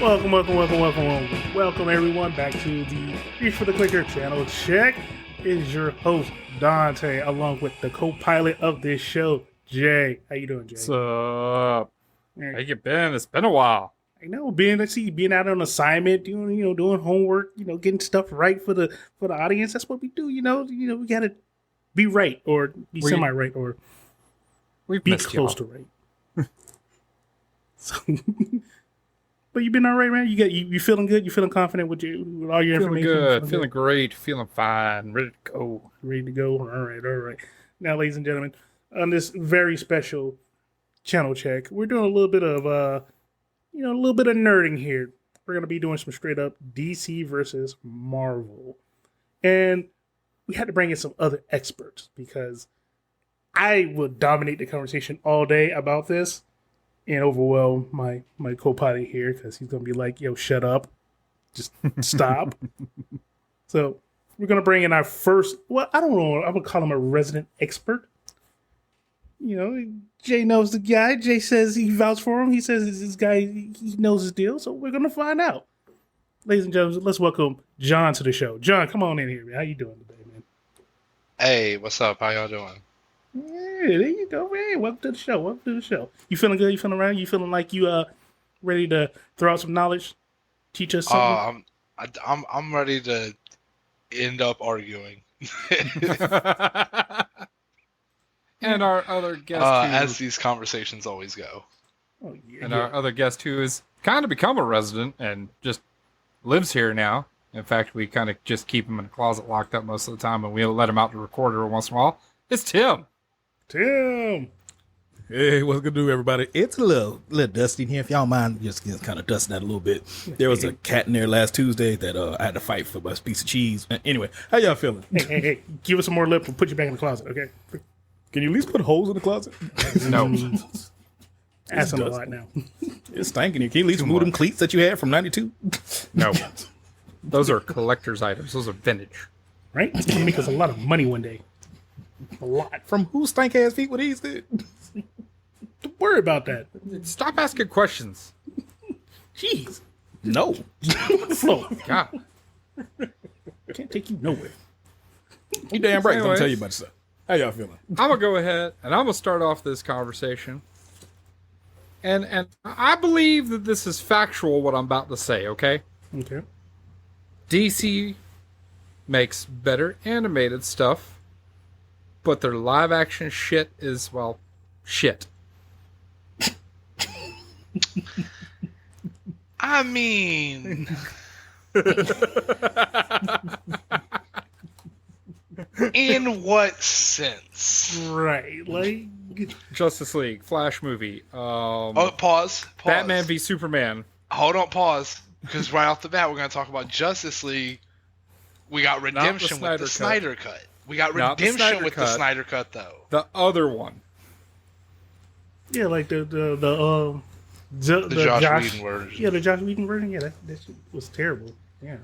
Welcome everyone back to the Reach for the Clicker channel check. It is your host Dante, along with the co-pilot of this show, Jay. How you doing, Jay? What's up? How you been? It's been a while. I know, being out on assignment, doing homework, getting stuff right for the audience. That's what we do. We gotta be right or be semi-right or be close to right. So. But you been all right, man? You feeling good? You feeling confident with all your information? Feeling great, feeling fine, ready to go. Ready to go. All right. Now, ladies and gentlemen, on this very special channel check, we're doing a little bit of nerding here. We're gonna be doing some straight up DC versus Marvel, and we had to bring in some other experts because I would dominate the conversation all day about this. And overwhelm my co-pilot here because he's going to be like, yo, shut up. Just stop. So we're going to bring in our first, I don't know, I would call him a resident expert. Jay knows the guy. Jay says he vouched for him. He says this guy, he knows his deal. So we're going to find out. Ladies and gentlemen, let's welcome John to the show. John, come on in here, man. How you doing today, man? Hey, what's up? How y'all doing? Yeah, there you go, man. Welcome to the show. You feeling good? You feeling around? You feeling like you ready to throw out some knowledge? Teach us something? I'm ready to end up arguing. And our other guest as these conversations always go. Oh, yeah, and our other guest who has kind of become a resident and just lives here now. In fact, we kind of just keep him in a closet locked up most of the time, and we'll let him out to record every once in a while. It's Tim. Tim. Hey, what's good to do, everybody? It's a little dusty in here. If y'all mind, just kind of dusting that a little bit. There was a cat in there last Tuesday that I had to fight for a piece of cheese. Anyway, how y'all feeling? Hey, give us some more lip and put you back in the closet, okay? Can you at least put holes in the closet? No. Asking a lot now. It's stinking here. Can you at least move them cleats that you had from 92? No. Those are collector's items. Those are vintage. Right? It's going to make us a lot of money one day. A lot. From whose stank ass feet were these? Don't worry about that. Stop asking questions. Jeez. No. Flow. God. Can't take you nowhere. You damn right. I'm Anyways. going to tell you about yourself. How y'all feeling? I'm going to go ahead and I'm going to start off this conversation. And I believe that this is factual, what I'm about to say, okay? Okay. DC makes better animated stuff, but their live action shit is, well, shit. I mean, in what sense? Right. Like, Justice League, Flash movie, Pause. Batman v Superman. Hold on, pause. Because right off the bat, we're going to talk about Justice League. We got redemption with the Snyder Cut. We got redemption with the Snyder Cut, though. The other one. yeah, like the Josh Whedon version. Yeah, the Josh Whedon version. Yeah, that shit was terrible. Yeah.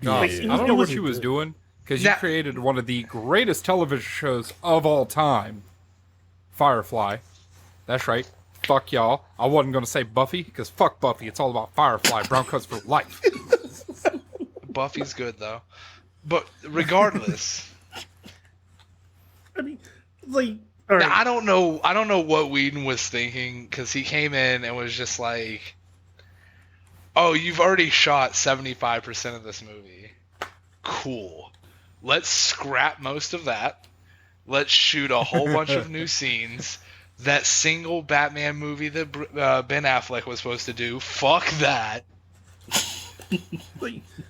God, Like, I it don't know what wasn't you was good. doing, because you created one of the greatest television shows of all time, Firefly. That's right. Fuck y'all. I wasn't going to say Buffy, because fuck Buffy. It's all about Firefly. Brown coats for life. Buffy's good, though. But regardless... I mean, like, all right. Now, I don't know what Whedon was thinking, because he came in and was just like, "Oh, you've already shot 75% of this movie. Cool. Let's scrap most of that. Let's shoot a whole bunch of new scenes. That single Batman movie that Ben Affleck was supposed to do, fuck that."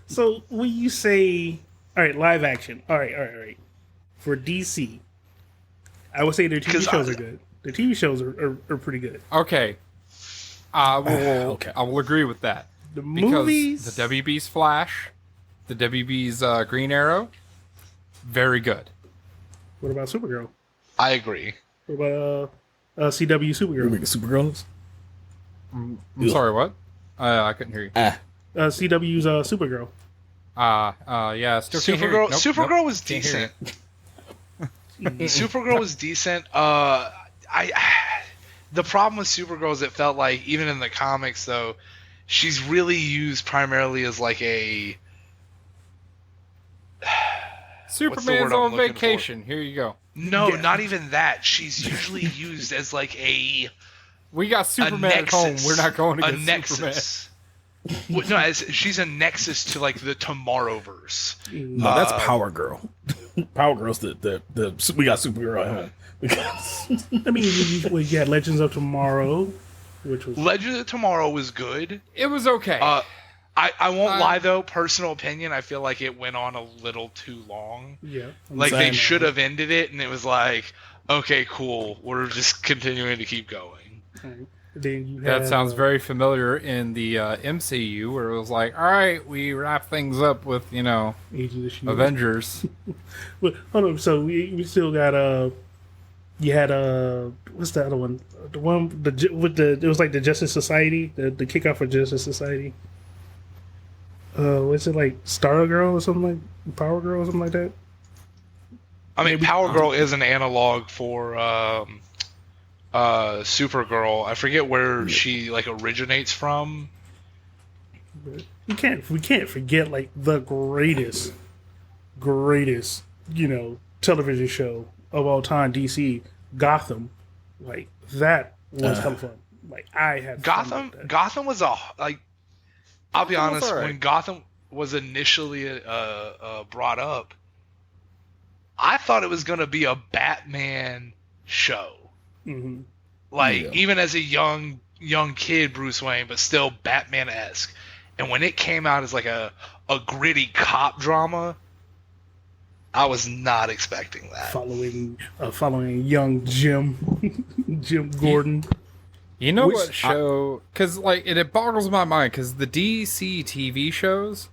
So when you say, all right, live action, all right, for DC, I would say their TV shows are good. Their TV shows are pretty good. Okay. I will agree with that. The Because movies, the WB's Flash, the WB's Green Arrow, very good. what about Supergirl? I agree. What about CW Supergirl? Making Supergirls? I'm sorry, what? I couldn't hear you. CW's Supergirl. Yeah, still can't hear you. Supergirl was Can't hear decent. Supergirl was decent. The problem with Supergirl is it felt like, even in the comics, though, she's really used primarily as like a Superman's I'm on looking vacation. Here you go. no, not even that. She's usually used as like a We got Superman at home. We're not going to a get Superman. nexus. Well, no, she's a nexus to like the Tomorrowverse. No, that's Power Girl. Power Girl's the we got Supergirl at home. I mean, we had Legends of Tomorrow, which was Legends of Tomorrow was good. It was okay. I won't lie though, personal opinion, I feel like it went on a little too long. yeah. Like Same. they should have ended it, and it was like, okay, cool, we're just continuing to keep going. Then you that had, sounds very familiar in the MCU, where it was like, all right, we wrap things up with, Age of the Shield. Avengers. But hold on, so we still got you had what's the other one? The one with the it was like the Justice Society, the kickoff for Justice Society. What's it like, Star Girl or something like Power Girl or something like that? I mean, Power Girl is an analog for Supergirl. I forget where she like originates from. We can't forget like the greatest television show of all time, DC, Gotham. Like that was kind of fun. Like I had fun Gotham. with that. Gotham was like, I'll be Gotham was honest. alright. When Gotham was initially brought up, I thought it was going to be a Batman show. Mm-hmm. Like even as a young kid, Bruce Wayne, but still Batman-esque. And when it came out as like a gritty cop drama, I was not expecting that. Following young Jim Gordon. You know Which what show? Because like it boggles my mind. Because the DC TV shows,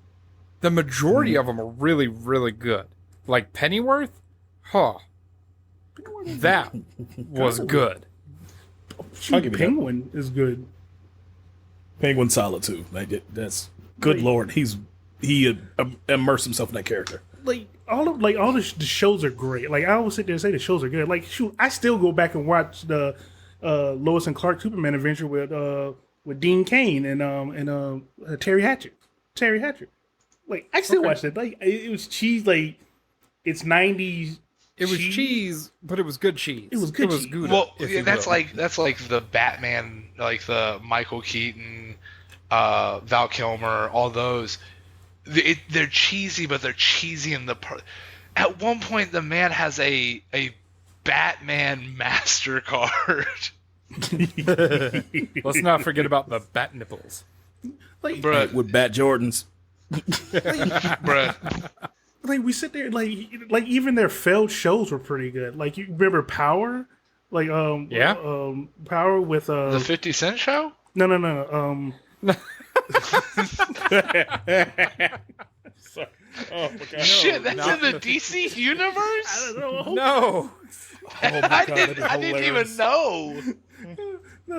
the majority of them are really, really good. Like Pennyworth, that was good. Shoot, give you that. Penguin is good. Penguin's solid too. Like that's good. Wait. Lord, he immersed himself in that character. Like all the shows are great. Like I always sit there and say the shows are good. Like shoot, I still go back and watch the Lois and Clark Superman adventure with Dean Cain and Terry Hatcher. Like I still watch it. Like it was cheese. Like it's 90s. It was cheese, but it was good cheese. It was good It was cheese. Gouda, Well, if yeah, you that's will. like the Batman, like the Michael Keaton, Val Kilmer, all those. They're cheesy, but they're cheesy in the. At one point, the man has a Batman MasterCard. Let's not forget about the bat nipples. Like Bruh, With Bat Jordans. bruh. like we sit there like even their failed shows were pretty good. Like you remember Power? Like Power with The 50 Cent show? no. Sorry. Oh my God. Shit, that's not in the DC universe? No, I that'd be didn't hilarious. even know.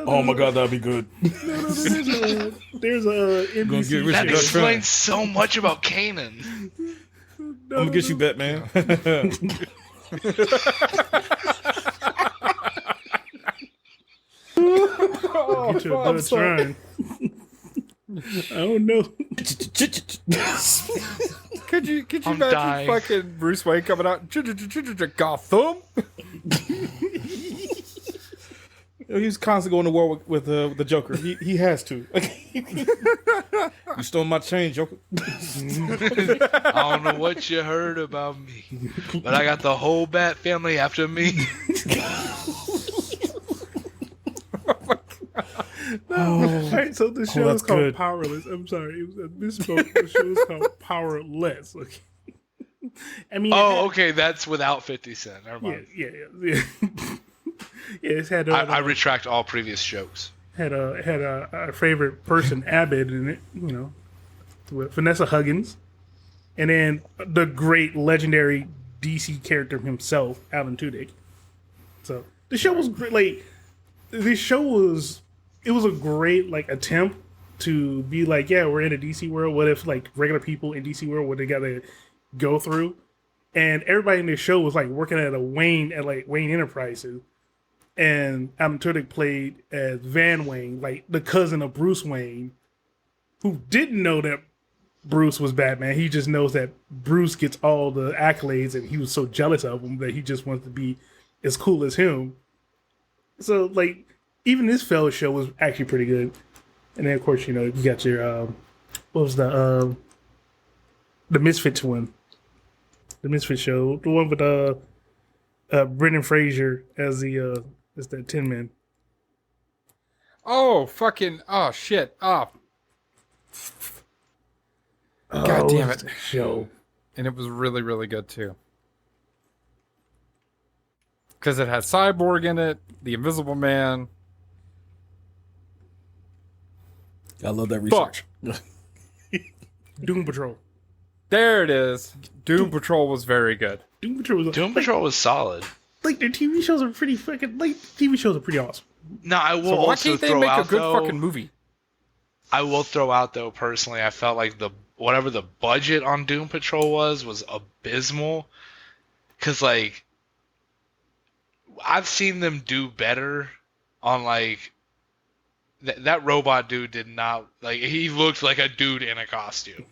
Oh my God, that'd be good. There's a Gonna NBC get rich That Good explains so much about Kanan. I'm gonna get you Batman. Get your blood trying. I don't know. could you I'm imagine dying. fucking Bruce Wayne coming out? Gotham. He was constantly going to war with the Joker. He has to. You stole my chain, Joker. I don't know what you heard about me, but I got the whole Bat family after me. Alright, so the show is that's called good. Powerless. I'm sorry, it was a misspoke. The show is called Powerless. Okay. I mean, Oh, okay, that's without 50 Cent. Never mind. yeah. Yeah, it's had I retract all previous jokes. had our favorite person Abbott in it, you know, with Vanessa Huggins, and then the great legendary DC character himself, Alan Tudyk. So the show was great. Like this show was, it was a great like attempt to be like, yeah, we're in a DC world. What if like regular people in DC world, what they gotta go through? And everybody in this show was like working at Wayne Enterprises. And Alan Tudyk played as Van Wayne, like the cousin of Bruce Wayne, who didn't know that Bruce was Batman. He just knows that Bruce gets all the accolades, and he was so jealous of him that he just wants to be as cool as him. So, like, even this fellow show was actually pretty good. And then, of course, you know, you got your what was the Misfits one? The Misfits show, the one with Brendan Fraser as that Tin Man. Oh, fucking, oh, shit. Oh, God damn it. Show. And it was really, really good, too. Because it had Cyborg in it, the Invisible Man. I love that research. Doom Patrol. There it is. Doom Patrol was very good. Doom Patrol was Doom Patrol was solid. like their TV shows are pretty fucking TV shows are pretty awesome. No, I will So why also can't they throw make out a good though, fucking movie? I will throw out though personally, I felt like whatever the budget on Doom Patrol was abysmal. Cause like I've seen them do better on like that robot dude did not like he looked like a dude in a costume.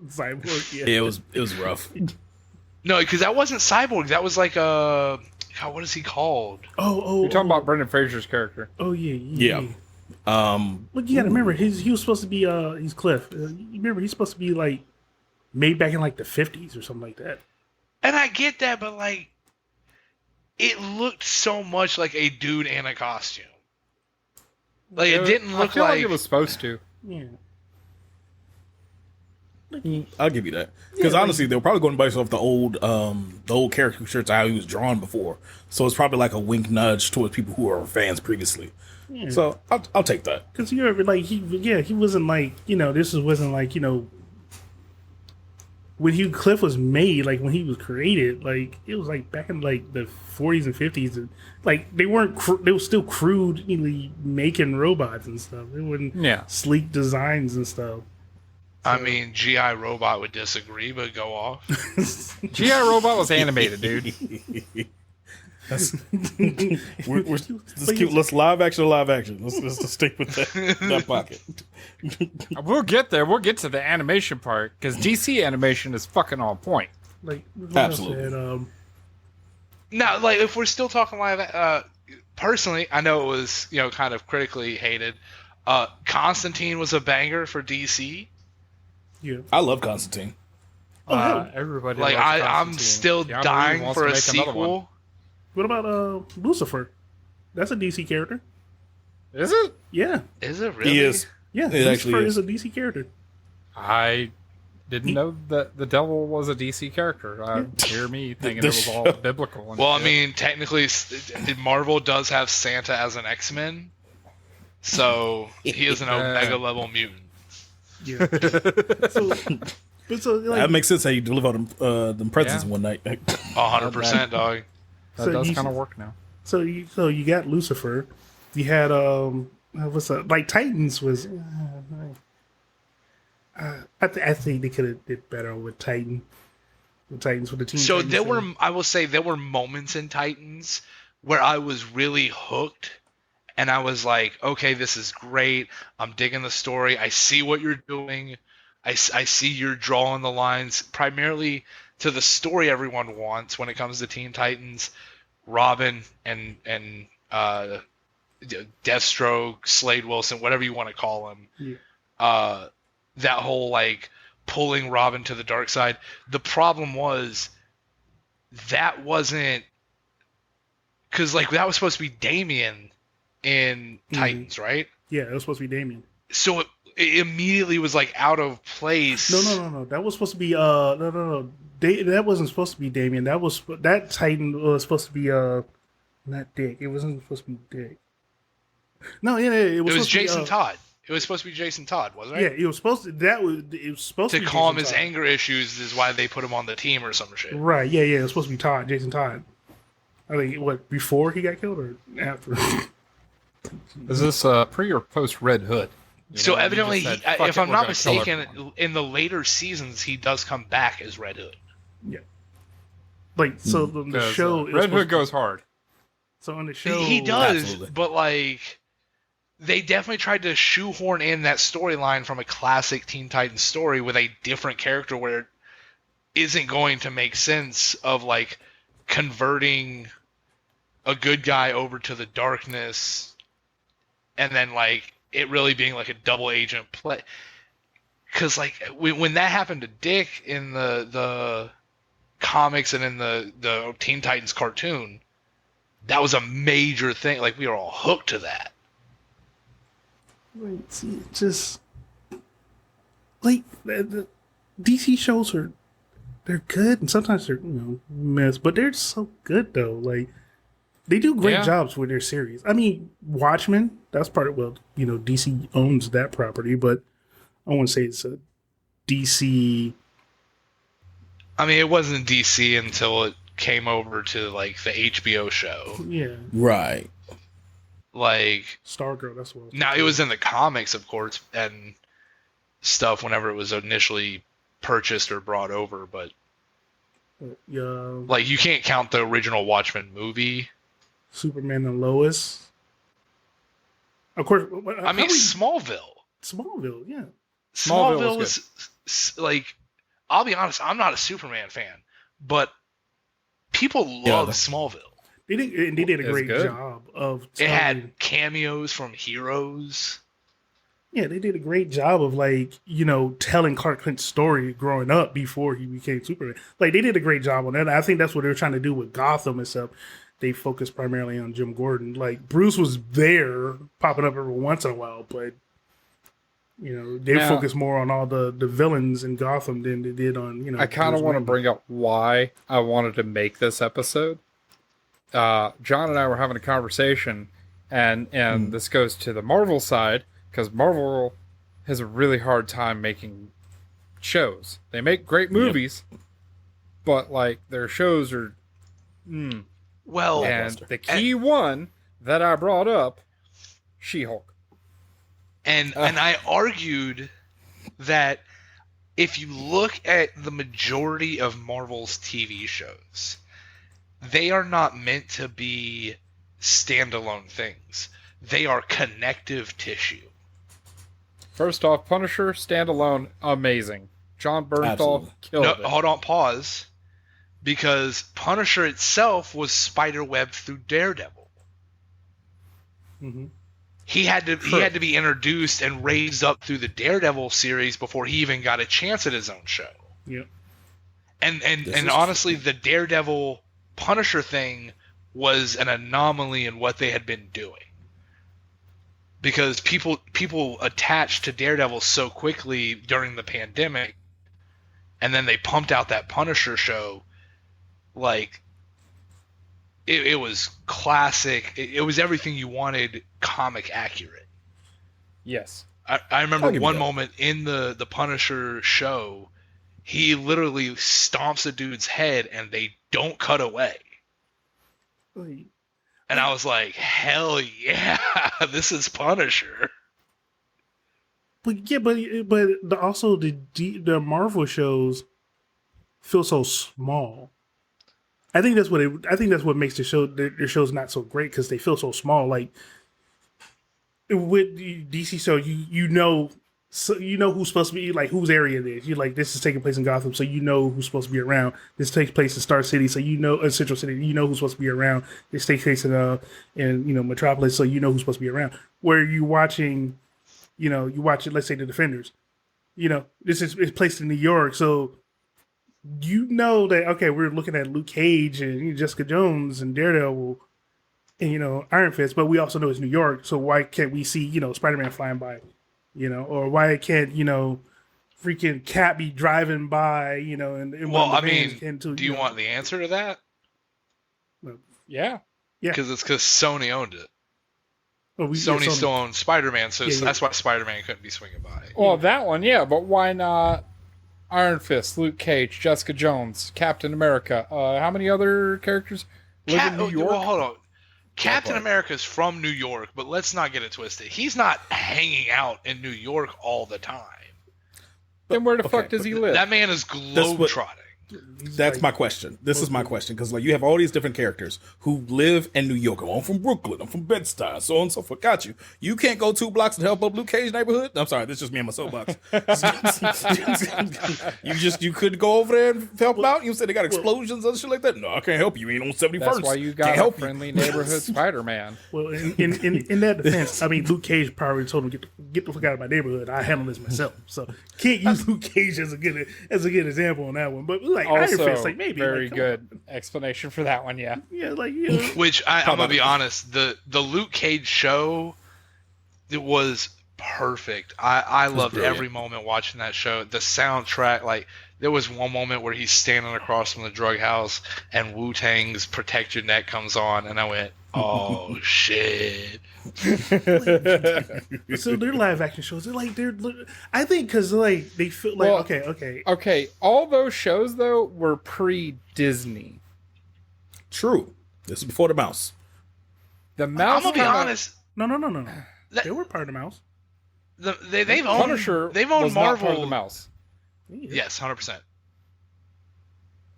Cyborg, yeah. Yeah, it was rough. No, because that wasn't Cyborg. That was like a God, what is he called? Oh, You're talking about Brendan Fraser's character. Oh yeah. Yeah. Look, you gotta remember, he was supposed to be he's Cliff. You remember he's supposed to be like made back in like the 50s or something like that. And I get that, but like it looked so much like a dude in a costume. Like it didn't look I feel like like it was supposed to. Yeah. I'll give you that. Because honestly, they were probably going based off the old character shirts how he was drawn before. So it's probably like a wink nudge towards people who are fans previously. Yeah. So I'll take that. Because you ever like he wasn't like, you know, wasn't like, you know, when Cliff was made, like when he was created, like it was like back in like the 40s and 50s, and like they were still crudely making robots and stuff. They weren't sleek designs and stuff. I mean, GI Robot would disagree, but go off. GI Robot was animated, dude. That's cute. Let's live action. Let's stick with that pocket. We'll get there. We'll get to the animation part because DC animation is fucking on point. Like Absolutely. Now, like if we're still talking live, personally, I know it was kind of critically hated. Constantine was a banger for DC. Yeah, I love Constantine. Everybody Like loves I'm Constantine. still Keanu dying Reeves wants for to a make another one. sequel. what about Lucifer? That's a DC character. Is it? Yeah, Is it really? He is. yeah. It Lucifer actually is is. a DC character. I didn't know that the devil was a DC character. Hear me thinking The it was all biblical. And Well, I shit. mean, technically, Marvel does have Santa as an X-Men, so he is an Omega level mutant. Yeah. so like, That makes sense how you deliver them presents Yeah. one night. 100%, dog. that so does you- kind of work now. So you got Lucifer. You had what's up? Like Titans was. I think they could have did better with Titan. The Titans with the team. So Titans there show. were, I will say, there were moments in Titans where I was really hooked, and I was like, okay, this is great. I'm digging the story. I see what you're doing. I see you're drawing the lines primarily to the story everyone wants when it comes to Teen Titans. Robin and Deathstroke, Slade Wilson, whatever you want to call him. Yeah. That whole like pulling Robin to the dark side. The problem was that wasn't because like that was supposed to be Damian in Titans, right? Yeah, it was supposed to be Damien. So it immediately was like out of place. No. That was supposed to be no. That wasn't supposed to be Damien. That Titan was supposed to be not Dick. It wasn't supposed to be Dick. No, yeah, it was was supposed to be, Jason Todd. It was supposed to be Jason Todd, wasn't it? Yeah, it was supposed to. It was supposed to To be calm Jason his Todd. anger issues is why they put him on the team or some shit. Right? Yeah. It was supposed to be Todd, Jason Todd. I think what before he got killed or after? Is this pre or post Red Hood? You So know, you evidently, just said, "Fuck if it, I'm we're not gonna kill mistaken, everyone." in the later seasons, he does come back as Red Hood. Yeah. Like so, the 'Cause, show. it was Red supposed Hood to- goes hard. So on the show, He does, Absolutely. but like they definitely tried to shoehorn in that storyline from a classic Teen Titans story with a different character where it isn't going to make sense of like converting a good guy over to the darkness and then like it really being like a double agent play. Because like when that happened to Dick in the comics and in the Teen Titans cartoon, that was a major thing. Like we were all hooked to that. Right, see, just like the DC shows they're good and sometimes they're mess, but they're so good though. Like they do great jobs with their series. I mean, Watchmen, that's part of DC owns that property, but I wouldn't say it's a DC. I mean, it wasn't DC until it came over to like the HBO show. Yeah, Right. Like Stargirl, that's what. Now it was in the comics, of course, and stuff whenever it was initially purchased or brought over, but Yeah, like you can't count the original Watchmen movie. Superman and Lois. Of course, I mean, Smallville. Smallville, yeah. Smallville was like, I'll be honest, I'm not a Superman fan, but people love Smallville. They did a great good. job of. It had cameos from heroes. Yeah, they did a great job of telling Clark Kent's story growing up before he became Superman. Like they did a great job on that. I think that's what they were trying to do with Gotham and stuff. They focused primarily on Jim Gordon. Like Bruce was there, popping up every once in a while, but they focused more on all the villains in Gotham than they did on I kind of want to bring up why I wanted to make this episode. John and I were having a conversation, and this goes to the Marvel side, because Marvel has a really hard time making shows. They make great movies, but like their shows are well, and the key one that I brought up, She-Hulk. And I argued that if you look at the majority of Marvel's TV shows, they are not meant to be standalone things. They are connective tissue. First off, Punisher, standalone, amazing. John Bernthal killed it. Hold on, pause. Because Punisher itself was spiderweb through Daredevil. Mm-hmm. He had to be introduced and raised up through the Daredevil series before he even got a chance at his own show. Yeah. And honestly, the Daredevil Punisher thing was an anomaly in what they had been doing. Because people attached to Daredevil so quickly during the pandemic, and then they pumped out that Punisher show. Like, it was classic. It was everything you wanted, comic accurate. Yes. I remember one moment in the Punisher show, he literally stomps a dude's head and they don't cut away. And I was like, hell yeah, this is Punisher. But also the Marvel shows feel so small. I think that's what makes their shows not so great, because they feel so small. Like with DC show, you know who's supposed to be, like, whose area it is. You like, this is taking place in Gotham, so you know who's supposed to be around. This takes place in Star City, so Central City, you know who's supposed to be around. This takes place in Metropolis, so you know who's supposed to be around. Where you watching, let's say the Defenders. This is placed in New York, so you know that, okay, we're looking at Luke Cage and Jessica Jones and Daredevil and Iron Fist, but we also know it's New York, so why can't we see Spider-Man flying by? Or why can't freaking Cap be driving by? And well, I mean, do you want the answer to that? Yeah, because Sony owned it. Well, Sony still owns Spider-Man, so that's why Spider-Man couldn't be swinging by. Well, that one, yeah, but why not Iron Fist, Luke Cage, Jessica Jones, Captain America? How many other characters live in New York? Well, hold on. Captain America's from New York, but let's not get it twisted. He's not hanging out in New York all the time. Then where the fuck does he live? That man is globetrotting. That's my question. This is my question because like you have all these different characters who live in New York. I'm from Brooklyn. I'm from Bed-Stuy. So on and so forth. Got you. You can't go 2 blocks and help up Luke Cage neighborhood. I'm sorry. This is just me and my soapbox. you couldn't go over there and help out. You said they got explosions and shit like that. No, I can't help you. You ain't on 71st. That's why you got a friendly neighborhood Spider-Man. Well, in that defense, I mean, Luke Cage probably told him get the fuck out of my neighborhood. I handle this myself. So can't use Luke Cage as a good example on that one. But like Also, Iron Fist, like maybe very like, good explanation for that one. Yeah. Yeah, like Which I'm gonna be honest, the Luke Cage show, it was perfect. I loved brilliant. every moment watching that show. The soundtrack, like there was one moment where he's standing across from the drug house and Wu-Tang's "Protect Your Neck" comes on, and I went, "Oh shit!" So their live action shows, I think because like they feel like Well, okay. All those shows though were pre-Disney. True. This is before the mouse. The mouse. I'm gonna be honest. No. They were part of the mouse. They've owned Punisher. They've owned was not Marvel. part of the mouse. Yes, 100%.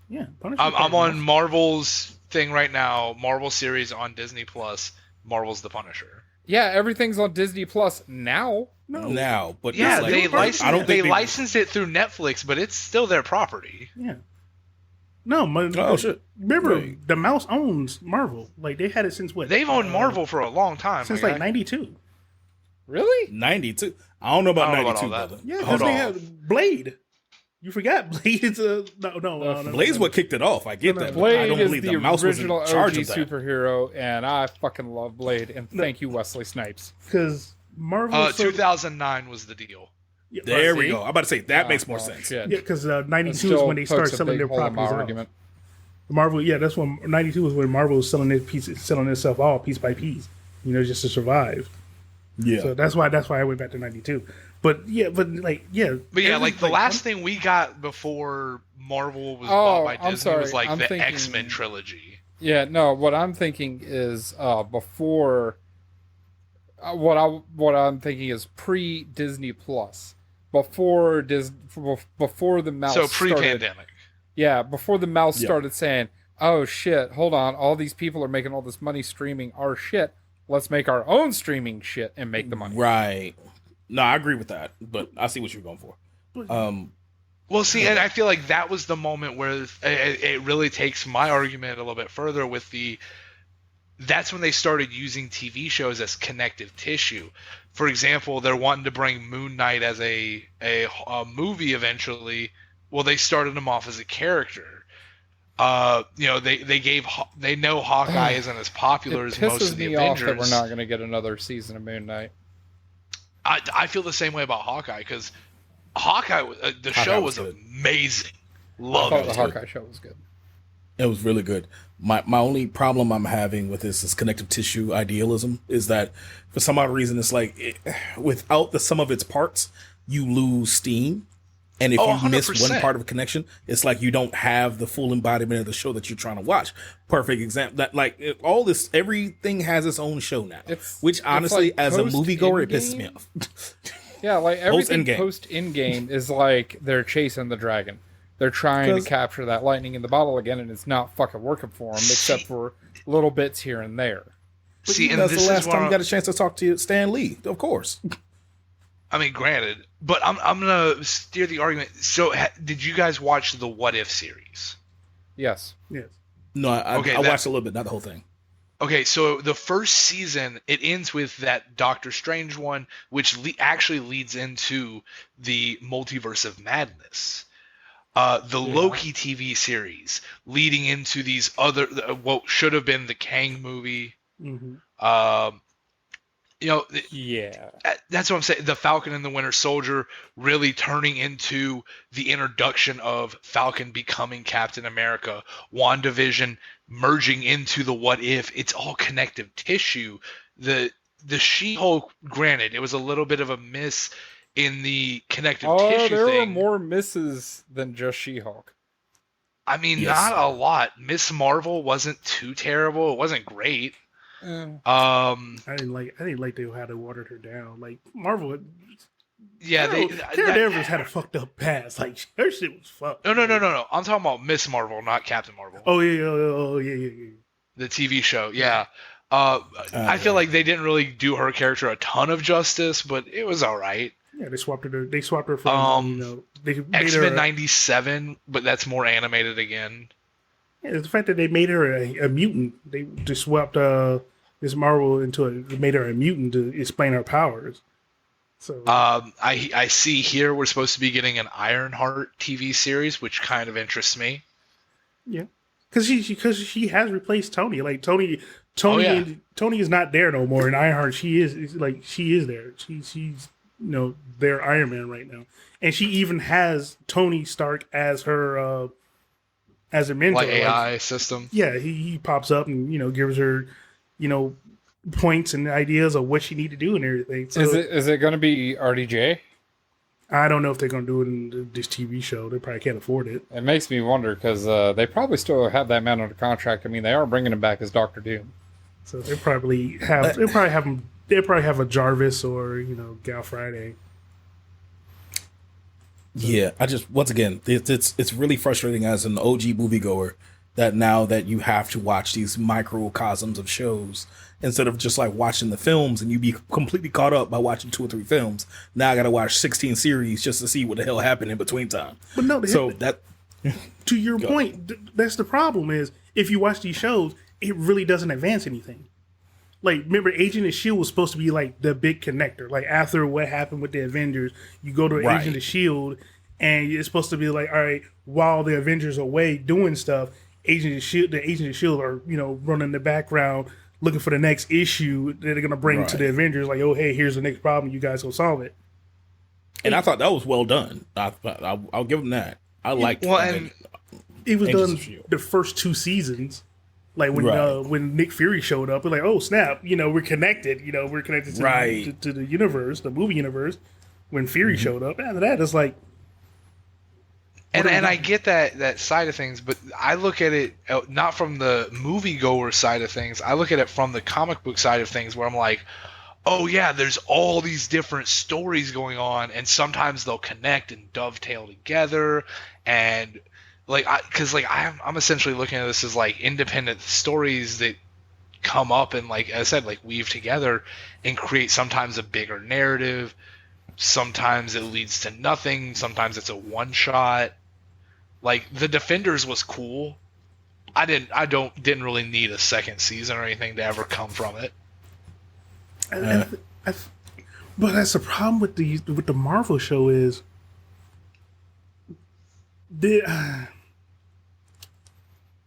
Yeah, Punisher I'm on Marvel's thing right now. Marvel series on Disney Plus. Marvel's The Punisher. Yeah, everything's on Disney Plus now. Now, but Yeah, it's like, they licensed it through Netflix, but it's still their property. Yeah. No, shit. Remember, Right. the mouse owns Marvel. Like they had it since what? They've owned Marvel for a long time. since my like guy. '92. Really? 92. I don't know about I don't know about 92, all that. brother. Yeah, Hold because they on. have Blade. You forgot Blade is a no. Blaze what kicked it off. I get that. but I Blade don't is believe the the mouse was in original charge OG of that. superhero, and I fucking love Blade. And thank you, Wesley Snipes. because Marvel. 2009 was the deal. Yeah, There we See? go. I'm about to say that makes more Oh, sense. shit. Yeah, because That '92 is still when they pokes start a selling big their hole in my properties out. argument. Marvel, yeah, that's when '92 was when Marvel was selling itself all piece by piece, just to survive. Yeah. So that's why I went back to '92. But yeah, But yeah, like the last thing we got before Marvel was bought by I'm Disney sorry. was like I'm the thinking- X-Men trilogy. Yeah, no. What I'm thinking is before. What I'm thinking is pre-Disney Plus, before the mouse. So started- pre-pandemic. Yeah, before the mouse Yeah. started saying, "Oh shit, hold on, all these people are making all this money streaming our shit. Let's make our own streaming shit and make the money." Right. No, I agree with that, but I see what you're going for. Well, see, and I feel like that was the moment where it really takes my argument a little bit further with that's when they started using TV shows as connective tissue. For example, they're wanting to bring Moon Knight as a movie eventually. Well, they started him off as a character. They know Hawkeye isn't as popular It as most pisses of the me off Avengers. that we're not going to get another season of Moon Knight. I feel the same way about Hawkeye because Hawkeye, the Hawkeye show was was good. amazing. I Love thought it. the Hawkeye show was good. It was really good. My only problem I'm having with this is connective tissue idealism is that for some odd reason it's like without the sum of its parts you lose steam, and if you miss 100%. one part of a connection it's like you don't have the full embodiment of the show that you're trying to watch. Perfect example that all this, everything has its own show now, which honestly like as a moviegoer it pisses me post-Endgame. off. Yeah, like everything Post-Endgame. post-Endgame is like they're chasing the dragon. They're trying to 'Cause- capture that lightning in the bottle again, and it's not fucking working for them, except for little bits here and there. See, and That's this the last is time where you got a chance to talk to Stan Lee, of course. I mean, granted, but I'm gonna steer the argument. So, did you guys watch the What If series? Yes. yes. No, I Okay, watched a little bit, not the whole thing. Okay, so the first season it ends with that Doctor Strange one, which actually leads into the Multiverse of Madness. The Loki TV series leading into these other what should have been the Kang movie. Mm-hmm. Yeah. That's what I'm saying. The Falcon and the Winter Soldier really turning into the introduction of Falcon becoming Captain America, WandaVision merging into the What If. It's all connective tissue. The She-Hulk, granted, it was a little bit of a miss in the connective tissue There thing. were more misses than just She-Hulk. I mean, Yes. not a lot. Miss Marvel wasn't too terrible. It wasn't great. Eh. I didn't like how they watered her down. Like Marvel, Yeah, Carol Danvers had a fucked up past. Like her shit was fucked. No. I'm talking about Miss Marvel, not Captain Marvel. Oh yeah. The TV show, yeah. I feel like they didn't really do her character a ton of justice, but it was all right. Yeah, they swapped her from they made X-Men her '97, but that's more animated again. Yeah, the fact that they made her a mutant. They just swapped Miss Marvel made her a mutant to explain her powers. So I see here we're supposed to be getting an Ironheart TV series, which kind of interests me. Yeah, because she has replaced Tony. Like Tony is not there no more. In Ironheart, she is there. She's their Iron Man right now, and she even has Tony Stark as her mentor, like AI system. Yeah, he pops up and gives her points and ideas of what she need to do and everything. So, is it going to be RDJ? I don't know if they're going to do it in this TV show. They probably can't afford it. It makes me wonder because they probably still have that man under contract. I mean, they are bringing him back as Doctor Doom. So they probably have a Jarvis or Gal Friday. Yeah, once again, it's really frustrating as an OG moviegoer that now that you have to watch these microcosms of shows instead of just like watching the films and you be completely caught up by watching 2 or 3 films. Now I got to watch 16 series just to see what the hell happened in between time. But no, so that to your point, that's the problem is if you watch these shows, it really doesn't advance anything. Like, remember, Agent of S.H.I.E.L.D. was supposed to be, like, the big connector. Like, after what happened with the Avengers, you go to Agent of S.H.I.E.L.D., and it's supposed to be like, all right, while the Avengers are away doing stuff, the Agent of S.H.I.E.L.D. are, running the background, looking for the next issue that they're going to bring to the Avengers. Like, oh, hey, here's the next problem. You guys go solve it. And I thought that was well done. I'll give them that. I liked it. And it was done the first 2 seasons. Like when Nick Fury showed up, we're like, oh snap! We're connected. We're connected to the universe, the movie universe. When Fury showed up, after that, it's like, and I get that side of things, but I look at it not from the moviegoer side of things. I look at it from the comic book side of things, where I'm like, oh yeah, there's all these different stories going on, and sometimes they'll connect and dovetail together, and I'm essentially looking at this as like independent stories that come up and, like I said, like weave together and create sometimes a bigger narrative. Sometimes it leads to nothing. Sometimes it's a one shot. Like the Defenders was cool. I didn't really need a second season or anything to ever come from it. But that's the problem with the Marvel show is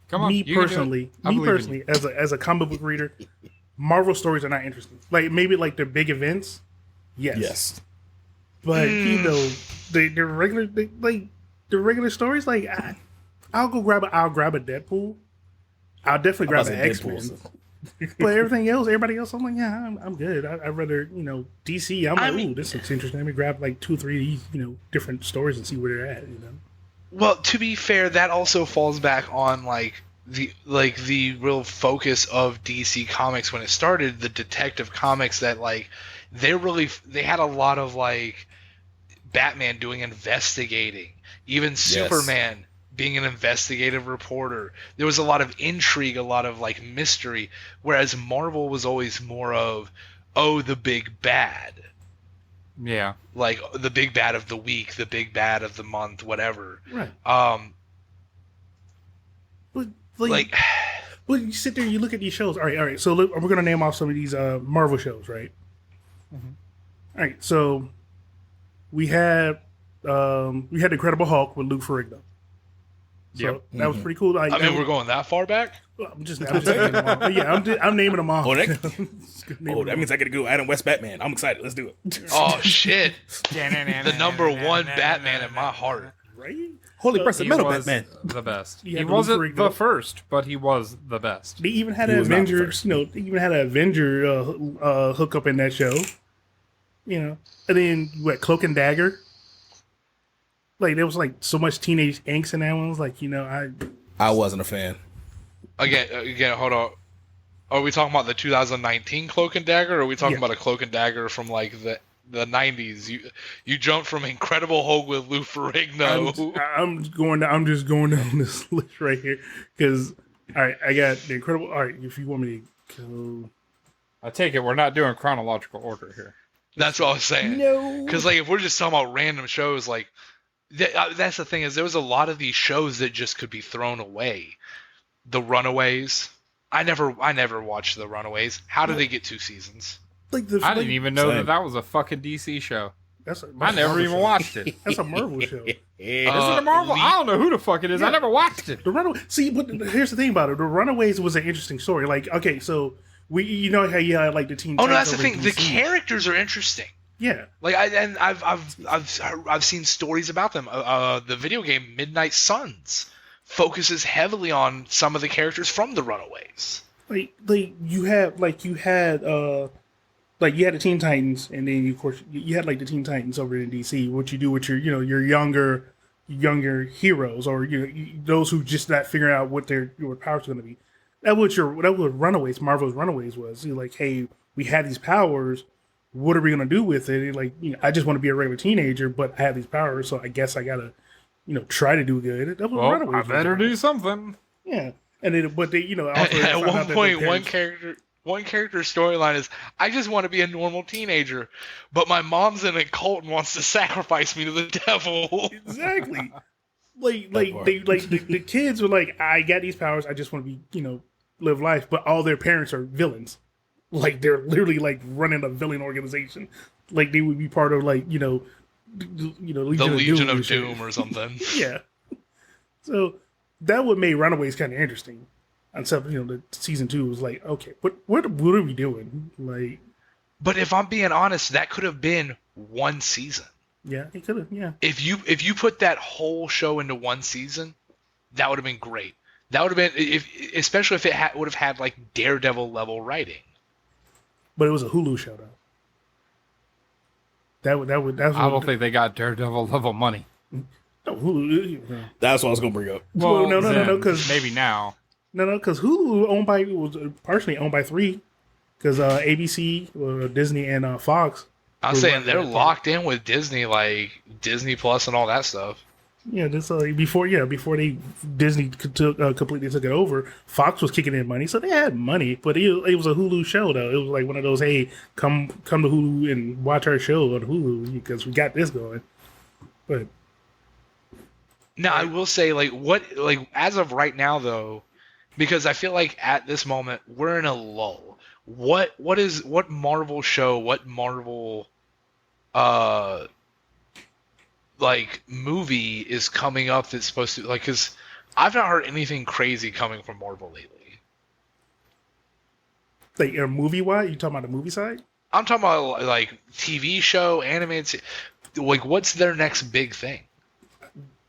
Come on, me personally, as a comic book reader, Marvel stories are not interesting. Like maybe like their big events, yes. But the regular stories, like I'll grab a Deadpool. I'll definitely grab an X-Men. But everybody else, I'm like, yeah, I'm good. I'd rather DC. Ooh, this looks interesting. Let me grab like 2 or 3 different stories and see where they're at. Well, to be fair, that also falls back on the real focus of DC Comics when it started, the detective comics that they had a lot of like Batman doing investigating, even Superman being an investigative reporter. There was a lot of intrigue, a lot of like mystery, whereas Marvel was always more of, the big bad. Yeah. Like the big bad of the week, the big bad of the month, whatever. Right. But you sit there and you look at these shows. All right. So we're going to name off some of these Marvel shows, right? Mm-hmm. All right. So we had the Incredible Hulk with Lou Ferrigno. So that was pretty cool. We're going that far back? I'm just naming them all. Yeah, I'm naming them all. That means I get to go Adam West Batman. I'm excited. Let's do it. Oh, shit. The number 1 Batman in my heart. Right? Holy precious metal Batman. The best. He wasn't the first, but he was the best. They even had an Avengers, hook up in that show. And then Cloak and Dagger. Like there was like so much teenage angst in that one. I was like, I wasn't a fan. Again, hold on. Are we talking about the 2019 Cloak and Dagger, or are we talking about a Cloak and Dagger from like the the 90s. You jumped from Incredible Hulk with Lou Ferrigno. I'm just going down this list right here because all right, I got the Incredible. All right, if you want me to go, I take it we're not doing chronological order here. That's what I was saying. no, Because like if we're just talking about random shows, like that's the thing is there was a lot of these shows that just could be thrown away. The Runaways. I never watched The Runaways. How did they get 2 seasons? like I didn't even know Same. that was a fucking DC show. That's a I never Marvel even show. watched it. That's a Marvel show. Is it a Marvel? I don't know who the fuck it is. I Yeah. never watched it. The Runaway. See, but here's the thing about it. The Runaways was an interesting story. Like, okay, so you know how you had like the Teen Oh no, Titans that's the over thing. The DC? characters are interesting. Yeah, Like I've seen stories about them. The video game Midnight Suns focuses heavily on some of the characters from the Runaways. like you had the Teen Titans, and then of course you had like the Teen Titans over in DC. What you do with your your younger heroes, or those who just not figuring out what your powers are going to be. That what Runaways, Marvel's Runaways was. You're like, hey, we had these powers. What are we going to do with it? And like, I just want to be a regular teenager, but I have these powers, so I guess I gotta, try to do good. That was Well, Runaways. I was better about. do something. Yeah, and then but they also At found out one that point, their one parents- character's storyline is, I just want to be a normal teenager, but my mom's in a cult and wants to sacrifice me to the devil. Exactly. Like part. the kids were like, I got these powers. I just want to be, live life. But all their parents are villains. Like they're literally like running a villain organization. Like they would be part of like The Legion Legion and of shit. Doom or something. Yeah. So that would make Runaways kind of interesting. Until the season 2 was like, okay, what are we doing? Like, But if I'm being honest, that could have been one season. yeah, it could have. Yeah. If you put that whole show into one season, that would have been great. That would have been especially if it would have had like Daredevil level writing. But it was a Hulu show though. That's I don't think they got Daredevil level money. No, Hulu. That's what I was gonna bring up. Well, no, then, 'cause- maybe now. No, because Hulu was partially owned by 3, because ABC, Disney, and Fox. I'm were saying running they're that locked in with Disney, like Disney Plus and all that stuff. Yeah, this before Disney completely took it over. Fox was kicking in money, so they had money. But it was a Hulu show though. It was like one of those, hey, come to Hulu and watch our show on Hulu because we got this going. But Now I will say, as of right now though, because I feel like at this moment we're in a lull. What Marvel show, what Marvel movie is coming up that's supposed to because I've not heard anything crazy coming from Marvel lately. like movie wise, you talking about the movie side? I'm talking about like TV show, animated. Like, what's their next big thing?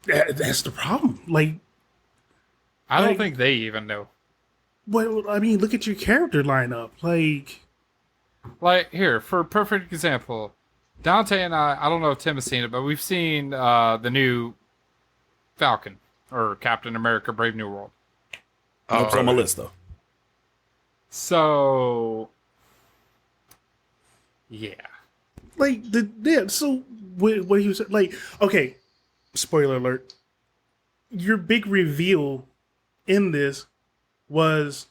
That's the problem. Like, I don't Like- think they even know. well, I mean, look at your character lineup. Like, here, for a perfect example, Dante and I don't know if Tim has seen it, but we've seen the new Falcon, or Captain America Brave New World. It's on my list though. So, yeah. So what you said, like, okay, spoiler alert. Your big reveal in this was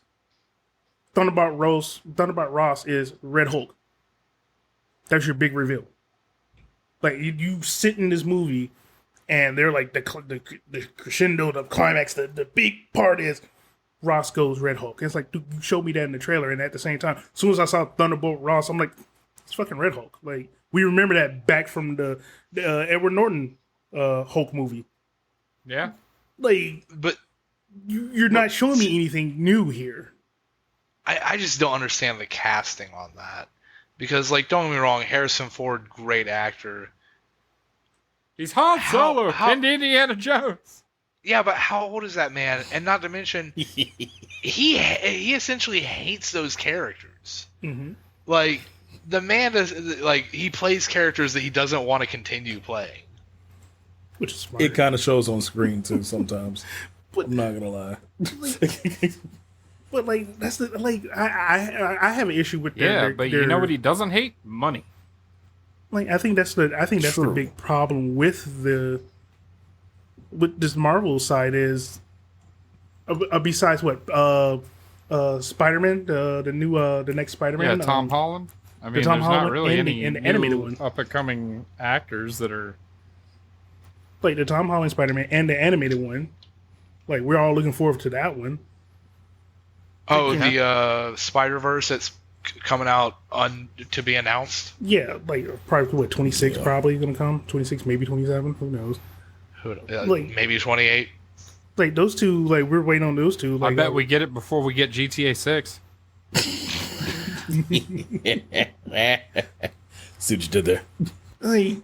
Thunderbolt Ross is Red Hulk. That's your big reveal. Like you sit in this movie, and they're like the crescendo, the climax, the big part is Ross goes Red Hulk. It's like, dude, you showed me that in the trailer, and at the same time, as soon as I saw Thunderbolt Ross, I'm like, it's fucking Red Hulk. Like we remember that back from the Edward Norton Hulk movie. Yeah. Like But you're not showing me anything new here. I just don't understand the casting on that. Because, like, don't get me wrong, Harrison Ford, great actor. He's Han Solo how- and Indiana Jones. Yeah, but how old is that man? And not to mention, he essentially hates those characters. Mm-hmm. Like, the man does, like, he plays characters that he doesn't want to continue playing. Which is smart. It kind of shows on screen too sometimes. But- I'm not gonna lie. But like that's the like I have an issue with Yeah, their but you know what he doesn't hate? Money. like I think that's the True. big problem with this Marvel side is besides what Spider-Man, the next Spider-Man, Yeah, Tom Holland. I mean, Tom there's not Holland really and any the animated new one. up-and-coming actors that are. like the Tom Holland Spider-Man and the animated one. Like we're all looking forward to that one. Oh, the Spider-Verse that's coming out to be announced. Yeah, like probably what 26 probably gonna come 26 maybe 27 who knows. Like- Maybe 28. Like those two, like we're waiting on those two. Like I bet we get it before we get GTA 6. See what you did there. like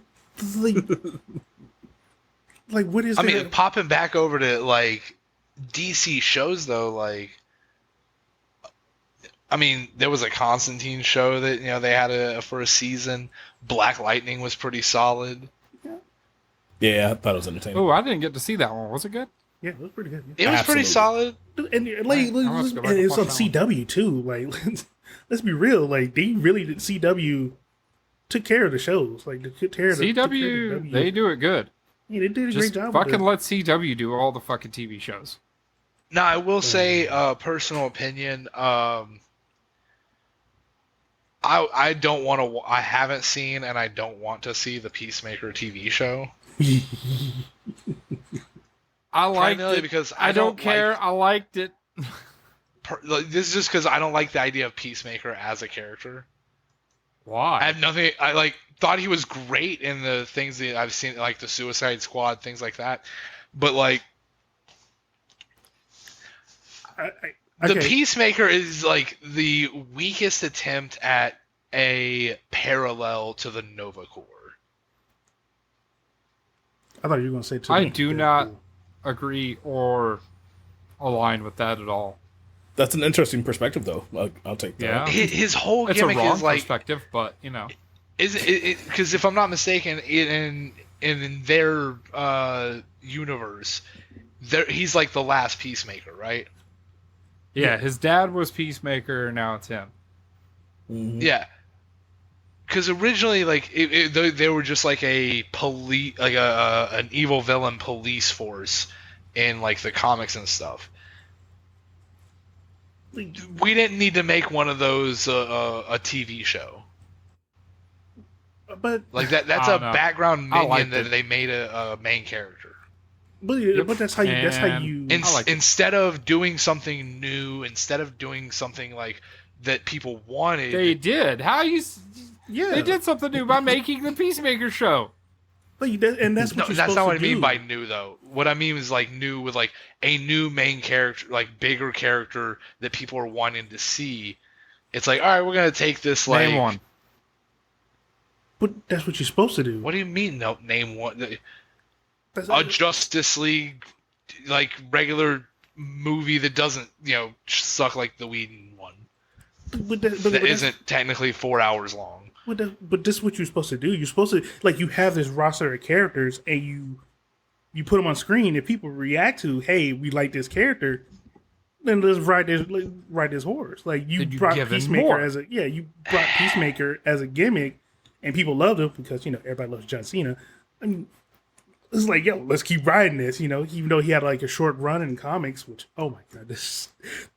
like what is? I mean, popping back over to like DC shows though, like. I mean, there was a Constantine show that they had for a season. Black Lightning was pretty solid. Yeah, I thought it was entertaining. Oh, I didn't get to see that one. Was it good? Yeah, it was pretty good. It was pretty solid. And like, I must go back and and it's on watch that CW too. Like, let's be real. Like, they really did. CW took care of the shows. Like, they took care of the CW, they do it good. Yeah, they did a Just great job. fucking let CW do all the fucking TV shows. Now, I will say, personal opinion. I don't want to. I haven't seen, and I don't want to see the Peacemaker TV show. I liked Primarily it because I don't care. like- I liked it. This is just because I don't like the idea of Peacemaker as a character. Why? I have nothing. I thought he was great in the things that I've seen, like the Suicide Squad, things like that. But like the okay. Peacemaker is like the weakest attempt at a parallel to the Nova Corps. I thought you were gonna say. I do not agree or align with that at all. That's an interesting perspective, though. I'll take that. Yeah. His whole It's a gimmick wrong is like perspective, but is it because if I'm not mistaken, in their universe, he's like the last Peacemaker, right? yeah. His dad was Peacemaker. Now it's him. Mhm. Yeah. Because originally, like they were just like a police, like an evil villain police force in like the comics and stuff. We didn't need to make one of those a TV show. But Like that's I a don't know. background I minion liked that it. they made a main character. but that's how you. That's how And- you. I liked it. Instead of doing something new, instead of doing something like that people wanted, They did. How you? Yeah. They did something new by making the Peacemaker show. Like, and that's what No, you're that's supposed not what to I mean do. by new, though. What I mean is like new with like a new main character, like bigger character that people are wanting to see. It's like, all right, we're gonna take this like. Name one. But that's what you're supposed to do. What do you mean? No, name one. That's, A Justice League, like regular movie that doesn't, suck like the Whedon one. That isn't technically 4 hours long. But this is what you're supposed to do. You're supposed to you have this roster of characters, and you put them on screen. If people react to, hey, we like this character, then let's ride this horse. Like you Then you brought give him Peacemaker more. you brought Peacemaker as a gimmick, and people loved him because everybody loves John Cena. I mean, it's like, yo, let's keep riding this. Even though he had like a short run in comics, which oh my god, It's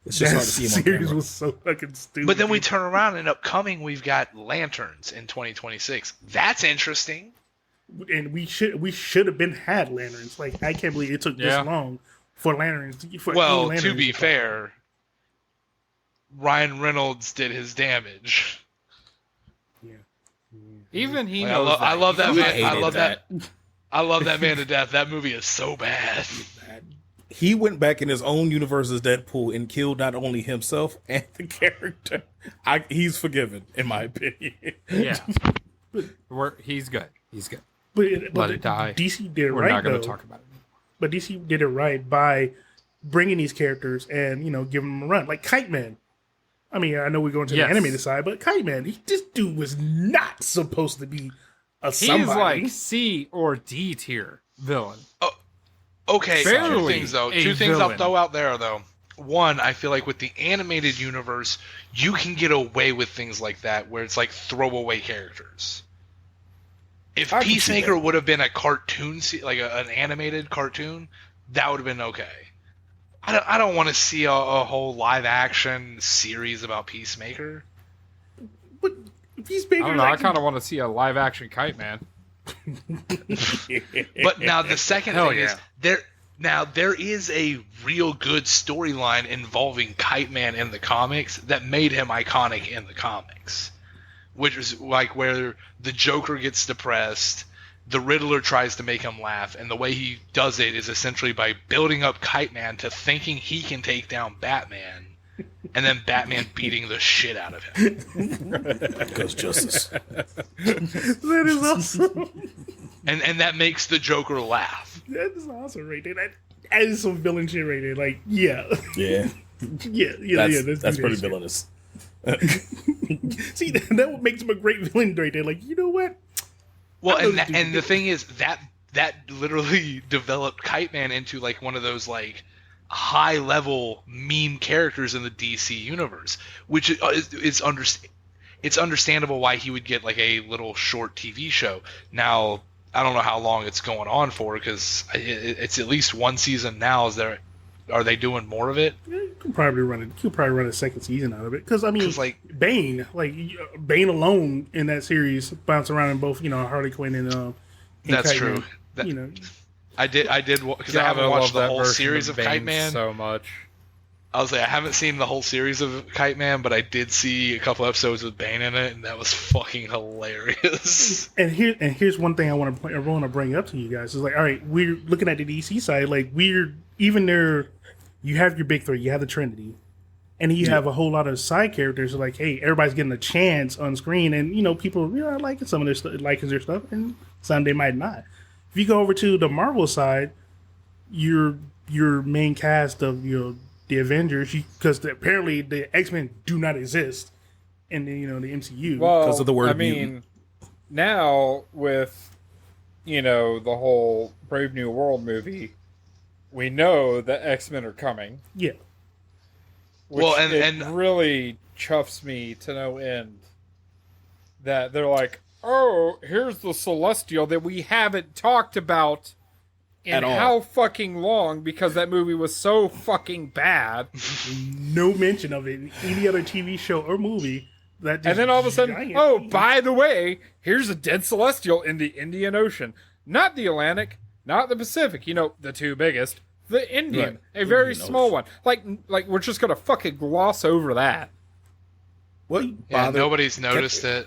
just hard to see him on series camera. was so fucking stupid. But then we turn around and upcoming, we've got Lanterns in 2026. That's interesting. and we should have been had lanterns. Like I can't believe it took Yeah. this long for lanterns. For any Well, lanterns to be come. fair, Ryan Reynolds did his damage. Yeah. Even he Like, knows. I love that He man. I hated love that. I love that man to death. That movie is so bad. He went back in his own universe as Deadpool and killed not only himself and the character. He's forgiven, in my opinion. Yeah. He's good. He's good. But Let it die. DC did it We're right not going though. to talk about it. But DC did it right by bringing these characters and giving them a run. Like Kite Man. I mean, I know we're going to Yes. the animated side, but Kite Man, this dude was not supposed to be a He's somebody. like C or D tier villain. Okay, two Barely things though. a Two things I'll villain. throw out there though. One, I feel like with the animated universe, you can get away with things like that where it's like throwaway characters. If I can see Peacemaker that. would have been a cartoon, like an animated cartoon, that would have been okay. I don't want to see a whole live action series about Peacemaker. But Peacemaker, I don't know. I kind of want to see a live action Kite Man. But now the second Hell thing is yeah. there is a real good storyline involving Kite Man in the comics that made him iconic in the comics, which is like where the Joker gets depressed, the Riddler tries to make him laugh, and the way he does it is essentially by building up Kite Man to thinking he can take down Batman, and then Batman beating the shit out of him. Because justice. That is awesome. And that makes the Joker laugh. That is awesome right there. That is some villain shit right there. Like, yeah. Yeah. That's pretty villainous. See, that what makes him a great villain right there. Like, you know what? Well, I know this dude and the did. thing is that literally developed Kite Man into like one of those like high level meme characters in the DC universe, which is it's understandable why he would get like a little short TV show. Now, I don't know how long it's going on for because it's at least one season now. Are they doing more of it? You could probably run a second season out of it. Because, I mean, 'Cause, like- Bane alone in that series bounced around in both, Harley Quinn and That's Kite true. Man. That- I did because I God, haven't love watched the that whole version series of Bane Kite Man. so much. I was like, I haven't seen the whole series of Kite Man, but I did see a couple episodes with Bane in it, and that was fucking hilarious. And here's one thing I want to bring up to you guys is like, all right, we're looking at the DC side, like even there, you have your big three, you have the Trinity, and then you have a whole lot of side characters. Like, hey, everybody's getting a chance on screen, and people are liking some of their stuff, and some they might not. If you go over to the Marvel side, your main cast of the Avengers, because apparently the X-Men do not exist in the MCU. Well, 'Cause of the word I mean, mutant. now with the whole Brave New World movie, we know that X-Men are coming. Yeah. Which Well, it and really chuffs me to no end that they're like, oh, here's the Celestial that we haven't talked about in At all. how fucking long because that movie was so fucking bad. No mention of it in any other TV show or movie. And then all of a sudden, oh, by the way, here's a dead Celestial in the Indian Ocean. Not the Atlantic, not the Pacific, the two biggest. The Indian, Right. a very Indian small Ocean. one. Like we're just gonna fucking gloss over that. What? yeah, bother- nobody's noticed it.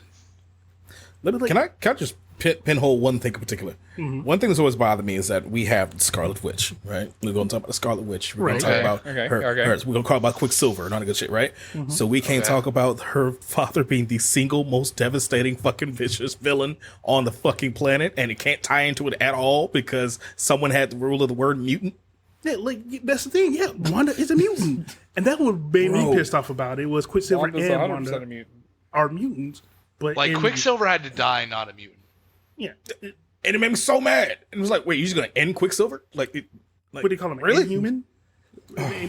Can I just pinhole one thing in particular? One thing that's always bothered me is that we have Scarlet Witch, right? We're going to talk about the Scarlet Witch. We're going to talk about Okay. her. We're going to talk about Quicksilver and all that good shit, right? So we can't talk about her father being the single most devastating fucking vicious villain on the fucking planet, and it can't tie into it at all because someone had the rule of the word mutant. Yeah, like that's the thing. Yeah, Wanda is a mutant, and that what made me Bro. pissed off about it was Quicksilver Wanda's and 100% Wanda a mutant. are mutants, but Like Quicksilver had to die, not a mutant. Yeah, And it made me so mad. And it was like, wait, you're just going to end Quicksilver? Like, what do you call them? Really? Inhuman?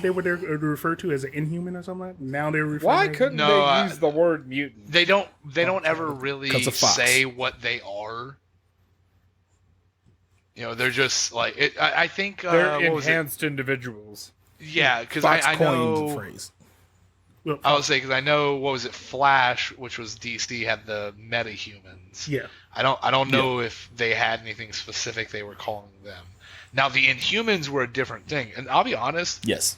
They were referred to as an inhuman or something like that. Now they're referring Why to couldn't No, they use the word mutant? They don't ever really 'Cause of Fox. say what they are. They're just like it. I think They're what was it? enhanced individuals. Yeah, because Fox I coined the know. phrase. Well, I would say because I know what was it? Flash, which was DC, had the metahumans. yeah, I don't know if they had anything specific they were calling them. Now the Inhumans were a different thing, and I'll be honest. Yes.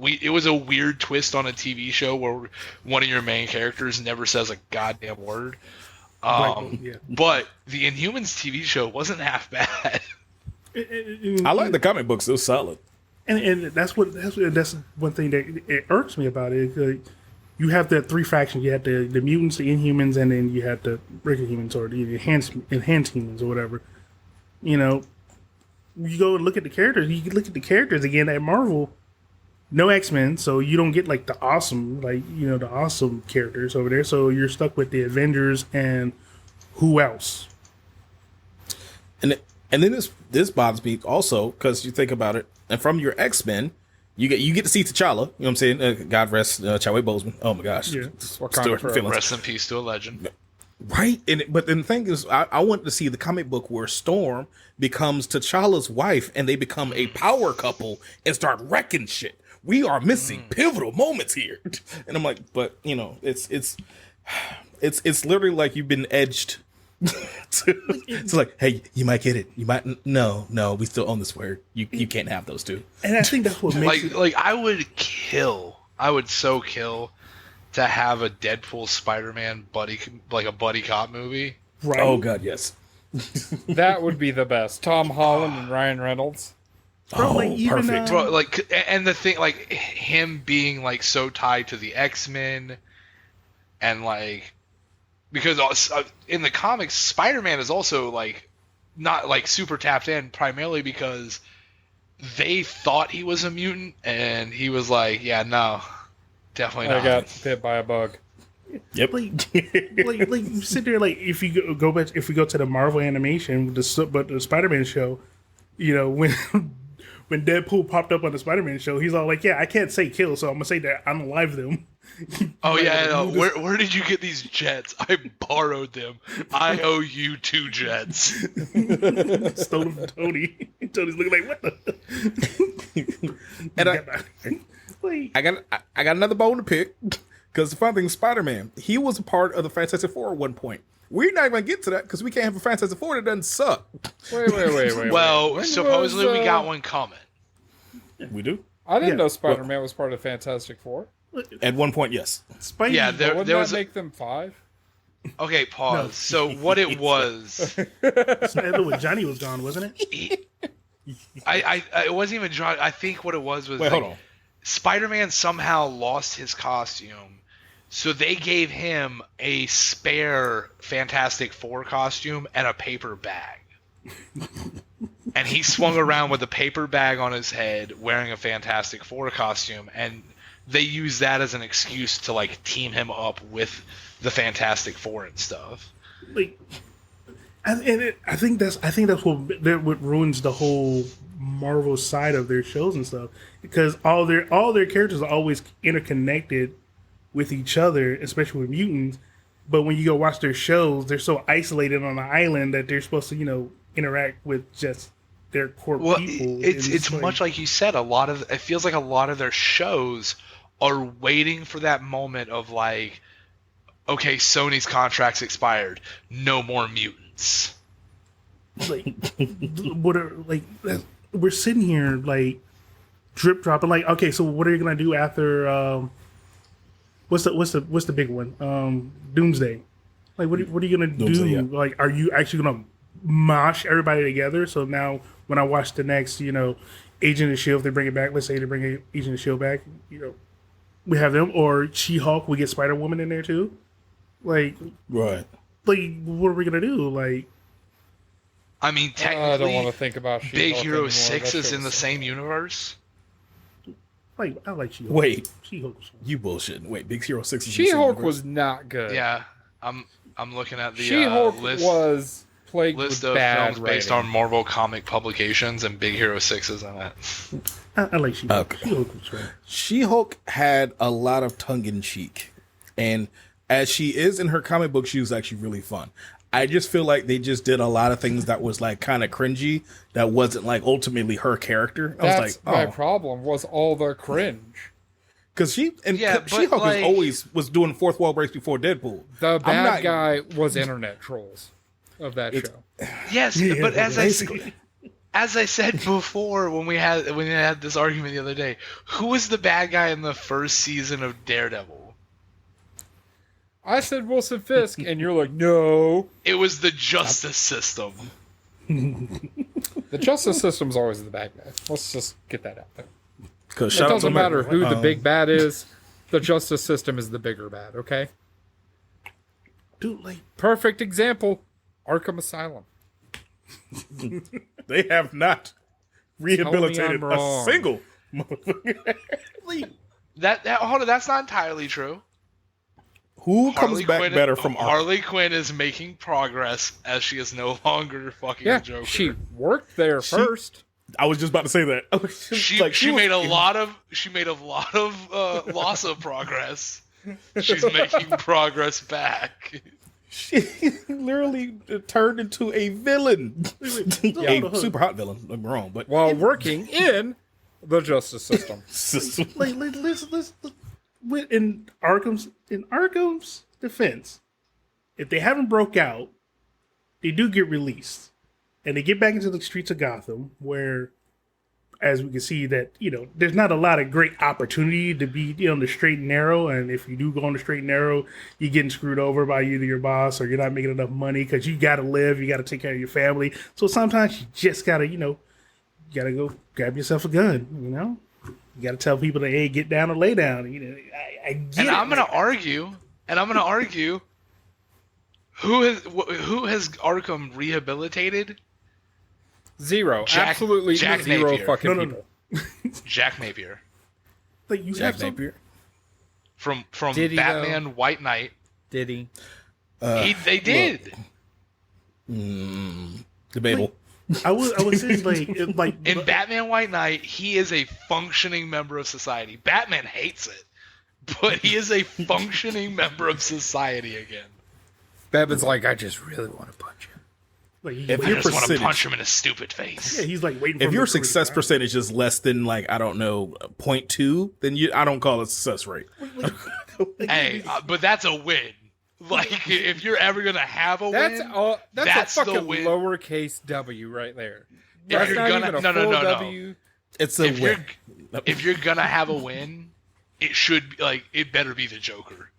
It was a weird twist on a TV show where one of your main characters never says a goddamn word. yeah. But the Inhumans TV show wasn't half bad. I like the comic books. It was solid. And that's one thing that it irks me about it. You have the three factions. You have the mutants, the Inhumans, and then you have the regular humans or the enhanced humans or whatever. You go and look at the characters. You can look at the characters again at Marvel. No X-Men, so you don't get like the awesome characters over there. So you're stuck with the Avengers and who else? And then this bothers me also because you think about it, and from your X-Men, you get to see T'Challa. You know what I'm saying? God rest Chadwick Boseman. Oh my gosh, Yeah. Still Wakanda hurting forever. feelings. Rest in peace to a legend. Right, but then the thing is, I want to see the comic book where Storm becomes T'Challa's wife, and they become a power couple and start wrecking shit. We are missing pivotal moments here, and I'm like, but it's literally like you've been edged. It's like, hey, you might get it. You might no. We still own this word. You can't have those two. And I think that's what makes like I would so kill to have a Deadpool Spider-Man a buddy cop movie. right. Oh god, yes. That would be the best. Tom Holland and Ryan Reynolds. Bro, like, even, perfect. Bro, like, and the thing, like, him being like so tied to the X-Men, and like, because in the comics, Spider-Man is also like not like super tapped in, primarily because they thought he was a mutant, and he was like, yeah, no, definitely not. I got bit by a bug. Yep. like you sit there, like, if you go back, if we go to the Marvel animation, the Spider-Man show, when Deadpool popped up on the Spider-Man show, he's all like, yeah, I can't say kill, so I'm gonna say that I'm alive them. Oh yeah, no. Where did you get these jets? I borrowed them. I owe you 2 jets. Stole them from Tony. Tony's looking like, what the? And I got another bone to pick, because the fun thing is Spider-Man, he was a part of the Fantastic Four at one point. We're not going to get to that because we can't have a Fantastic Four that doesn't suck. Wait. Well, When supposedly was, we got one coming. We do? I didn't know Spider-Man was part of Fantastic Four. At one point, yes. Spidey. Yeah, Wouldn't there that was. make them 5? Okay, pause. No. So what it was, When Johnny was gone, wasn't it? it wasn't even John. I think what it was Wait, like, hold on. Spider-Man somehow lost his costume, so they gave him a spare Fantastic Four costume and a paper bag. And he swung around with a paper bag on his head, wearing a Fantastic Four costume, and they used that as an excuse to like team him up with the Fantastic Four and stuff. Like, I think that's what ruins the whole Marvel side of their shows and stuff, because all their characters are always interconnected with each other, especially with mutants. But when you go watch their shows, they're so isolated on an island that they're supposed to interact with just their core people. It's much like you said. It feels like a lot of their shows are waiting for that moment of like, okay, Sony's contract's expired, no more mutants. Like, we're sitting here like drip dropping. Like, okay, so what are you gonna do after? What's the big one? Doomsday. Like, what are you gonna Doomsday, do? yeah. Like, are you actually gonna mosh everybody together? So now, when I watch the next, Agent of Shield, if they bring it back. Let's say they bring Agent of Shield back. We have them, or She-Hulk. We get Spider-Woman in there too. Like, Right. what are we gonna do? Like, I mean, I don't want technically, to think about Big She-Hulk Hero anymore. 6 That is in the show's- same universe. I like She-Hulk. Wait, She-Hulk was fun. you bullshit. Wait, Big Hero 6 is in the same She-Hulk universe? was not good. Yeah, I'm looking at the She-Hulk list was plagued list with of bad films based writing. on Marvel comic publications, and Big Hero 6 is in it. I like She-Hulk. Okay. She-Hulk was fun. She-Hulk had a lot of tongue-in-cheek. And as she is in her comic book, she was actually really fun. I just feel like they just did a lot of things that was like kind of cringy, that wasn't like ultimately her character. I That's was my like, oh. problem, was all the cringe. Because Yeah, but, She-Hulk like- was doing fourth wall breaks before Deadpool. The bad not- guy was internet trolls of that show. Yes, Yeah, but basically. as I said before when we had this argument the other day, who was the bad guy in the first season of Daredevil? I said Wilson Fisk, and you're like, no. It was the justice system. The justice system's always the bad guy. Let's just get that out there. Because It doesn't matter who the big bad is. The justice system is the bigger bad, okay? Dude, like, Perfect example, Arkham Asylum. They have not rehabilitated I'm a wrong. single motherfucker. Hold on, that's not entirely true. Who comes Harley back Quinn- better from Arkham? Harley Quinn is making progress as she is no longer fucking Yeah, Joker. she worked there first. I was just about to say that. I was just She like, was- made a lot of loss of progress. She's making progress back. She literally turned into a villain. A super hot villain. I'm wrong, but While working in the justice system. Like, let's in Arkham's defense, if they haven't broke out, they do get released, and they get back into the streets of Gotham, where, as we can see, that there's not a lot of great opportunity to be on the straight and narrow, and if you do go on the straight and narrow, you're getting screwed over by either your boss or you're not making enough money because you got to live, you got to take care of your family. So sometimes you just gotta, you gotta go grab yourself a gun. You got to tell people that, hey, get down or lay down. I get And it. I'm gonna argue. Who has Arkham rehabilitated? Zero. Absolutely Jack zero Napier. fucking No. people. Jack Napier Like, you Jack have some, Napier. from Did he, Batman White Knight. Did he? They did. Debatable. I would say like In Batman White Knight, he is a functioning member of society. Batman hates it, but he is a functioning member of society again. Batman's like, I just really want to punch you. like If I your just want to percentage- punch him in his stupid face. yeah, he's like waiting. For If him your to success recruit, percentage is less than like I don't know 0.2, then I don't call it success rate. Hey, but that's a win. Like, if you're ever gonna have a That's win, all. That's that's a the fucking win. lowercase W right there. If That's you're not gonna- even a no, no, full no, no. W. It's a if win. if you're gonna have a win, it should be like it better be the Joker.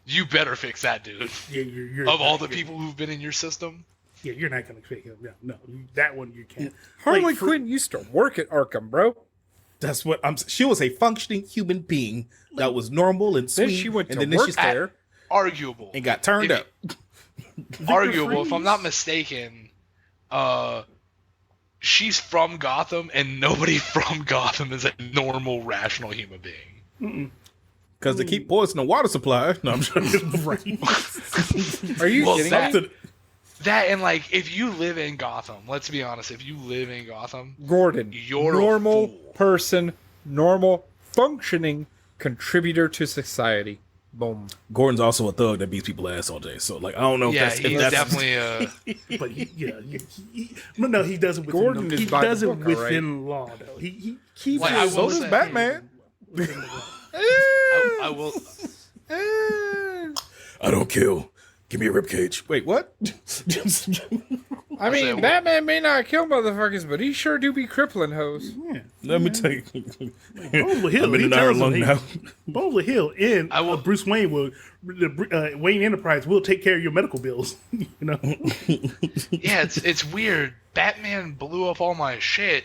You better fix that dude. Yeah, you're Of all the people who've been in your system, Yeah, you're not gonna pick him. No, that one you can't. Harley Like, for- Quinn used to work at Arkham, bro. That's what I'm. She was a functioning human being that was normal and Then sweet. she went and to then work she's there. arguable. and got turned If- up. Arguable. If I'm Freeze. not mistaken, she's from Gotham, and nobody from Gotham is a normal, rational human being. Because they keep poisoning the water supply. No, I'm joking. right. Are you Well, kidding that- me? That and like, if you live in Gotham, let's be honest, if you live in Gotham, Gordon, You're a normal fool. person, normal functioning contributor to society. Boom. Gordon's also a thug that beats people ass all day. So like I don't know yeah, if he's that's definitely But no, he does it within. Gordon is he by the does it book, all right. within law, though. He keeps Like, it I so will does say- Batman. within the law. I will. I don't kill. Give me a ribcage. Wait, what? I mean, say, Batman may not kill motherfuckers, but he sure do be crippling hoes. Yeah. Let me tell you. Bowler Hill, I'm in he an hour tells him, long hey, now. Bowler Hill and I will- Bruce Wayne will, Wayne Enterprise will take care of your medical bills. Yeah, it's weird. Batman blew up all my shit,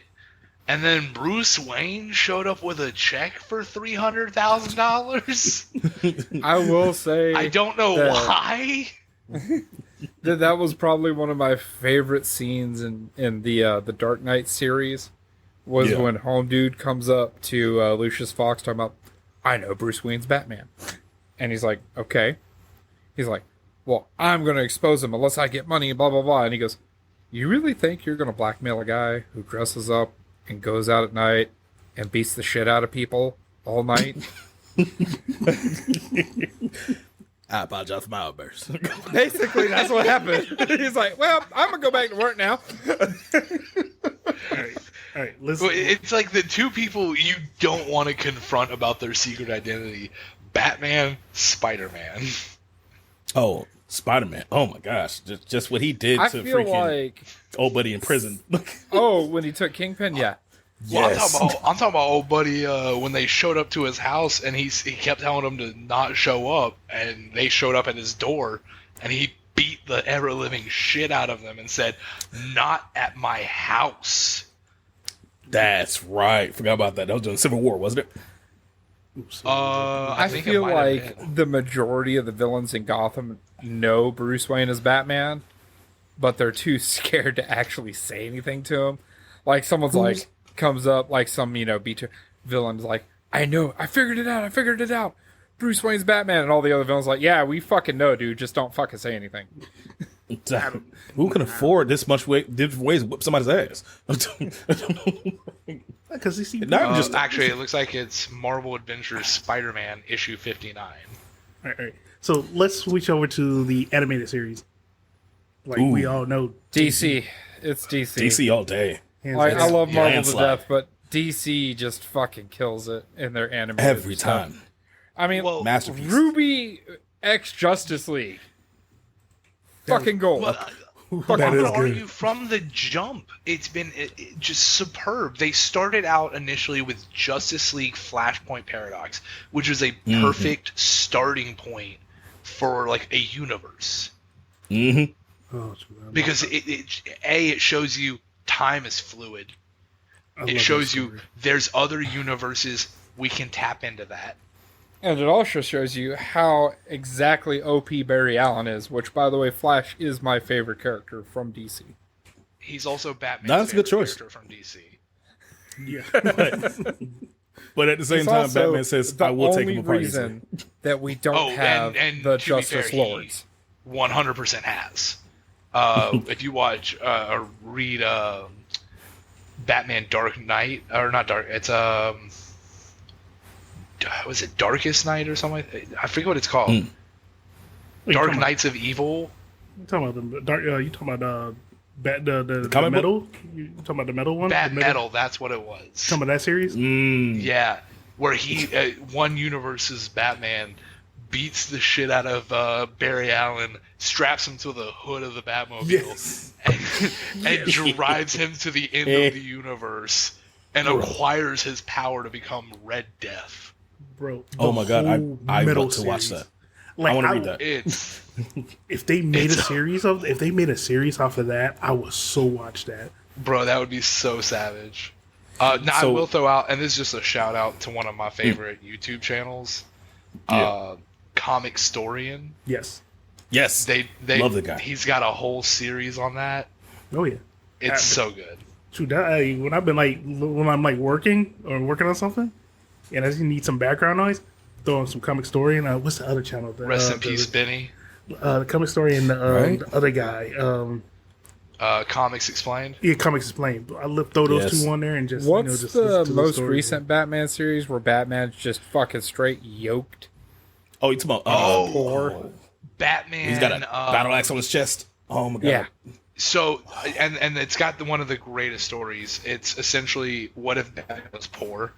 and then Bruce Wayne showed up with a check for $300,000. I will say I don't know that- why. that was probably one of my favorite scenes in the Dark Knight series. Was Yeah. when Home Dude comes up to Lucius Fox talking about, I know Bruce Wayne's Batman. And he's like, okay. He's like, well, I'm going to expose him unless I get money, blah, blah, blah. And he goes, you really think you're going to blackmail a guy who dresses up and goes out at night and beats the shit out of people all night? I apologize for my outburst. Basically, that's what happened. He's like, well, I'm going to go back to work now. All right, listen. Well, it's like the two people you don't want to confront about their secret identity: Batman, Spider-Man. Oh, Spider-Man. Oh my gosh. Just what he did I to feel freaking like, old buddy in prison. oh, when he took Kingpin, yeah. Well, Yes. I'm talking about old buddy when they showed up to his house and he kept telling them to not show up, and they showed up at his door and he beat the ever living shit out of them and said, "Not at my house." That's right. Forgot about that. That was during Civil War, wasn't it? I think it feel might have like been. the majority of the villains in Gotham know Bruce Wayne is Batman, but they're too scared to actually say anything to him. Like someone's like comes up, like some B2 villain's like, I know, I figured it out. Bruce Wayne's Batman, and all the other villains like, yeah, we fucking know, dude. Just don't fucking say anything. Who can afford this much different ways to whip somebody's ass? Because you see, Not just Actually, it looks like it's Marvel Adventures Spider-Man issue 59. all right. So let's switch over to the animated series. Like Ooh. we all know, DC. It's DC. DC all day. hands Like, I down. love Marvel to Landslide. death, but DC just fucking kills it in their animated Every stuff. time. I mean, Well, Masterpiece. Ruby X Justice League. Fucking gold. Well, That I'm is gonna good. argue from the jump, it's been just superb. They started out initially with Justice League Flashpoint Paradox, which was a perfect starting point for like a universe. Mm-hmm. Oh, true. I love Because that. it shows you time is fluid. I love It that shows you story. there's other universes, we can tap into that. And it also shows you how exactly OP Barry Allen is, which, by the way, Flash is my favorite character from DC. He's also Batman's That's a good favorite choice. character from DC. Yeah. But at the same It's time, also Batman says, the I will take only him apart. reason that we don't Oh, have and the to be Justice fair, he- Lords. 100% has. If you watch or read Batman Dark Knight, or not Dark, it's was it Darkest Night or something? I forget what it's called. You Dark talking Knights of Evil. You talking about the dark? You talking about the comic book? metal? You talking about the metal one? Bat The Metal, that's what it was. Talking about that series? Mm. Yeah, where he one universe's Batman beats the shit out of Barry Allen, straps him to the hood of the Batmobile, Yes. and drives him to the end of the universe, and acquires his power to become Red Death. Bro. Oh the my God, whole I metal want to watch series. that. Like, I want to read that. It's If they made a series off of that, I would so watch that. bro, that would be so savage. Now I So- will throw out, and this is just a shout out to one of my favorite YouTube channels, Yeah. Comic Storian. Yes. Yes. They Love the guy. He's got a whole series on that. Oh yeah. It's so good. Shoot, when I've been when I'm working or working on something, and I just need some background noise, throw on some comic story and what's the other channel? Rest in peace, Benny. The comic story and Right. the other guy. Comics Explained. Yeah, comics explained. I throw those Yes. two on there and just What's just the listen to most stories. recent Batman series where Batman's just fucking straight yoked? Oh, you talking about Poor. Batman. he's got a battle axe on his chest. Oh my God. Yeah. So, and it's got one of the greatest stories. It's essentially, what if Batman was poor?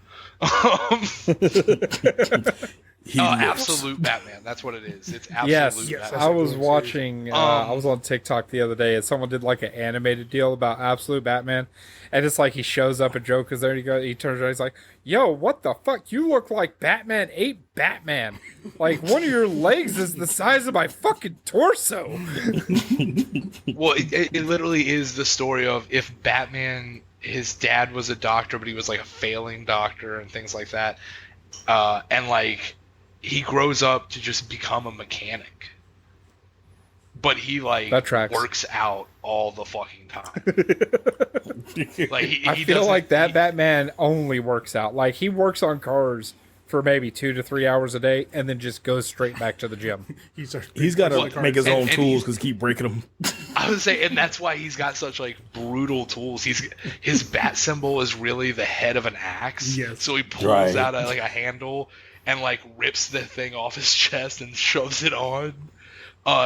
He rips. Absolute Batman. That's what it is. It's absolute Yes, Yes, Batman. that's I a was good watching. I was on TikTok the other day, and someone did like an animated deal about Absolute Batman, and it's like he shows up and Joker's there, and he turns around, he's like, "Yo, what the fuck? You look like Batman ate Batman. Like one of your legs is the size of my fucking torso." Well, it literally is the story of if Batman, his dad was a doctor, but he was like a failing doctor and things like that, and like he grows up to just become a mechanic, but he That tracks. works out all the fucking time. Like I he feel doesn't- like that he- Batman only works out. Like he works on cars for maybe 2 to 3 hours a day, and then just goes straight back to the gym. He's got Well, to make his own and tools he's- because keep breaking them. I would say, and that's why he's got such like brutal tools. His bat symbol is really the head of an axe. Yes. So he pulls Right. out a handle and like rips the thing off his chest and shoves it on.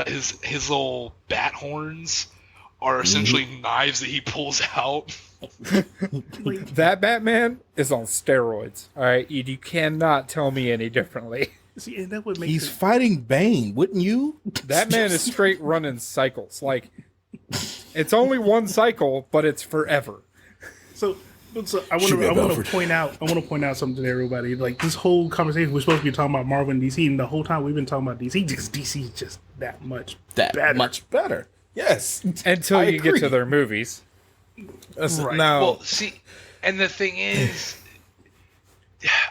His little bat horns are essentially knives that he pulls out. That Batman is on steroids. All right, you cannot tell me any differently. See, and that would make He's sense. fighting Bane, wouldn't you? That man is straight running cycles. Like it's only one cycle, but it's forever. So I want Shoot me up, to Alfred. point out something to everybody. Like this whole conversation, we're supposed to be talking about Marvel and DC, and the whole time we've been talking about DC. Just DC is just that much That better. much better. Yes. Until I you get agree. to their movies. Right. Now, Well, see, and the thing is,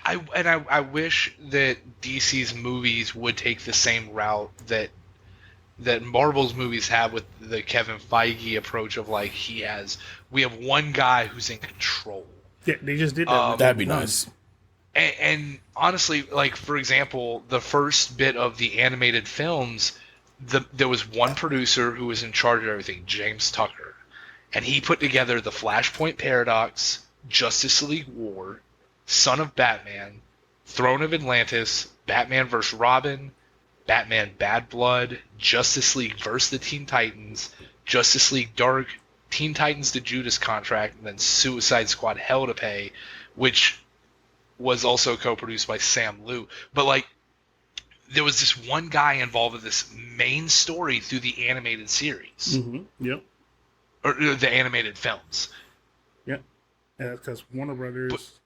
I wish that DC's movies would take the same route that Marvel's movies have with the Kevin Feige approach of like we have one guy who's in control. Yeah, they just did that. with that'd be One. nice. And honestly, like for example, the first bit of the animated films, there was one producer who was in charge of everything, James Tucker, and he put together the Flashpoint Paradox, Justice League War, Son of Batman, Throne of Atlantis, Batman vs. Robin, Batman Bad Blood, Justice League vs. the Teen Titans, Justice League Dark, Teen Titans The Judas Contract, and then Suicide Squad Hell to Pay, which was also co-produced by Sam Liu. But like, there was this one guy involved in this main story through the animated series. Yep. Or the animated films. Yep. And that's because Warner Brothers...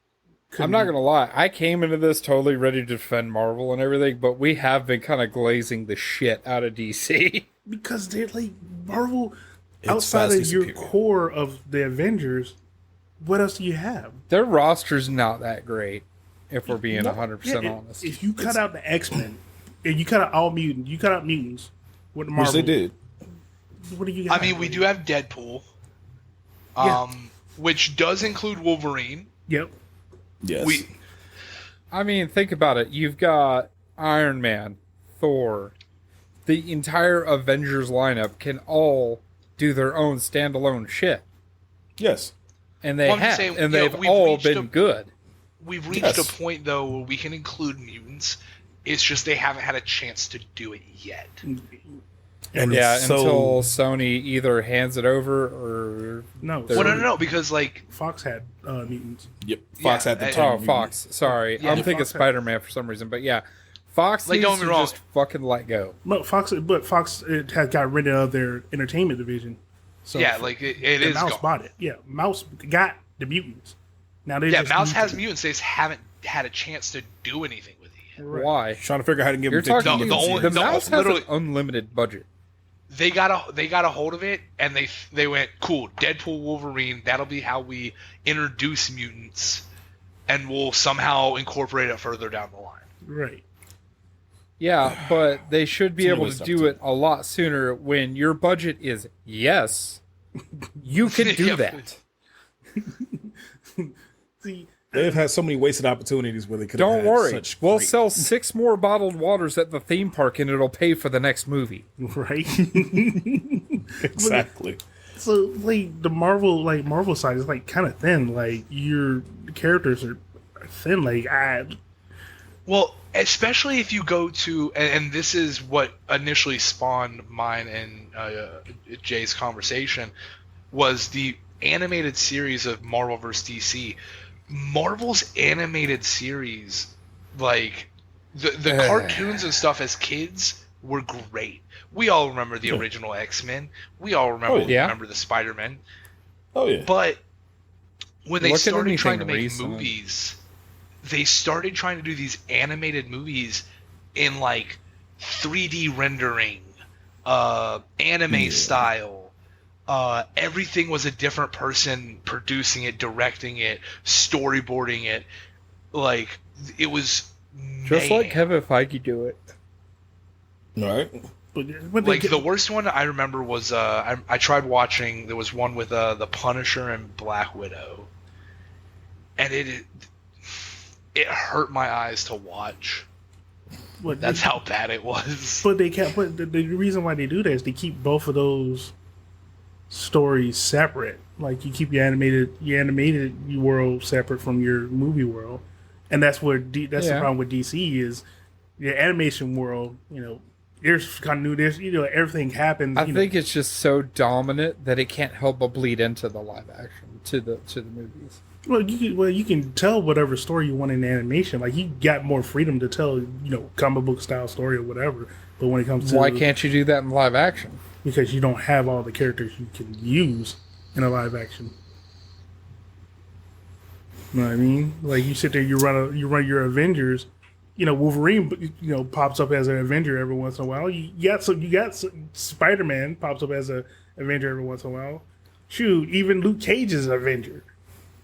I'm not gonna lie, I came into this totally ready to defend Marvel and everything, but we have been kind of glazing the shit out of DC. Because they're like, Marvel, It's outside vastly of your superior. core of the Avengers, what else do you have? Their roster's not that great, if we're being No, 100% yeah, honest. If you cut out the X-Men, and you cut out all mutants, you cut out mutants, with Which Marvel, they did. what do you got? I mean, we do have Deadpool, Yeah. which does include Wolverine. Yep. Yes. I mean, think about it. You've got Iron Man, Thor, the entire Avengers lineup can all do their own standalone shit. yes. And they Well, I'm have, saying, and yeah, they've we've all reached been a- good. We've reached Yes. a point, though, where we can include mutants. It's just they haven't had a chance to do it yet. And Yeah, so, until Sony either hands it over or... No. They're- Well, no, because, like, Fox had mutants. Yep. Fox Yeah, had the I- time. Oh, Fox. Sorry. Yeah, I'm thinking Fox had- Spider-Man for some reason. But yeah, Fox Like, needs don't get to me wrong. just fucking let go. But Fox it had got rid of their entertainment division. So yeah, like, it and is Mouse gone. bought it. Yeah, Mouse got the mutants. Now they Yeah, just Mouse need has to- mutants. They just haven't had a chance to do anything with it yet. Right. Why? Trying to figure out how to give You're them 15 talking the minutes. only- the the- mouse has an literally- unlimited budget. They got a hold of it, and they went, cool, Deadpool, Wolverine, that'll be how we introduce mutants, and we'll somehow incorporate it further down the line. Right. Yeah, but they should be It's able always to up do to it a lot sooner when your budget is yes. You can do Yeah. that. See, They've had so many wasted opportunities where they could. Don't have worry. Such We'll great- sell 6 more bottled waters at the theme park and it'll pay for the next movie. right. Exactly. So like the Marvel side is like kind of thin. Like your characters are thin. Like Well, especially if you go to, and this is what initially spawned mine and Jay's conversation, was the animated series of Marvel vs. DC. Marvel's animated series, like the cartoons and stuff as kids, were great. We all remember the original X-Men. We all remember yeah. remember the Spider-Man. Oh yeah. But when they Look at started trying to anything make recent. movies, they started trying to do these animated movies in like 3D rendering, anime style. Everything was a different person producing it, directing it, storyboarding it. Like, it was Just mayhem. let Kevin Feige do it. All right. but Like, the worst one I remember was I tried watching. There was one with the Punisher and Black Widow, and it hurt my eyes to watch. That's how bad it was. But they can't. But the reason why they do that is they keep both of those stories separate. Like you keep your animated world separate from your movie world, and that's where that's the Yeah. problem with DC is your animation world. You know, there's continuity. There's everything happens. I think it's just so dominant that it can't help but bleed into the live action, to the movies. you can tell whatever story you want in animation. Like you got more freedom to tell comic book style story or whatever. But when it comes to Why can't you do that in live action? because you don't have all the characters you can use in a live action. You know what I mean? Like you sit there, you run your Avengers. Wolverine, pops up as an Avenger every once in a while. You got Spider-Man pops up as an Avenger every once in a while. Shoot, even Luke Cage is an Avenger.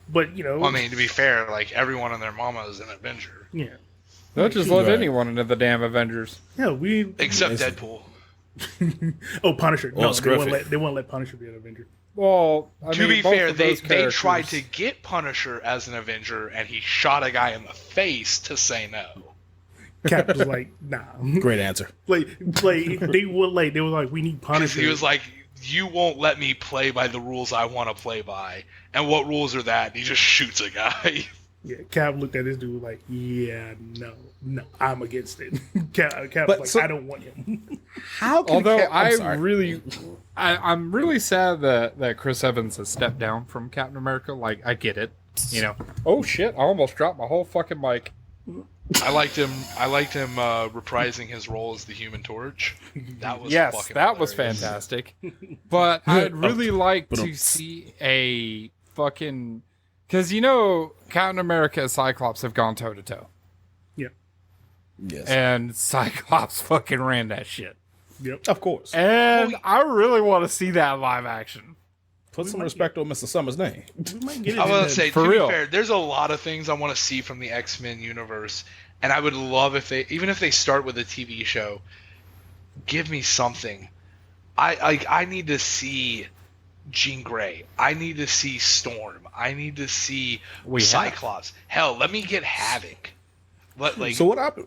But I mean, to be fair, like everyone and their mama is an Avenger, yeah, They'll just let Right. anyone into the damn Avengers. yeah, we. except Deadpool. Punisher. Well, No, Scruffy. they won't let Punisher be an Avenger. Well, I To mean, be both fair, of they those tried to characters- get Punisher as an Avenger, and he shot a guy in the face to say no. Cap was like, nah. Great answer. They were like, we need Because Punisher. he was like, you won't let me play by the rules I want to play by. And what rules are that? And he just shoots a guy. Yeah, Cap looked at this dude like, yeah, no, I'm against it. Cap was like, so- I don't want him. How can Although Cap- I'm sorry. I'm really sad that Chris Evans has stepped down from Captain America. Like, I get it, you know. Oh shit! I almost dropped my whole fucking mic. I liked him reprising his role as the Human Torch. That was Yes, fucking that was hilarious. fantastic. But I'd really like to see a fucking, because you know Captain America and Cyclops have gone toe to toe, Yeah, Yes, and Cyclops fucking ran that shit. yep. of course. And I really want to see that live action. Put some respect on Mr. Summer's name. We might get it I in want that- to say, For to real. be fair, there's a lot of things I want to see from the X-Men universe, and I would love if they, even if they start with a TV show, give me something. I need to see Jean Grey. I need to see Storm. I need to see Cyclops. Hell, let me get Havoc. So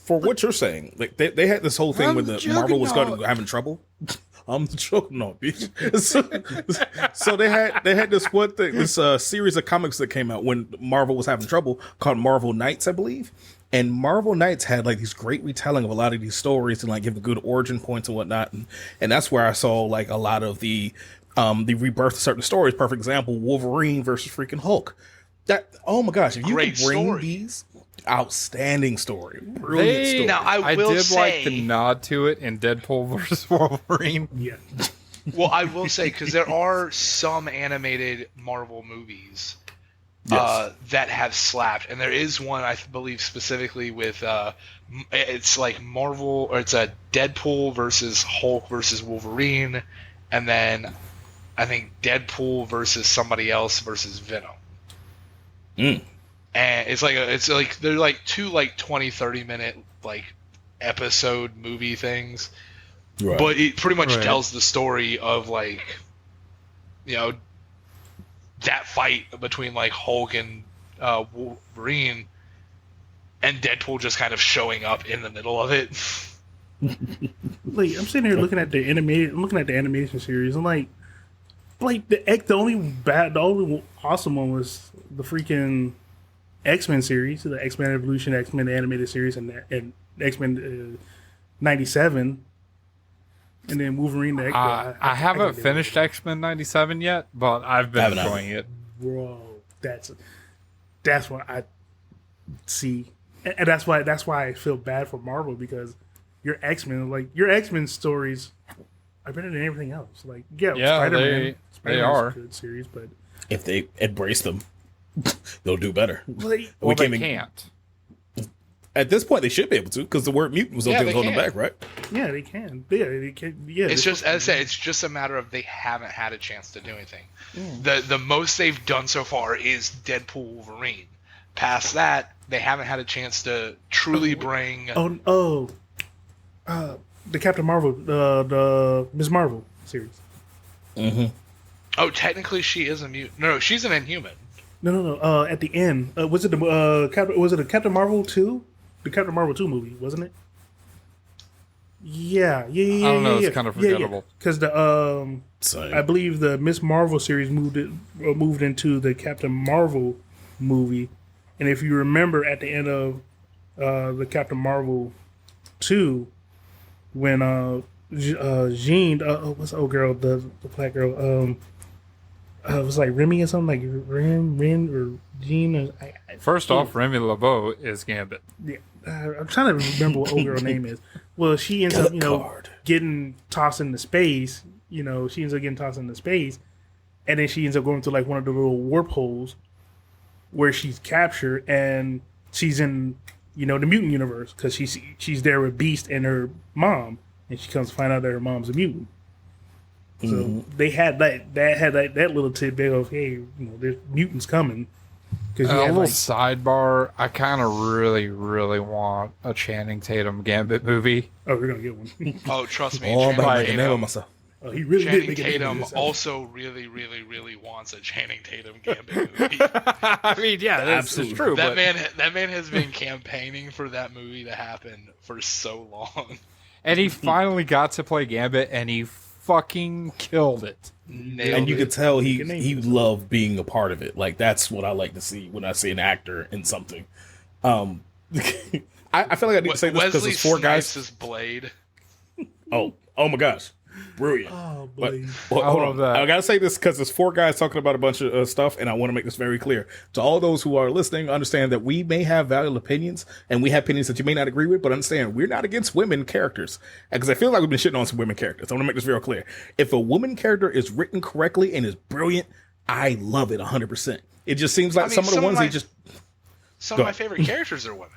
for what you're saying, like they had this whole thing I'm when the joking, Marvel was no. having trouble. I'm joking, no, bitch. So they had this one thing, this series of comics that came out when Marvel was having trouble called Marvel Knights, I believe. And Marvel Knights had like these great retelling of a lot of these stories and like give a good origin points and whatnot. And that's where I saw like a lot of the rebirth of certain stories. Perfect example, Wolverine versus freaking Hulk. That, oh my gosh, if you Great could bring story. these, outstanding story, brilliant story. Now, I I will did like say- the nod to it in Deadpool versus Wolverine. Yeah, Well, I will say, because there are some animated Marvel movies Yes. that have slapped, and there is one I believe specifically with it's like Marvel, or it's a Deadpool versus Hulk versus Wolverine, and then I think Deadpool versus somebody else versus Venom. Mm. And it's like they're like two like 20-30 minute like episode movie things. Right. But it pretty much Right. tells the story of like, you know, that fight between like Hulk and Wolverine, and Deadpool just kind of showing up in the middle of it. like I'm sitting here looking at the animation series. I'm like the only awesome one was the freaking X-Men series, the X-Men Evolution, X-Men animated series, and X-Men 97, and then Wolverine. I haven't finished X-Men 97 yet, but I've been Haven't I? enjoying it. Bro, that's what I see, and that's why I feel bad for Marvel, because your X-Men stories are better than everything else. Like, yeah, Yeah, Spider-Man, they Spider-Man's are. a good series, but If they embrace them, they'll do better. like, Well, they came in- can't. At this point, they should be able to, because the word mutant was Yeah, holding they them can. back, right? yeah, they can. Yeah, they can. Yeah, It's they're just, as I supposed said, it's just a matter of they haven't had a chance to do anything. Mm. The most they've done so far is Deadpool Wolverine. Past that, they haven't had a chance to truly bring. to- the Captain Marvel, the Ms. Marvel series. Mm-hmm. Oh, technically, she is a mutant. No, she's an Inhuman. No. At the end, was it a Captain Marvel 2? The Captain Marvel 2 movie, wasn't it? Yeah. I don't know, it's kind of forgettable. Because I believe the Miss Marvel series moved into the Captain Marvel movie, and if you remember at the end of the Captain Marvel 2, when Jean, what's the old girl, the black girl, it was like Remy or something, like Ren or Jean. Or, First off, Remy LeBeau is Gambit. yeah, I'm trying to remember what old girl name is. Well, she ends up, getting tossed into space. She ends up getting tossed into space, and then she ends up going through like one of the little warp holes where she's captured, and she's in, the mutant universe, because she's there with Beast and her mom, and she comes to find out that her mom's a mutant. So they had that little tidbit of, hey, there's mutants coming. Because A little sidebar, I kind of really, really want a Channing Tatum Gambit movie. oh, we're gonna get one. Oh, trust me. Oh, I'm Channing about to make a name of Tatum, myself. Oh, he really did Channing make a name Tatum for himself. also really, really, really wants a Channing Tatum Gambit movie. I mean, yeah, that's Absolutely. true. That But, man has been campaigning for that movie to happen for so long. and he finally got to play Gambit, and he fucking killed it. Nailed And you it. could tell You can name he it. loved being a part of it. Like that's what I like to see when I see an actor in something. I feel like I need to say this because Wesley there's four Snipes' guys. Blade. Oh my gosh, brilliant. Oh, But boy. hold I on. love that. I gotta say this because there's four guys talking about a bunch of stuff, and I want to make this very clear to all those who are listening. Understand that we may have valid opinions, and we have opinions that you may not agree with. But understand, we're not against women characters because I feel like we've been shitting on some women characters. I want to make this very clear. If a woman character is written correctly and is brilliant, I love it 100%. It just seems like I mean, some of the some of ones my- they just Some Go of my ahead. favorite characters are women.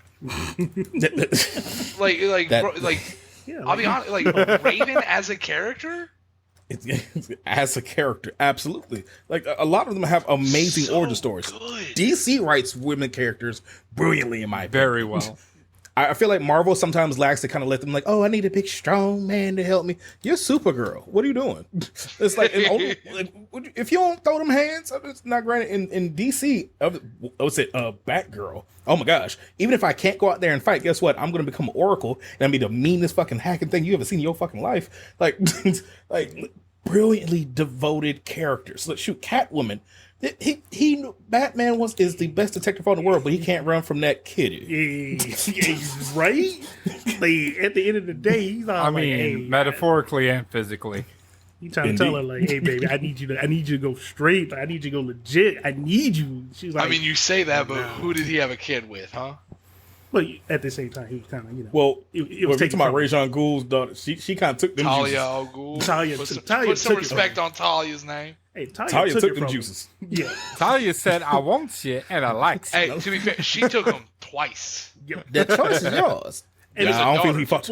That- Like Yeah, I'll be honest, like Raven as a character. as a character, absolutely. Like a lot of them have amazing So origin stories. good. DC writes women characters brilliantly, in my opinion. Very well. I feel like Marvel sometimes lacks to kind of let them like, oh, I need a big strong man to help me. You're Supergirl. What are you doing? It's like, if you don't throw them hands, it's not granted. In DC, what's it? Batgirl. Oh my gosh! Even if I can't go out there and fight, guess what? I'm going to become Oracle, and I'll be the meanest fucking hacking thing you ever seen in your fucking life. Like, like brilliantly devoted characters. Like, shoot, Catwoman. He Batman is the best detective in the world, but he can't run from that kitty. Yeah, right? Like, at the end of the day, he's all I like, mean, hey, metaphorically and physically. he trying to tell her like, hey, baby, I need you to go straight. Like, I need you to go legit. I need you. She's like, I mean, you say that, but who did he have a kid with, huh? but at the same time, he was kind of, Well, it well, was if you're taken talking about from Ra's al Ghul's daughter, she kind of took them Talia juices. al Ghul. Talia Put took- some, Talia put some took it respect from on Talia's name. Hey, Talia took it them from juices. him. Yeah. Talia said, I want you and I like you. Hey, to be fair, she took him twice. Yep. That choice is yours. And there's a I don't think daughter. he fucked.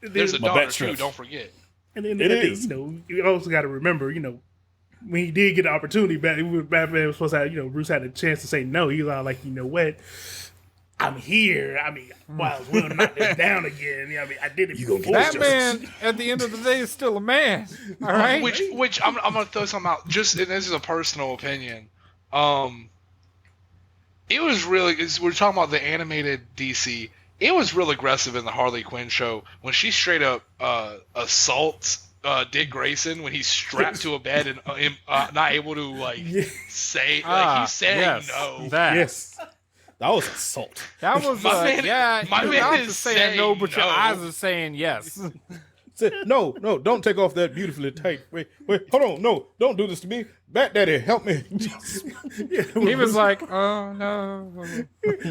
There's a My daughter back too. stretch. Don't forget. And then It I think, is. you also got to remember, when he did get the opportunity, Batman was supposed to have, Bruce had a chance to say no. He was all like, you know what? I'm here. I mean, while we'll knock this down again. I mean, I did it You gonna before. get Batman, at the end of the day, is still a man. All right? Which I'm gonna throw something out. Just and this is a personal opinion. It was really. We're talking about the animated DC. It was real aggressive in the Harley Quinn show when she straight up assaults Dick Grayson when he's strapped to a bed and not able to say he's saying yes, no. That. Yes, that was assault. That was, My man- my your man mouth is is saying no, but your saying no. eyes are saying yes. Said, no, don't take off that beautifully tight. Wait, hold on, no, don't do this to me. Bat Daddy, help me. He was like, oh, no.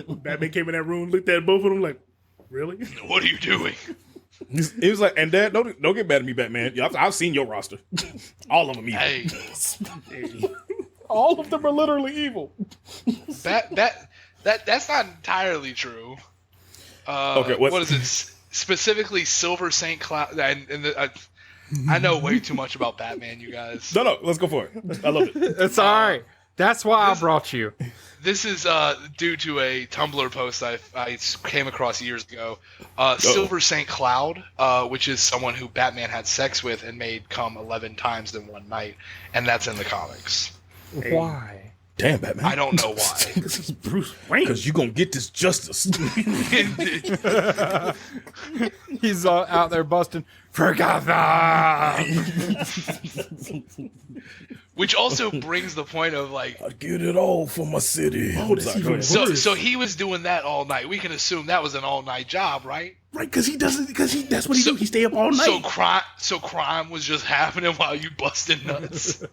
Batman came in that room, looked at both of them like, really? What are you doing? He was like, and Dad, don't get mad at me, Batman. Yeah, I've seen your roster. All of them evil. Hey, All of them are literally evil. that's not entirely true. Okay, what is it? Specifically, Silver Saint Cloud. I know way too much about Batman, you guys. No, let's go for it. I love it. It's all right. That's why I brought you. This is due to a Tumblr post I came across years ago. Silver Saint Cloud, which is someone who Batman had sex with and made come 11 times in one night, and that's in the comics. Why? Damn, Batman. I don't know why. This is Bruce Wayne. Because you going to get this justice. He's out there busting for Gotham. Which also brings the point of like, I get it all for my city. Oh, that's even worse. so he was doing that all night. We can assume that was an all night job, right? Right, because that's what he do. He stay up all night. So crime was just happening while you busted nuts.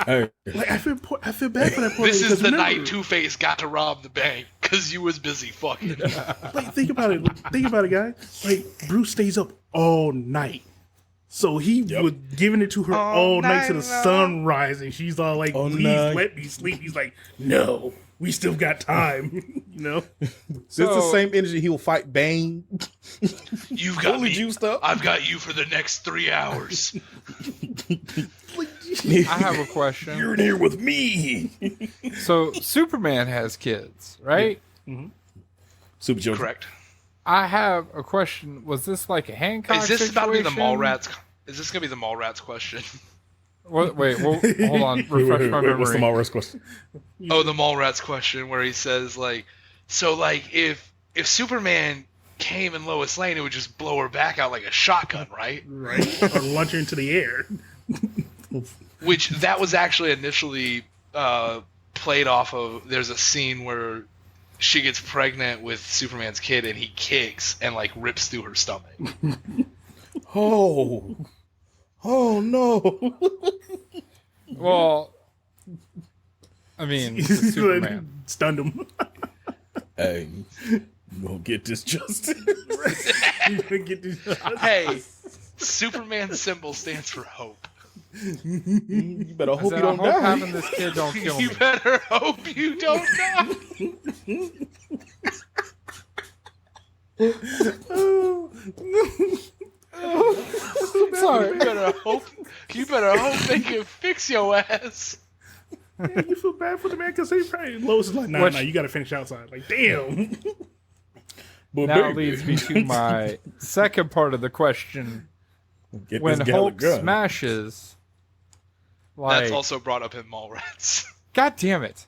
Hey, Like, I feel bad for that poor This lady, is 'cause the remember, night Two-Face got to rob the bank because you was busy fucking. Like, think about it, guy. Like, Bruce stays up all night. So he was giving it to her all night to the sun rising. She's all like, All please night. let me sleep. He's like, no, we still got time. this is the same energy he will fight Bane. You've got Fully me. juiced up. I've got you for the next 3 hours. I have a question. You're in here with me. So Superman has kids, right? Super children. Correct. I have a question. Was this like a Hancock Is this situation? about to be the Mallrats? Is this gonna be the Mallrats question? Wait, hold on. Refresh my What's the memory. Malrus question? Oh, the Mallrats question where he says like, so like if Superman came in Lois Lane, it would just blow her back out like a shotgun, right? Right. Or launch her into the air. Which that was actually initially played off of. There's a scene where she gets pregnant with Superman's kid, and he kicks and like rips through her stomach. Oh no! Well, I mean, it's Superman. Stunned him. Hey, you gonna get this justice? You gonna get this. Hey, Superman's symbol stands for hope. You better I hope said, you don't I hope die. having this kid don't kill You me. better hope you don't die. Sorry. You better hope they can fix your ass. Yeah, you feel bad for the man because he probably Lois is like, nah, Which- you got to finish outside. Like, damn. But Now baby, leads me to my second part of the question. get When this gal a Hulk gun. smashes, like, That's also brought up in Mallrats. God damn it.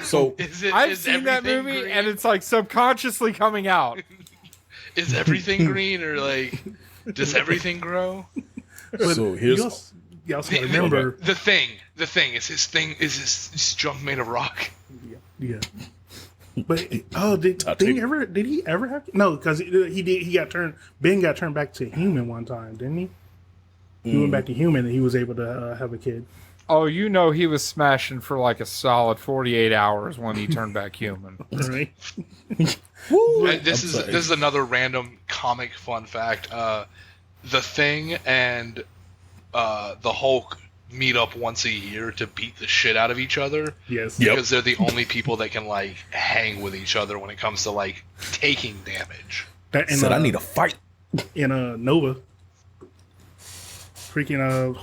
So I've seen that movie, green? and it's like subconsciously coming out. Is everything green, or like does everything grow? so here's You also got to remember. The thing is his junk made of rock. Yeah. But did he ever have? No, because he got turned. Ben got turned back to human one time, didn't he? He went back to human, and he was able to have a kid. Oh, you know he was smashing for like a solid 48 hours when he turned back human. Right. This is another random comic fun fact. The Thing and the Hulk meet up once a year to beat the shit out of each other. Yes. Yep. Because they're the only people that can like hang with each other when it comes to like taking damage. That, and, said I need a fight. in Nova. Freaking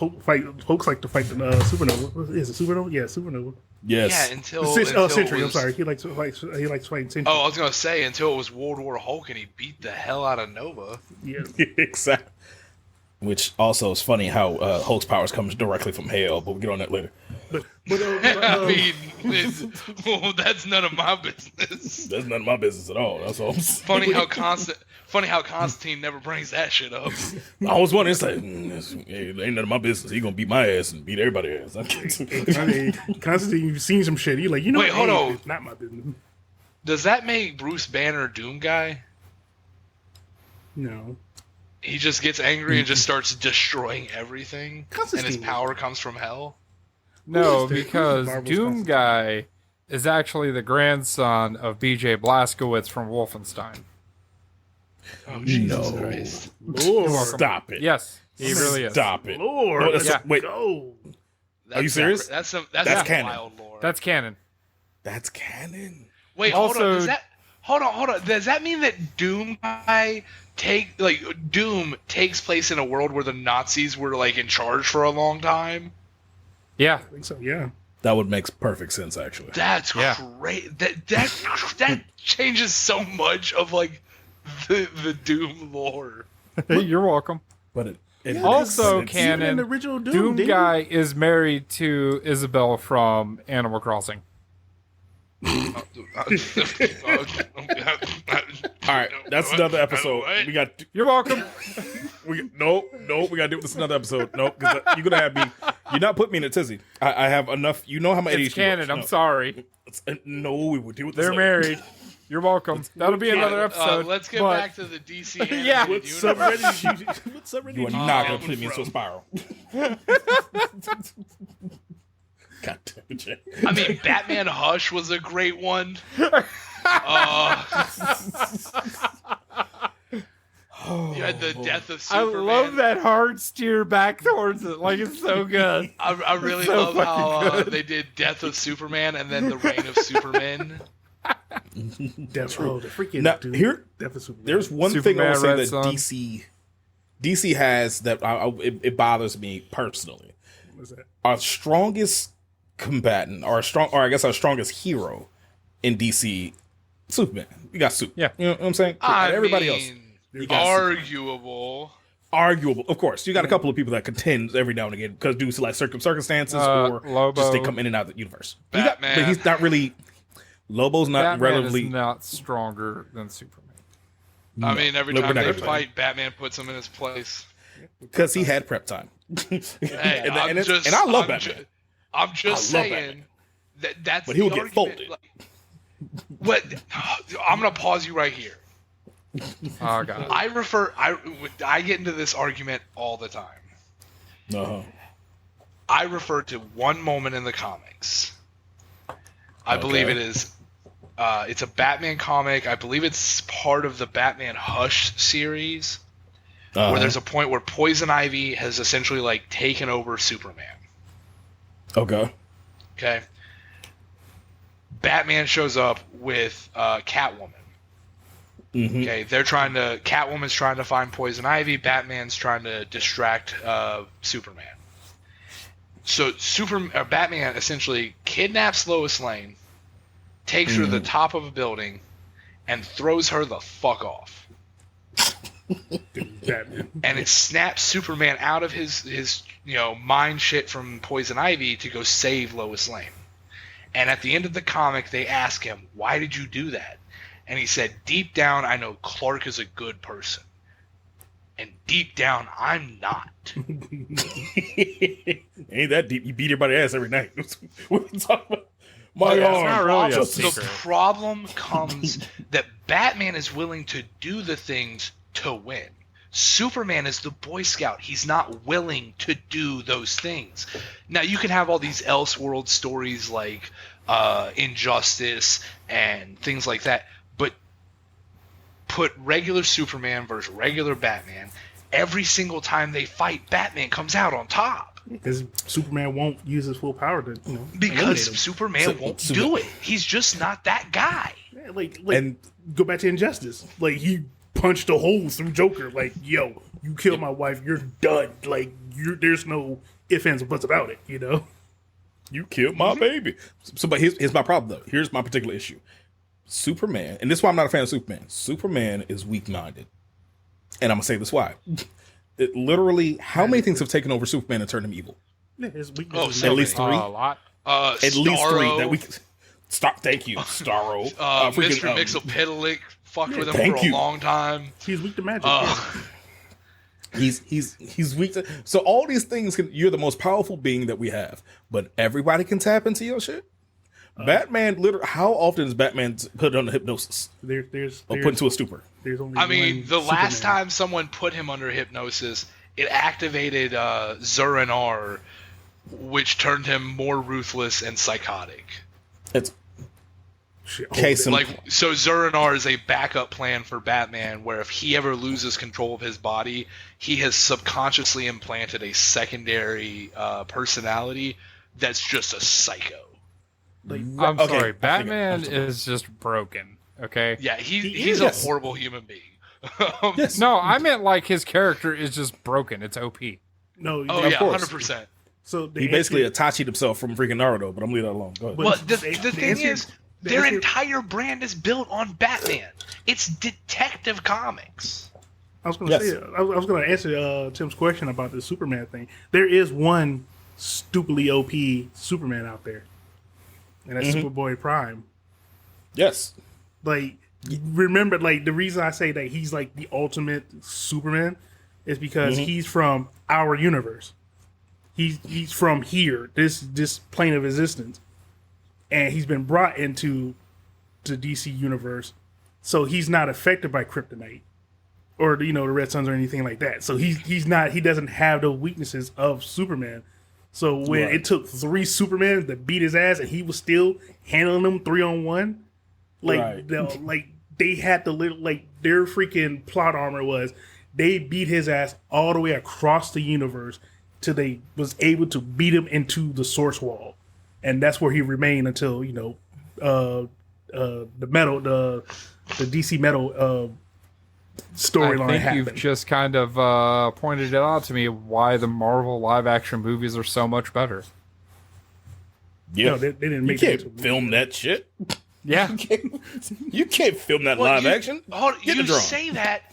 Hulk's like to fight the Supernova. Is it Supernova? Yeah, Supernova. Yes. Yeah, until Sentry. it I'm was, sorry. He likes fighting Sentry. Oh, I was gonna say until it was World War Hulk and he beat the hell out of Nova. Yeah. Exactly. Which also is funny how Hulk's powers comes directly from hell, but we'll get on that later. But I mean, that's none of my business. That's none of my business at all. That's all. Funny how Constantine never brings that shit up. I was wondering, it's like, it ain't none of my business. He gonna beat my ass and beat everybody's ass. I mean, Constantine, you've seen some shit. You're like, you know, Wait, hold on. It's not my business. Does that make Bruce Banner Doom Guy? No. He just gets angry and just starts destroying everything, and his Constantine. power comes from hell. No, Who's the- because Marvel's Doom Constantine? Guy is actually the grandson of B.J. Blazkowicz from Wolfenstein. Oh Jesus No. Christ! Lord. Stop it. Yes, he really is. Stop it. Lord. Oh, that's- Yeah. Wait, Go. Are you serious? That's That's canon. wild lore. That's canon. that's canon. Wait, hold Also- on. Hold on. Does that mean that Doom Guy Doom takes place in a world where the Nazis were like in charge for a long time? Yeah. I think so, yeah. That would make perfect sense, actually. That's Yeah. great. That changes so much of like the Doom lore. You're welcome. But it Also it's- canon, Even in the original Doom, Doom didn't Guy is married to Isabel from Animal Crossing. All right, that's another episode. We got You're welcome. no. We gotta do this another episode. No, because you're gonna have me. You're not putting me in a tizzy. I have enough. You know how my ADHD It's canon. works. I'm No. sorry. No, we will deal with this They're later. married. You're welcome. That'll be another episode. Let's get but- back to the DC. Yeah. animated What's universe. You are not gonna put me into a spiral. God damn it, Jay. I mean, Batman Hush was a great one. You had the death of I Superman. love that hard steer back towards it. Like, it's so good. I really so love how fucking good. they did Death of Superman and then the Reign of Superman. Death, the freaking Now, dude. here- Death of Superman. There's one thing I Superman, will say that Red Son. DC has that it bothers me personally. What's that? Our strongest combatant, or I guess our strongest hero in DC, Superman. You got Superman. Yeah. You know what I'm saying? I Everybody mean, else. You got arguable. arguable. Of course, you got a couple of people that contend every now and again because due to like circumstances or Lobo. just they come in and out of the universe. You got- Batman. but he's not really. Lobo's not Batman relatively. is not stronger than Superman. I mean, every No, time we're not they gonna fight, Batman puts him in his place. because he had prep time. Hey, and I love Batman. I'm just I love saying that's But he the will get argument. folded. Like, what? I'm gonna pause you right here. Oh god. I get into this argument all the time. Uh-huh. I refer to one moment in the comics. I believe it is. It's a Batman comic. I believe it's part of the Batman Hush series, where there's a point where Poison Ivy has essentially like taken over Superman. Okay. Okay. Batman shows up with Catwoman. Mm-hmm. Okay, Catwoman's trying to find Poison Ivy. Batman's trying to distract Superman. So Batman essentially kidnaps Lois Lane, takes her to the top of a building, and throws her the fuck off. And it snaps Superman out of his mind shit from Poison Ivy to go save Lois Lane. And at the end of the comic, they ask him, "Why did you do that?" And he said, "Deep down, I know Clark is a good person. And deep down, I'm not." Ain't that deep? You beat everybody's ass every night. What are you talking about? My it's arm. not really a Just- secret. The problem comes that Batman is willing to do the things to win. Superman is the Boy Scout. He's not willing to do those things. Now, you can have all these Elseworld stories like Injustice and things like that, but put regular Superman versus regular Batman. Every single time they fight, Batman comes out on top. Because Superman won't use his full power to, eliminate Because him. Superman won't do it. He's just not that guy. Yeah, like And- go back to Injustice. Like, he punched a hole through Joker. Like, yo, you killed my wife, you're done. Like, there's no ifs, ands, or buts about it, You killed my baby. So, but here's my problem, though. Here's my particular issue. Superman, and this is why I'm not a fan of Superman. Superman is weak-minded. And I'm going to say this why. It literally, how many things have taken over Superman and turned him evil? Yeah, his weakness Oh, is so At least nothing. three? A lot. At least three Starro, that we stop. Thank you, Starro. Mr. Mixopedaling fucked with him thank for a you. long time. He's weak to magic. He's weak. So all these things, you're the most powerful being that we have, but everybody can tap into your shit. Batman, literally, how often is Batman put under hypnosis There's or put into a stupor? there's only I mean, one the last Superman. time someone put him under hypnosis, it activated Zur-En-Arrh, which turned him more ruthless and psychotic. It's Shit, case in Like, so Zur-En-Arrh is a backup plan for Batman, where if he ever loses control of his body, he has subconsciously implanted a secondary personality that's just a psycho. like, I'm Okay, I sorry. figured. Batman is just broken. Okay. Yeah, He he's is. a horrible human being. yes. No, I meant like his character is just broken. It's OP. no. Oh Of yeah, course. 100%. So the He basically answer- attachied himself from freaking Naruto, but I'm leaving that alone. Go ahead. But- Well, the the thing answer- is, the their answer- entire brand is built on Batman. It's Detective Comics. I was going to Yes. say, I was going to answer Tim's question about the Superman thing. There is one stupidly OP Superman out there, and that's Superboy Prime. Yes. Like, remember, like, the reason I say that he's like the ultimate Superman is because he's from our universe. He's from here, this plane of existence, and he's been brought into the DC universe, so he's not affected by kryptonite or the Red Suns or anything like that. So he doesn't have the weaknesses of Superman. So when Right. it took 3 Supermans to beat his ass, and he was still handling them 3-on-1, like Right. they had to like their freaking plot armor was they beat his ass all the way across the universe till they was able to beat him into the source wall, and that's where he remained until the DC Metal storyline I think happened. you've just kind of pointed it out to me why the Marvel live-action movies are so much better. Yeah. No, they didn't You make it. can't film that shit. Yeah. You can't film that Well, live you- action. Get You the drum. say that,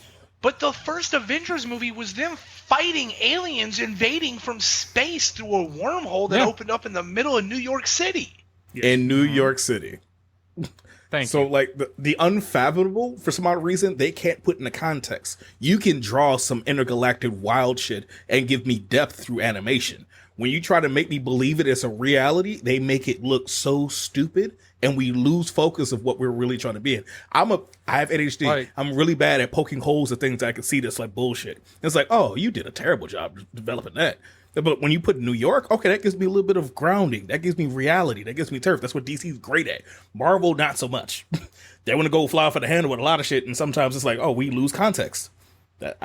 but the first Avengers movie was them fighting aliens invading from space through a wormhole that Yeah. opened up in the middle of New York City. In New York City. Thank So you. like the unfathomable, for some odd reason, they can't put into context. You can draw some intergalactic wild shit and give me depth through animation. When you try to make me believe it as a reality, they make it look so stupid and we lose focus of what we're really trying to be in. I have ADHD. Like- I'm really bad at poking holes at things I can see that's like bullshit. It's like, oh, you did a terrible job developing that. But when you put New York, okay, that gives me a little bit of grounding. That gives me reality. That gives me turf. That's what DC's great at. Marvel, not so much. They want to go fly for the handle with a lot of shit, and sometimes it's like, oh, we lose context. That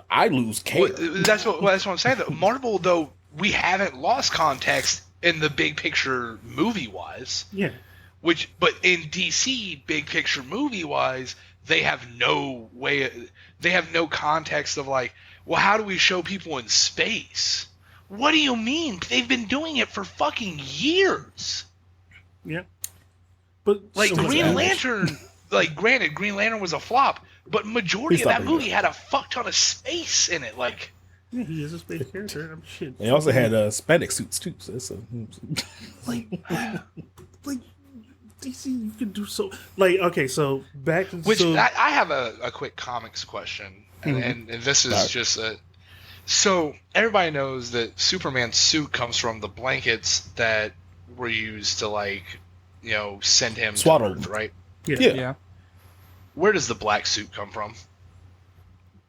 I lose care. That's what I'm saying. Though. Marvel, though, we haven't lost context in the big picture movie wise. Yeah. But in DC, big picture movie wise, they have no way. They have no context of like, well, how do we show people in space? What do you mean? They've been doing it for fucking years. Yeah. But Like So much Green damage. Lantern, like granted, Green Lantern was a flop, but majority He's of not that very movie had a fuck ton of space in it. Like, yeah, he is a space character. I'm shit. They also had spandex suits too. So that's like DC, you can do so. Like, okay, so back. which so, I have a quick comics question, and this is Alright. just a. So everybody knows that Superman's suit comes from the blankets that were used to like, send him Swaddle to Earth, right? yeah. Yeah. Where does the black suit come from?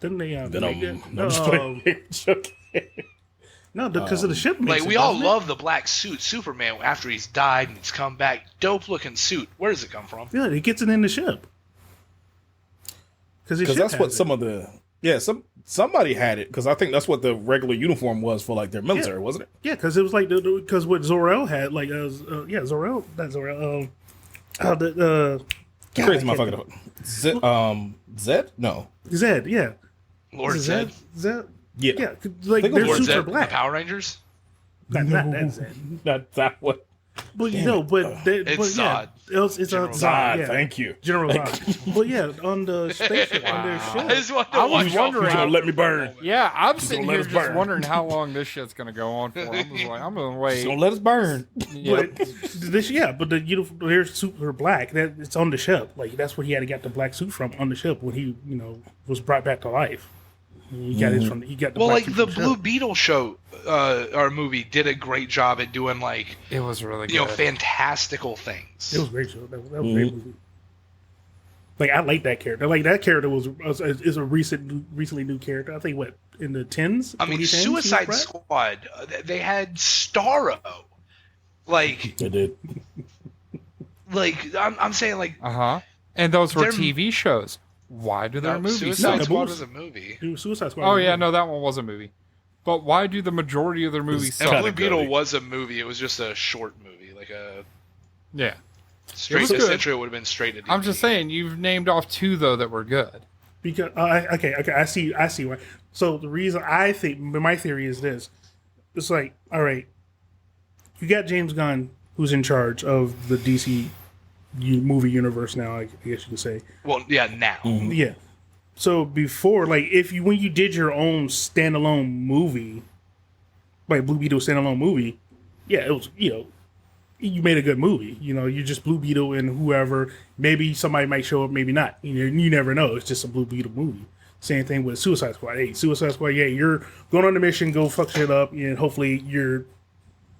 Didn't they? Then make it? I'm just playing. No, because of the ship. Like Makes we it, all doesn't it? love the black suit, Superman after he's died and he's come back, dope looking suit. Where does it come from? Yeah, he gets it in the ship. Because that's what some of the somebody had it because I think that's what the regular uniform was for like their military, wasn't it? Yeah, because it was like because what Zor-El had, like Zor-El, not Zor-El. Crazy motherfucker. Zed? No. Zed, yeah. Lord Is Zed, it Zed? Yeah. Yeah, like Think of their Lord suits are Zed, the black. Power Rangers. Not that Zed. Not that one. But Damn no, it. but It's yeah, it's General Zod. Zod, Yeah. thank you. General Zod. But yeah, on the spaceship, on their I ship. just wanted to I was watch y'all wondering- He's for gonna a let me burn. Yeah, I'm He's sitting gonna let here us just burn. wondering how long this shit's gonna go on for. I'm just like, I'm gonna He's wait. gonna let us burn. Yep. But but the uniform, their suit were black. That it's on the ship. Like that's where he had to get the black suit from on the ship when he, was brought back to life. He got his from. He got the Well, black like suit the from Blue ship. Beetle show, or movie, did a great job at doing like It was really good. fantastical things. It was a great show. That was a great movie. Like I like that character. Like that character is a recently new character. I think what in the tens. I mean, 2010s, Suicide right? Squad, they had Starro. Like, They did. I'm saying like And those were They're- TV shows. Why do their no, movies Suicide suck? Squad movies. was a movie. Dude, Suicide Squad. Oh was yeah, good. no, that one was a movie. But why do the majority of their movies And suck? Blue kinda Beetle goofy. was a movie. It was just a short movie, like a Yeah. straight was to good. Century. It would have been straight to DVD. I'm just saying, you've named off two though that were good. Because okay, I see why. So the reason I think my theory is this: it's like, all right, you got James Gunn who's in charge of the DC movie universe now. I guess you could say, Well, yeah, now. yeah. So before, like, when you did your own standalone movie, like Blue Beetle standalone movie, yeah, it was you made a good movie. You just Blue Beetle and whoever. Maybe somebody might show up, maybe not. You never know. It's just a Blue Beetle movie. Same thing with Suicide Squad. Hey, Suicide Squad, yeah, you're going on a mission, go fuck shit up, and hopefully you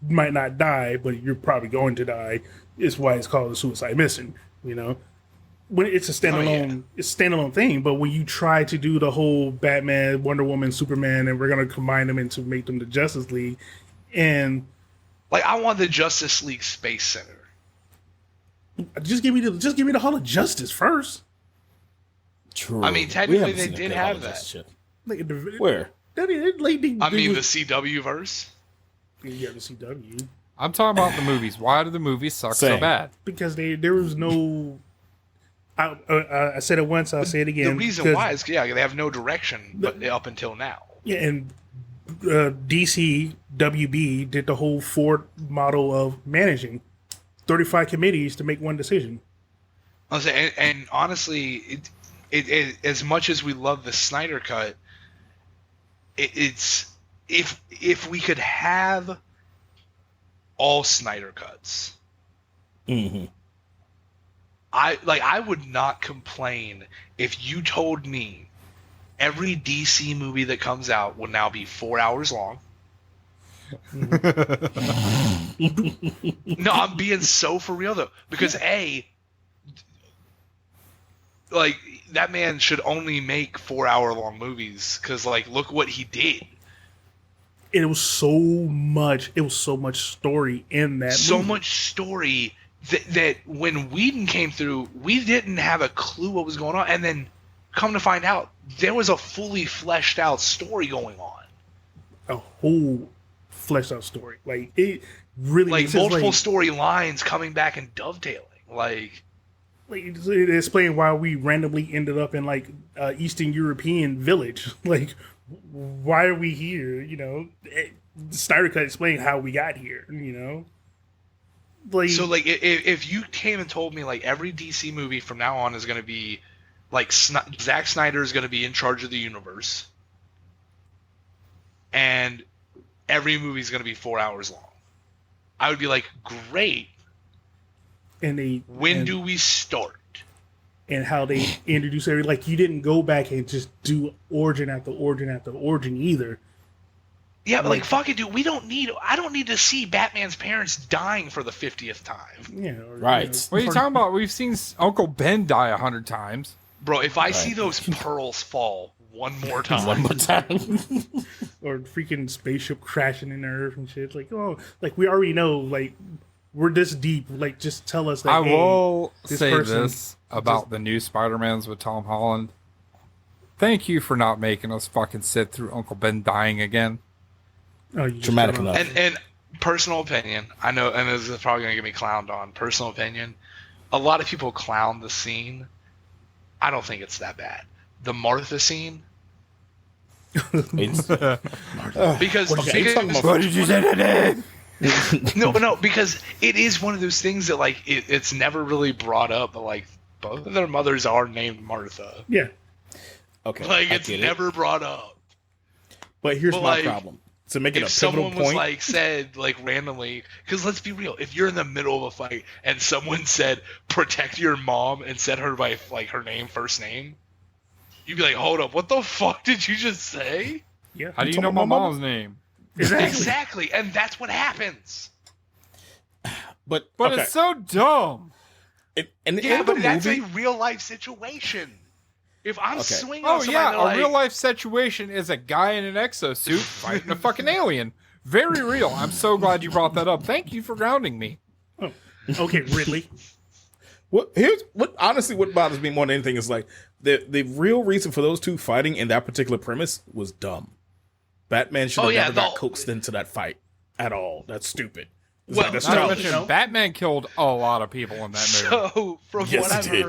might not die, but you're probably going to die. It's why it's called a suicide mission. When it's a standalone, it's a standalone thing. But when you try to do the whole Batman, Wonder Woman, Superman, and we're gonna combine them into make them the Justice League, and Like, I want the Justice League Space Center. just give me the Hall of Justice first. True. I mean, We technically, haven't they seen a did good have lot of that. this shit. Like, Where? I mean, I mean, the CW verse. yeah, the CW I'm talking about the movies. Why do the movies suck so Same. bad? because there was no. I said it once. I'll say it again. The reason because- why is, yeah, they have no direction but up until now. Yeah, and DC WB did the whole Ford model of managing 35 committees to make one decision. I was saying, and honestly, it as much as we love the Snyder Cut, it's if we could have all Snyder Cuts, Mm-hmm. I would not complain if you told me every DC movie that comes out will now be 4 hours long. No, I'm being so for real though, because like that man should only make 4 hour long movies, because like look what he did. It was so much story in that So movie. much story that when Whedon came through, we didn't have a clue what was going on, and then come to find out there was a fully fleshed out story going on. A whole fleshed out story. Like it really Like makes sense. multiple storylines coming back and dovetailing. Like It explained why we randomly ended up in like Eastern European village. Like, why are we here? You know, Snyder Cut explained how we got here. You know, like so like if you came and told me like every DC movie from now on is going to be like Zack Snyder is going to be in charge of the universe, and every movie is going to be 4 hours long, I would be like, great. and When do we start? and how they introduce every, like, you didn't go back and just do origin after origin after origin either. Yeah, but like fuck it, dude. I don't need to see Batman's parents dying for the 50th time, Yeah, Right. What are you talking about? We've seen Uncle Ben die 100 times. bro. If I see those pearls fall one more time, One more time. Or freaking spaceship crashing in the earth and shit. Like, oh, like we already know, like we're this deep. Like, just tell us that. I hey, will this say person this about the new Spider-Mans with Tom Holland. Thank you for not making us fucking sit through Uncle Ben dying again. Oh, you just Dramatic don't know. enough. and personal opinion, I know, and this is probably gonna get me clowned on. Personal opinion, a lot of people clown the scene. I don't think it's that bad. The Martha scene, It's- because, Okay, because talking about- What did you say today? no, because it is one of those things that like it's never really brought up, but like both of their mothers are named Martha. Yeah, okay, Like I it's get it. never brought up. But here's but, my like, problem. To make it If a pivotal someone was point, like said like randomly, because let's be real, if you're in the middle of a fight and someone said protect your mom and said her by like her name, first name, you'd be like, hold up, what the fuck did you just say? yeah. How do you talking know my about my mom? mom's name? Exactly. Exactly, and that's what happens. but But it's so dumb. in the Yeah, end of but the that's movie, a real life situation. If I'm Okay. swinging Oh on somebody, yeah, they're a like, real life situation is a guy in an exosuit fighting a fucking alien. Very real. I'm so glad you brought that up. Thank you for grounding me. Oh, okay, Ridley. what honestly what bothers me more than anything is like the real reason for those two fighting in that particular premise was dumb. Batman should have never got coaxed into that fight at all. That's stupid. It's Well, like, that's Not to No. childish. mention, Batman killed a lot of people in that movie. So from Yes, what I've it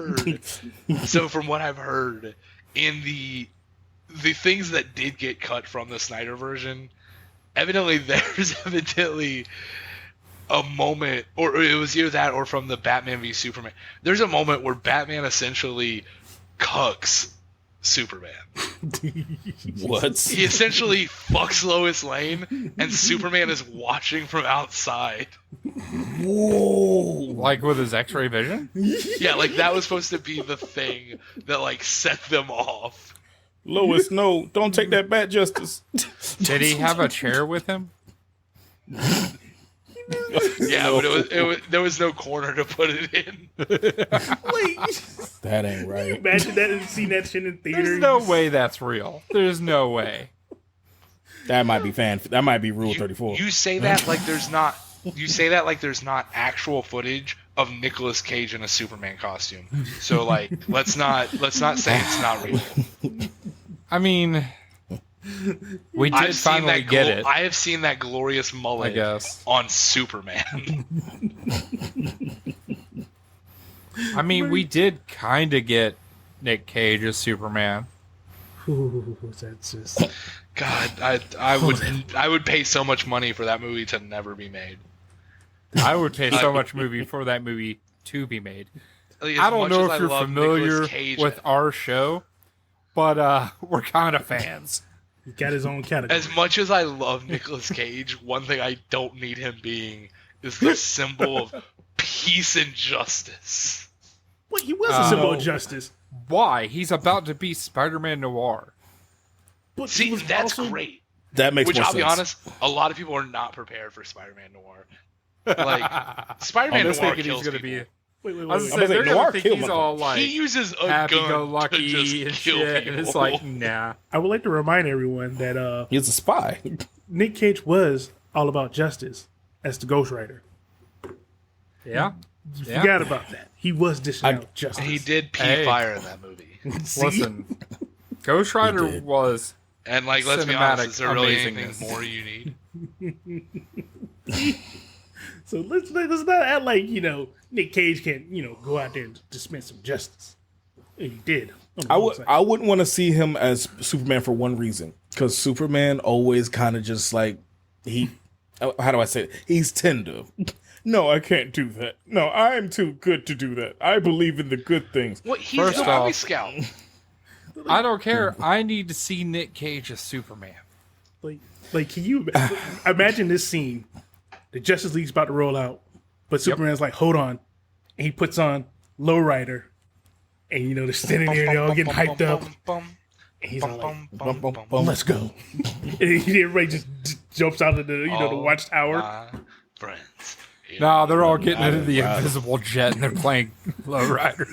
heard, in the things that did get cut from the Snyder version, evidently there's a moment, or it was either that or from the Batman v Superman. There's a moment where Batman essentially cucks Superman. What? He essentially fucks Lois Lane, and Superman is watching from outside. Whoa! Like with his X-ray vision? Yeah, like that was supposed to be the thing that like set them off. Lois, no, don't take that bat justice. Did he have a chair with him? Yeah, but it was there was no corner to put it in. Wait, That ain't right. imagine that and seeing that shit in theater. There's no way that's real. There's no way. That might be That might be Rule 34. You say that like there's not. You say that like there's not actual footage of Nicolas Cage in a Superman costume. So like, let's not say it's not real. I mean, we did finally get it, I have seen that glorious I mullet guess. on Superman. I mean, we did kind of get Nick Cage as Superman. Ooh, that's just. God, I would pay so much money for that movie to never be made. I would pay so much for that movie to be made. Like, I as don't much know as if I you're love familiar Nicolas Cage, with our show, but we're kind of fans. He got his own category. as much as I love Nicolas Cage, one thing I don't need him being is the symbol of peace and justice. Well, he was a symbol No. of justice. Why? He's about to be Spider-Man Noir. But he See, was that's also- great. That makes Which more I'll sense. be honest, a lot of people are not prepared for Spider-Man Noir. Like Spider-Man They're Noir thinking kills he's gonna people. be. Wait. I was I'm gonna say, gonna say, they're Noir gonna think killed he's my all like He uses a gun happy-go-lucky to just and kill shit, people. and it's like, nah. I would like to remind everyone that He's a spy. Nick Cage was all about justice as the Ghost Rider. Yeah. You Yeah. forgot about that. He was dishing out justice. he did pee Hey. fire in that movie. See? Listen, Ghost Rider did. was. And like, let's be honest, Cinematic is there really amazingness. anything more you need? So let's not act like, Nick Cage can't, go out there and dispense some justice. And he did. I wouldn't want to see him as Superman for one reason, because Superman always kind of just like how do I say it? He's tender. No, I can't do that. No, I'm too good to do that. I believe in the good things. What? He's First the Boy off- Scout. I don't care. I need to see Nick Cage as Superman. Like, can you imagine this scene? The Justice League's about to roll out, but Superman's like, hold on. And he puts on Lowrider. And, they're standing there, they're all getting hyped up. And he's all like, let's go. And everybody just jumps out of the, the watchtower. My friends. Nah, they're all getting into the invisible jet and they're playing Lowrider.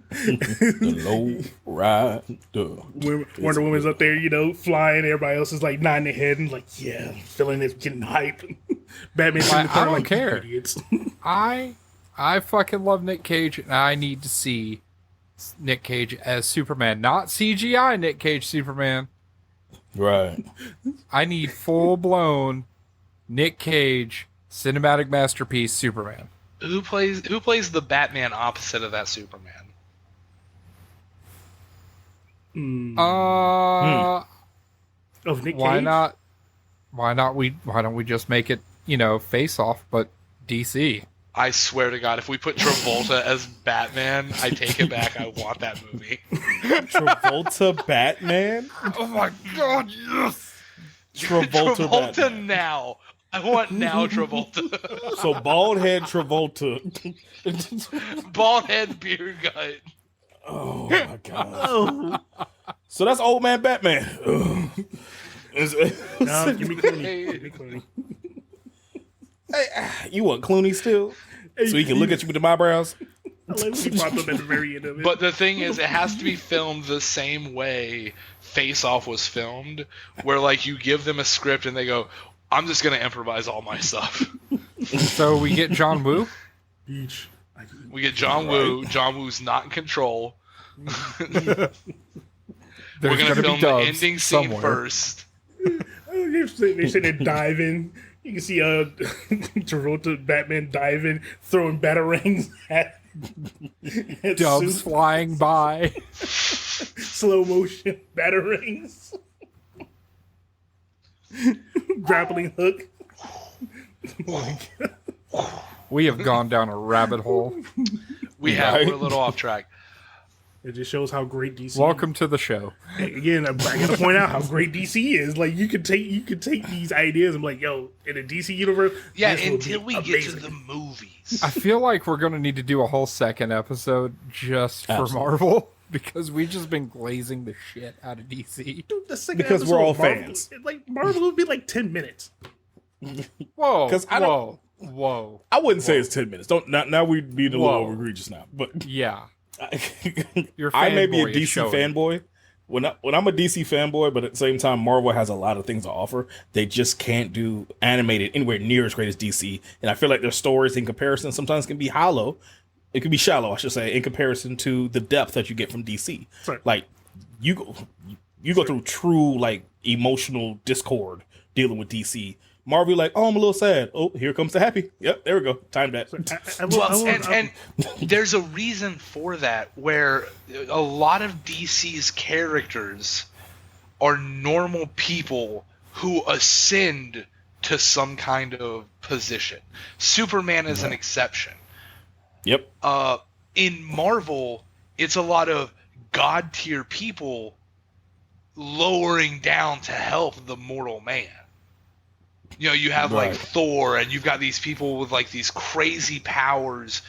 The low rider. Wonder Woman's up there, flying. Everybody else is like nodding their head and like, yeah, feeling it, getting hype. Batman's in the I car don't like, care. idiots. I fucking love Nick Cage, and I need to see Nick Cage as Superman, not CGI Nick Cage Superman. Right. I need full blown Nick Cage cinematic masterpiece Superman. Who plays the Batman opposite of that Superman? Of Nick Why Cage? not? Why don't we just make it Face Off, but DC? I swear to God, if we put Travolta as Batman, I take it back. I want that movie. Travolta Batman? Oh my God! Yes. Travolta Batman. now. I want now Travolta. So bald head Travolta. Bald head, beer gut. Oh my god. So that's old man Batman. Ugh. No, give me Clooney. Give me Clooney. Hey, you want Clooney still? So he can look at you with the eyebrows? I like when he popped up at the very end of it. But the thing is, it has to be filmed the same way Face Off was filmed, where like you give them a script and they go, "I'm just gonna improvise all my stuff." So we get John Woo. Beach. We get John Woo. John Woo's not in control. We're gonna be film the dubs ending scene somewhere. first. They sit there diving. You can see Travolta Batman diving, throwing batarangs at Dubs Sue. flying by. Slow motion batarangs. Grappling hook. We have gone down a rabbit hole. We're a little off track. It just shows how great DC. Welcome to the show. Again, I gotta point out how great DC is. Like you could take these ideas and be like, yo, in the DC universe, Yeah, this will until be we get amazing. to the movies. I feel like we're going to need to do a whole second episode just for Absolutely. Marvel because we've just been glazing the shit out of DC. Dude, the second Because we're episode all of Marvel- fans. Like Marvel would be like 10 minutes. Whoa. 'Cause I don't- Whoa. I wouldn't say it's 10 minutes. Don't now we'd be a little Whoa. over egregious now. But Yeah. Your I may be a fanboy is DC showing. fanboy. When I'm a DC fanboy, but at the same time, Marvel has a lot of things to offer. They just can't do animated anywhere near as great as DC. And I feel like their stories in comparison sometimes can be hollow. It can be shallow, I should say, in comparison to the depth that you get from DC. Sorry. Like you go through true like emotional discord dealing with DC. Marvel, like, oh, I'm a little sad. Oh, here comes the happy. Yep, there we go. Time that. And there's a reason for that, where a lot of DC's characters are normal people who ascend to some kind of position. Superman is an exception. Yep. In Marvel, it's a lot of god tier people lowering down to help the mortal man. You know, you have like Right. Thor, and you've got these people with like these crazy powers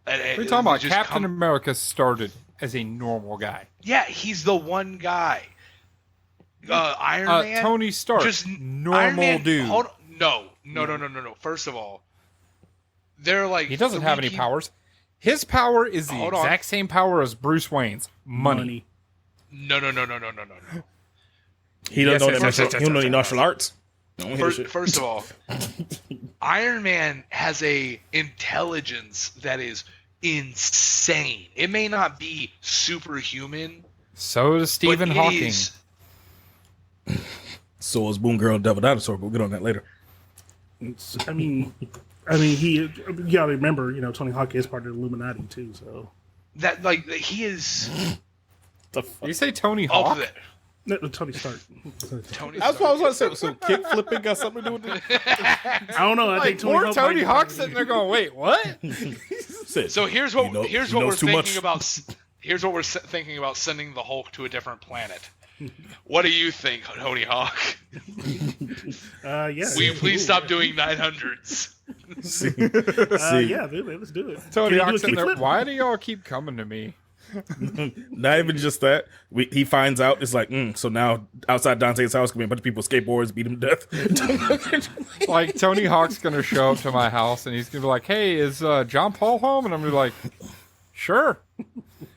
What are you talking about? Captain America started as a normal guy. Yeah, he's the one guy. Iron Man, Tony Stark, just normal dude. Hold on. No. First of all, they're like he doesn't have any powers. His power is the exact same power as Bruce Wayne's. Money. No. He doesn't know any martial arts. First of all, Iron Man has a intelligence that is insane. It may not be superhuman. So does Stephen Hawking. So is Moon Girl and Devil Dinosaur, but we'll get on that later. I mean, you gotta remember, Tony Hawk is part of the Illuminati too. So that he is. Did you say Tony Hawk? No, Tony Stark. That's what I was going to say. So kick flipping got something to do with it? I don't know. I think Tony Hawk sitting there going, "Wait, what?" So here's what we're thinking about. Here's what we're thinking about sending the Hulk to a different planet. What do you think, Tony Hawk? Yeah. Will you please stop doing 900s? Yeah, let's do it. Tony Hawk's in there. Why do y'all keep coming to me? Not even just that. He finds out. It's like, so now outside Dante's house, can be a bunch of people skateboards, beat him to death. Like Tony Hawk's gonna show up to my house and he's gonna be like, "Hey, is John Paul home?" And I'm gonna be like, "Sure."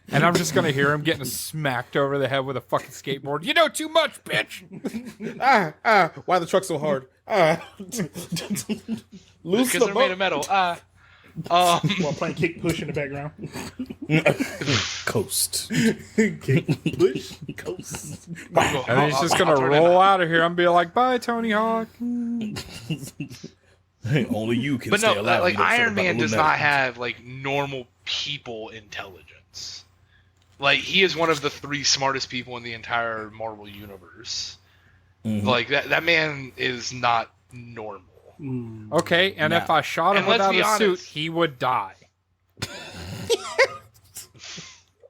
And I'm just gonna hear him getting smacked over the head with a fucking skateboard. You know too much, bitch. Why the truck so hard? Loose because they're made of metal. While playing kick push in the background. Coast. Kick push coast. And he's just gonna roll out of here. I'm be like, "Bye, Tony Hawk." Only you can. But stay no, alive. like Iron Man does not have like normal people intelligence. Like he is one of the 3 smartest people in the entire Marvel universe. Mm-hmm. Like that man is not normal. Okay, and if I shot him without a suit, he would die.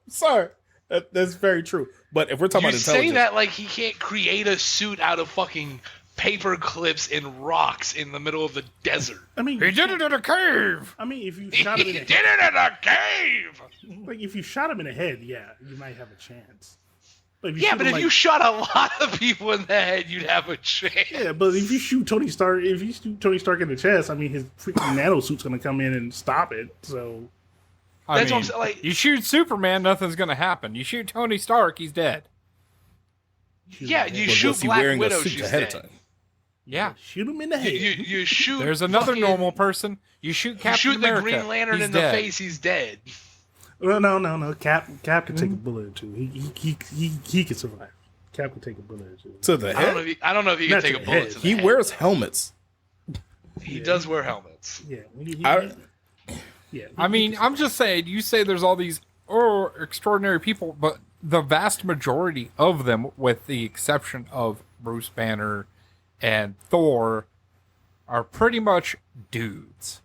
Sorry, that's very true. But if we're talking about intelligence, you say that like he can't create a suit out of fucking paper clips and rocks in the middle of the desert. I mean, he did it in a cave. I mean, if you shot him in the head, did it in a cave. Like if you shot him in the head, yeah, you might have a chance. But if you shot a lot of people in the head, you'd have a chance. Yeah, but if you shoot Tony Stark, in the chest, I mean, his freaking nanosuit's gonna come in and stop it. So that's what I'm saying. Like, you shoot Superman, nothing's gonna happen. You shoot Tony Stark, he's dead. Yeah, you shoot Black Widow, she's dead. Yeah, shoot him in the head. You shoot. There's another normal person. You shoot Captain America. You shoot the Green Lantern in the face, he's dead. Well, no. Cap can take a bullet or two. He can survive. Cap can take a bullet or two. To the head? I don't know if he can take a bullet to the head. He wears helmets. He does wear helmets. Yeah. I mean, I'm just saying, you say there's all these extraordinary people, but the vast majority of them, with the exception of Bruce Banner and Thor, are pretty much dudes.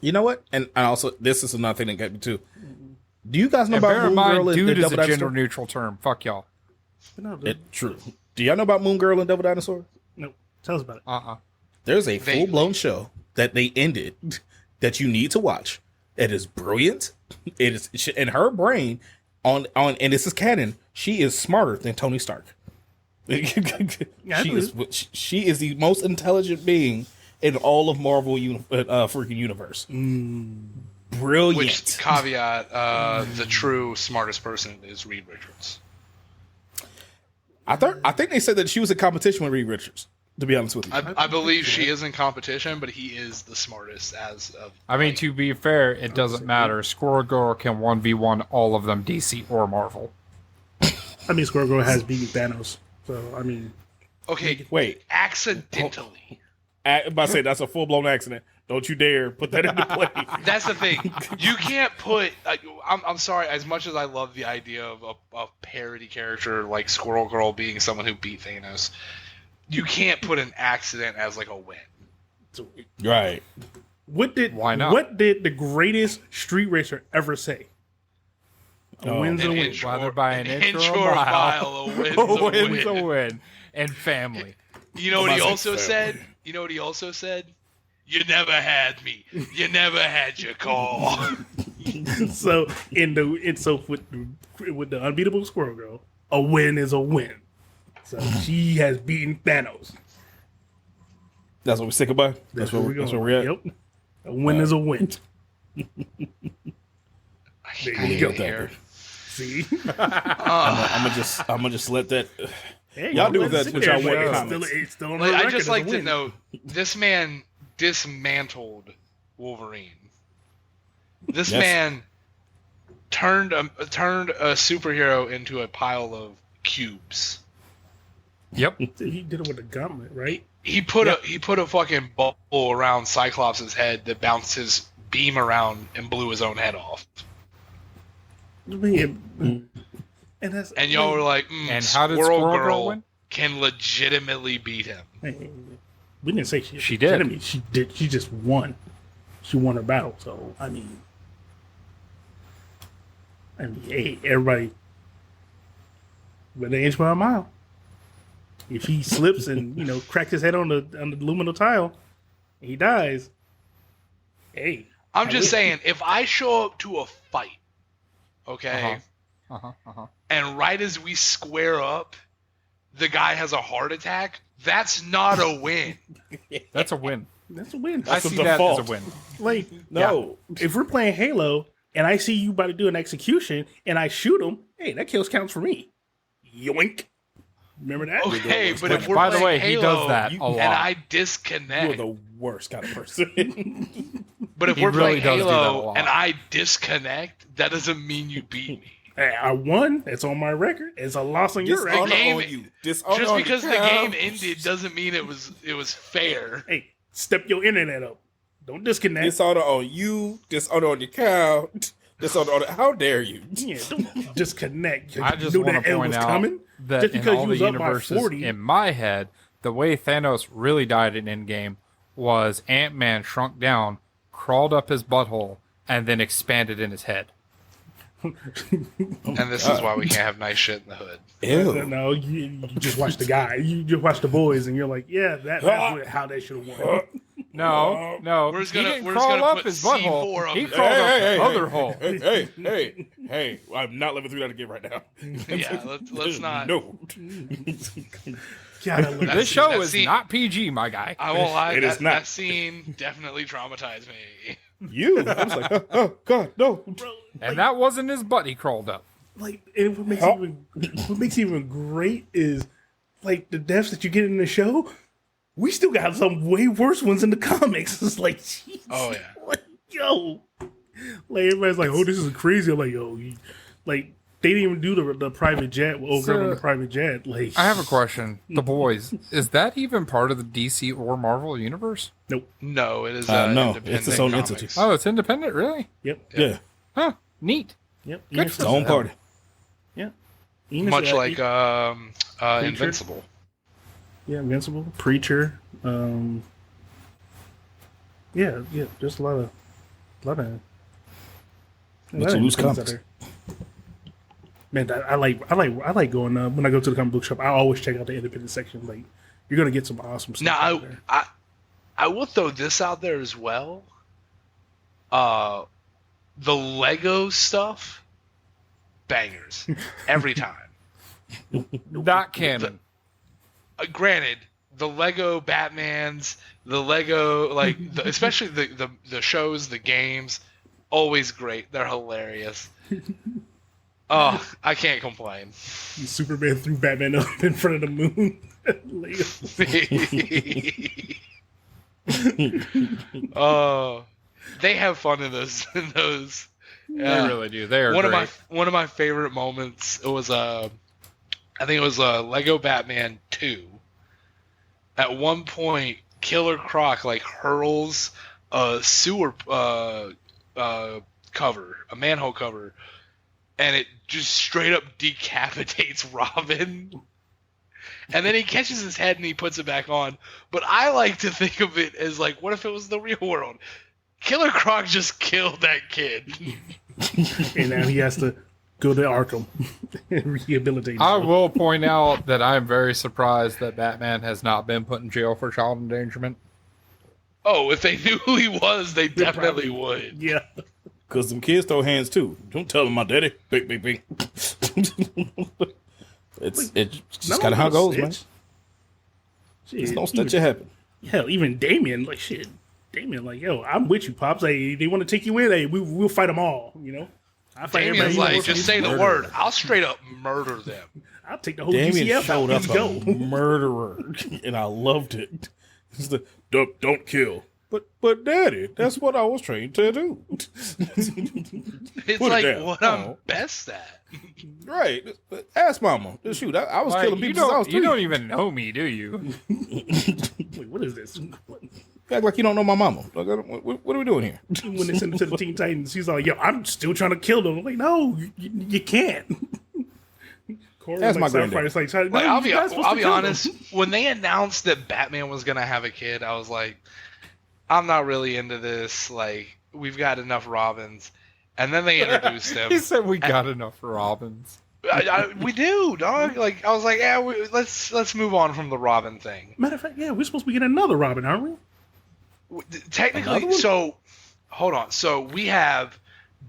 You know what? And also, this is another thing that got me too. Do you guys know about Moon Girl and dude Devil is a gender neutral term. Fuck y'all. True. Do y'all know about Moon Girl and Devil Dinosaur? No. Tell us about it. There's a full-blown show that they ended that you need to watch. It is brilliant. It is in her brain and this is canon. She is smarter than Tony Stark. She is the most intelligent being in all of Marvel freaking universe. Brilliant. Which caveat, the true smartest person is Reed Richards. I think they said that she was in competition with Reed Richards, to be honest with you. I believe she is in competition, but he is the smartest as of... I mean, to be fair, it doesn't matter. Squirrel Girl can 1v1 all of them, DC or Marvel. I mean, Squirrel Girl has beaten Thanos, so, I mean... Okay, wait. Accidentally. I'm about to say, that's a full-blown accident. Don't you dare put that into play. That's the thing. You can't put... I'm sorry, as much as I love the idea of a parody character like Squirrel Girl being someone who beat Thanos, you can't put an accident as like a win. Right. Why not? What did the greatest street racer ever say? A win's a win. Whether by an inch or a mile, a win's a win. And family. You know what he also said? You never had me. You never had your call. So with the unbeatable Squirrel Girl, a win is a win. So she has beaten Thanos. That's what we stick by. That's where we're at. Yep. A win is a win. I There hate you go. it here. See? I'm gonna just let that. Hey, Y'all do let that it with sit y'all there, want man. comments. It's still on Like, the I record just as a like to win. note this man dismantled Wolverine. This Yes. man turned a superhero into a pile of cubes. Yep. He did it with a gauntlet, right? He put a fucking ball around Cyclops' head that bounced his beam around and blew his own head off. And And y'all were like, And how did Squirrel Squirrel Girl Girl win? can legitimately beat him. hey, we didn't say She did. enemy. She did. She just won. She won her battle. So I mean, hey, everybody, but an inch by a mile. If he slips and cracks his head on the aluminum tile, and he dies. Hey, I'm just saying, if I show up to a fight, okay, and right as we square up, the guy has a heart attack, that's not a win. That's a win. that's a win. I a see that as default. a win. Like, No, if we're playing Halo and I see you about to do an execution and I shoot him, hey, that kills counts for me. Yoink. Remember that? Okay, but if Which, we're by the playing way, he Halo does that a lot. and I you're disconnect, the worst kind of person. but if He we're really playing does do that a Halo lot. and I disconnect, that doesn't mean you beat me. Hey, I won. It's on my record. It's a loss on your Dishonor record. game- on you. Dishonor Just on because you. the game ended doesn't mean it was fair. Hey, step your internet up. Don't disconnect. Dishonor on you. Dishonor on your cow. Dishonor on. How dare you? Yeah, don't disconnect. I just Knew want that to end point was out coming. that Just in because all you the was up by universes 40. in my head, the way Thanos really died in Endgame was Ant-Man shrunk down, crawled up his butthole, and then expanded in his head. And this is why we can't have nice shit in the hood. Ew. No, you just watch the guy. You just watch the boys, and you're like, yeah, that's how they should have won. No, We're just he gonna- didn't we're just crawl gonna up put his C4 butthole. up He there. crawled up the other hole. Hey! I'm not living through that again right now. Yeah, let's not. No. God, I love That's- This show that is scene- not PG, my guy. I won't lie. It is not. That scene definitely traumatized me. You. I was like, oh God, no. bro. And that wasn't his butt he crawled up. Like, and what makes it even great is like the deaths that you get in the show. We still got some way worse ones in the comics. It's like, jeez, Oh, yeah. like, yo, like everybody's like, oh, this is crazy. I'm like, yo, like they didn't even do the private jet. Old girl on the private jet. Like, I have a question. The boys, is that even part of the DC or Marvel universe? nope. No, it is No, independent it's its own comics. entity. Oh, it's independent, really? Yep. Yeah. Huh, neat. Yep. Good Enos for Its own them. party. Yeah. Enos, Much like Invincible. yeah, Invincible, Preacher. Yeah, just a lot of. Lots of loose comics. Man, I like going when I go to the comic book shop. I always check out the independent section. Like, you're gonna get some awesome stuff. Now, out there. I will throw this out there as well. The Lego stuff, bangers every time. Not canon. Granted, the Lego Batmans, the Lego especially the shows, the games, always great. They're hilarious. Oh, I can't complain. Superman threw Batman up in front of the moon. Lego. Oh, they have fun in those. They really do. They are one great. of my favorite moments. It was I think it was Lego Batman 2. At one point, Killer Croc hurls a sewer cover, a manhole cover, and it just straight up decapitates Robin. And then he catches his head and he puts it back on. But I like to think of it as what if it was the real world? Killer Croc just killed that kid. And now he has to go to Arkham and rehabilitate I himself. will point out that I'm very surprised that Batman has not been put in jail for child endangerment. Oh, if they knew who he was, they definitely probably would. Yeah. Because them kids throw hands too. Don't tell them my daddy. Bing, bing, bing. It's just kind of how it goes, man. There's no such a happen. Hell, even Damien, like shit. Damien, like, yo, I'm with you, pops. Hey, they want to take you in. Hey, we'll fight them all. You know, I fight Damien's everybody. like, just say the word. I'll straight up murder them. I'll take the whole Damien UCF showed out. up Let's go. a murderer, and I loved it. He's the don't kill. But daddy, that's what I was trained to do. It's Put it like down. what I'm best at. Right. Ask mama. Shoot, I was killing people since I was 3. You don't even know me, do you? Wait, what is this? You act like you don't know my mama. Like, what are we doing here? When they send it to the Teen Titans, he's like, yo, I'm still trying to kill them. I'm like, no, you can't. Corey's That's my Starfire, granddad. it's like, no, Like, you're not supposed I'll to be kill honest. them. When they announced that Batman was gonna have a kid, I was like, I'm not really into this. Like, we've got enough Robins, and then they introduced him. He said we got enough Robins. We do, dog. Like, I was like, yeah, let's move on from the Robin thing. Matter of fact, yeah, we're supposed to be getting another Robin, aren't we? Another Technically, one? so hold on. So we have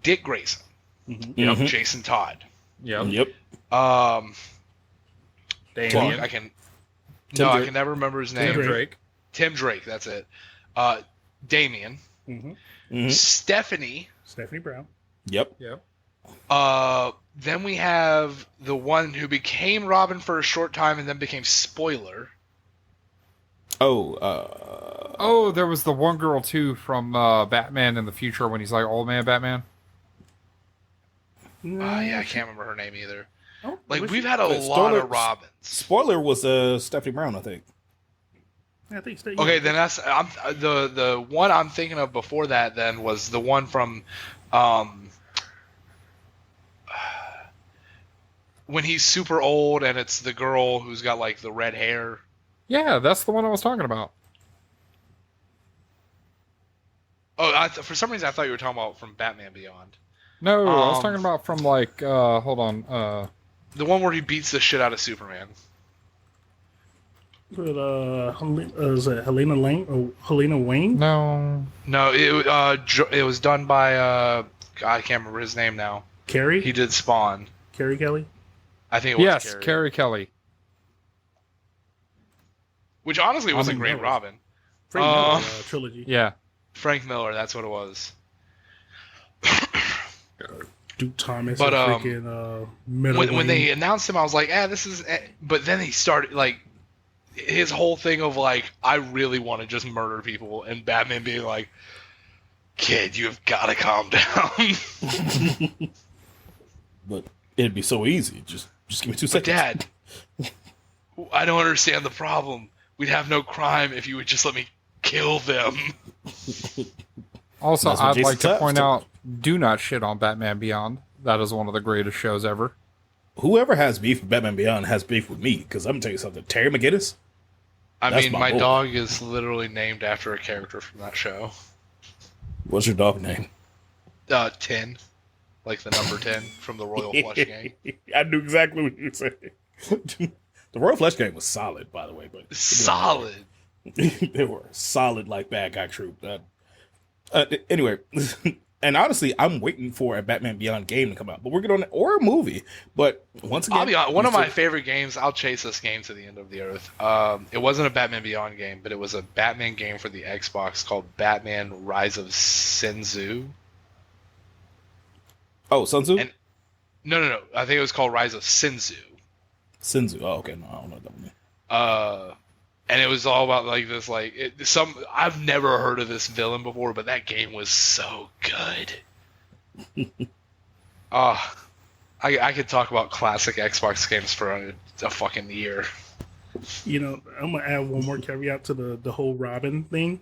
Dick Grayson, Mhm. Jason Todd. Yep. Fuck, Damien. I can. Tim No, I Drake. can never remember his Tim name. Drake. Tim Drake. That's it. Damien. Mhm. Stephanie. Stephanie Brown. Yep. Yep. Then we have the one who became Robin for a short time and then became Spoiler. Oh, there was the one girl too from Batman in the future when he's like old man Batman. Yeah, I can't remember her name either. Oh, Like, was we've she? had a But lot Stoller- of Robins. Spoiler was Stephanie Brown, I think. I think so, Okay, yeah. then that's the one I'm thinking of before that. Then was the one from, when he's super old and it's the girl who's got like the red hair. Yeah, that's the one I was talking about. Oh, for some reason I thought you were talking about from Batman Beyond. No, I was talking about from like hold on. The one where he beats the shit out of Superman. But, is it Helena Lane or Helena Wayne? No. No, it was done by I can't remember his name now. Carrie? He did Spawn. Carrie Kelly? I think it was Yes, Carrie. Carrie Kelly. Which honestly was a mean, great that was- Robin. Frank Miller trilogy. Yeah. Frank Miller, that's what it was. Duke Thomas But, and freaking Meadow When Wayne. they announced him, I was like, this is. But then he started like his whole thing of like, I really want to just murder people, and Batman being like, kid, you've got to calm down. But it'd be so easy. Just give me 2 But seconds. Dad, I don't understand the problem. We'd have no crime if you would just let me kill them. Also, That's what I'd Jason like to Todd point said. out, do not shit on Batman Beyond. That is one of the greatest shows ever. Whoever has beef with Batman Beyond has beef with me. Because I'm gonna tell you something. Terry McGinnis. I That's mean, my my boy. dog is literally named after a character from that show. What's your dog name? 10. Like the number 10 from the Royal Flush Gang. I knew exactly what you were saying. The Royal Flush Gang was solid, by the way. But Solid. they were a solid, like, bad guy troop. Anyway, and honestly, I'm waiting for a Batman Beyond game to come out. But we're going to, or a movie. But once again, I'll be honest, one of my favorite games, I'll chase this game to the end of the earth. It wasn't a Batman Beyond game, but it was a Batman game for the Xbox called Batman Rise of Senzu. Oh, Sun Tzu? And- No. I think it was called Rise of Senzu. Sinzu. Oh, okay. No, I don't know what that one. And it was all about like this, like I've never heard of this villain before, but that game was so good. I could talk about classic Xbox games for a fucking year. You know, I'm gonna add one more caveat to the whole Robin thing.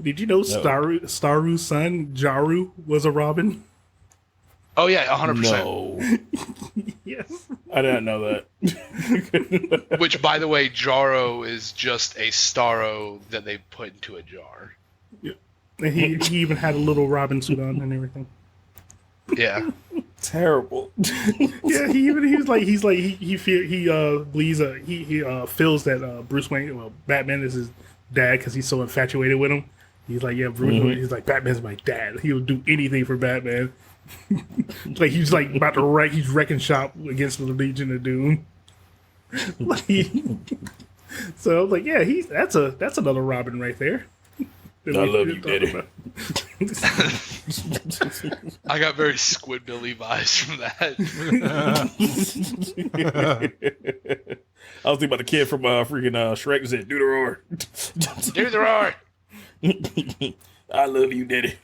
Did you know No. Staru's son Jaru was a Robin? Oh yeah, 100%. No. Yes. I didn't know that. Which, by the way, Jaro is just a Starro that they put into a jar. And he even had a little Robin suit on and everything. Yeah. Terrible. Yeah, he feels that Bruce Wayne, well, Batman is his dad because he's so infatuated with him. He's like, yeah, Bruce. He's like, Batman's my dad. He'll do anything for Batman. Like he's like about to he's wrecking shop against the Legion of Doom. Like, so I was like, yeah, that's another Robin right there. I love you, Daddy. I got very Squidbilly vibes from that. I was thinking about the kid from freaking Shrek who said, "Do the roar." Do the roar. I love you, Daddy.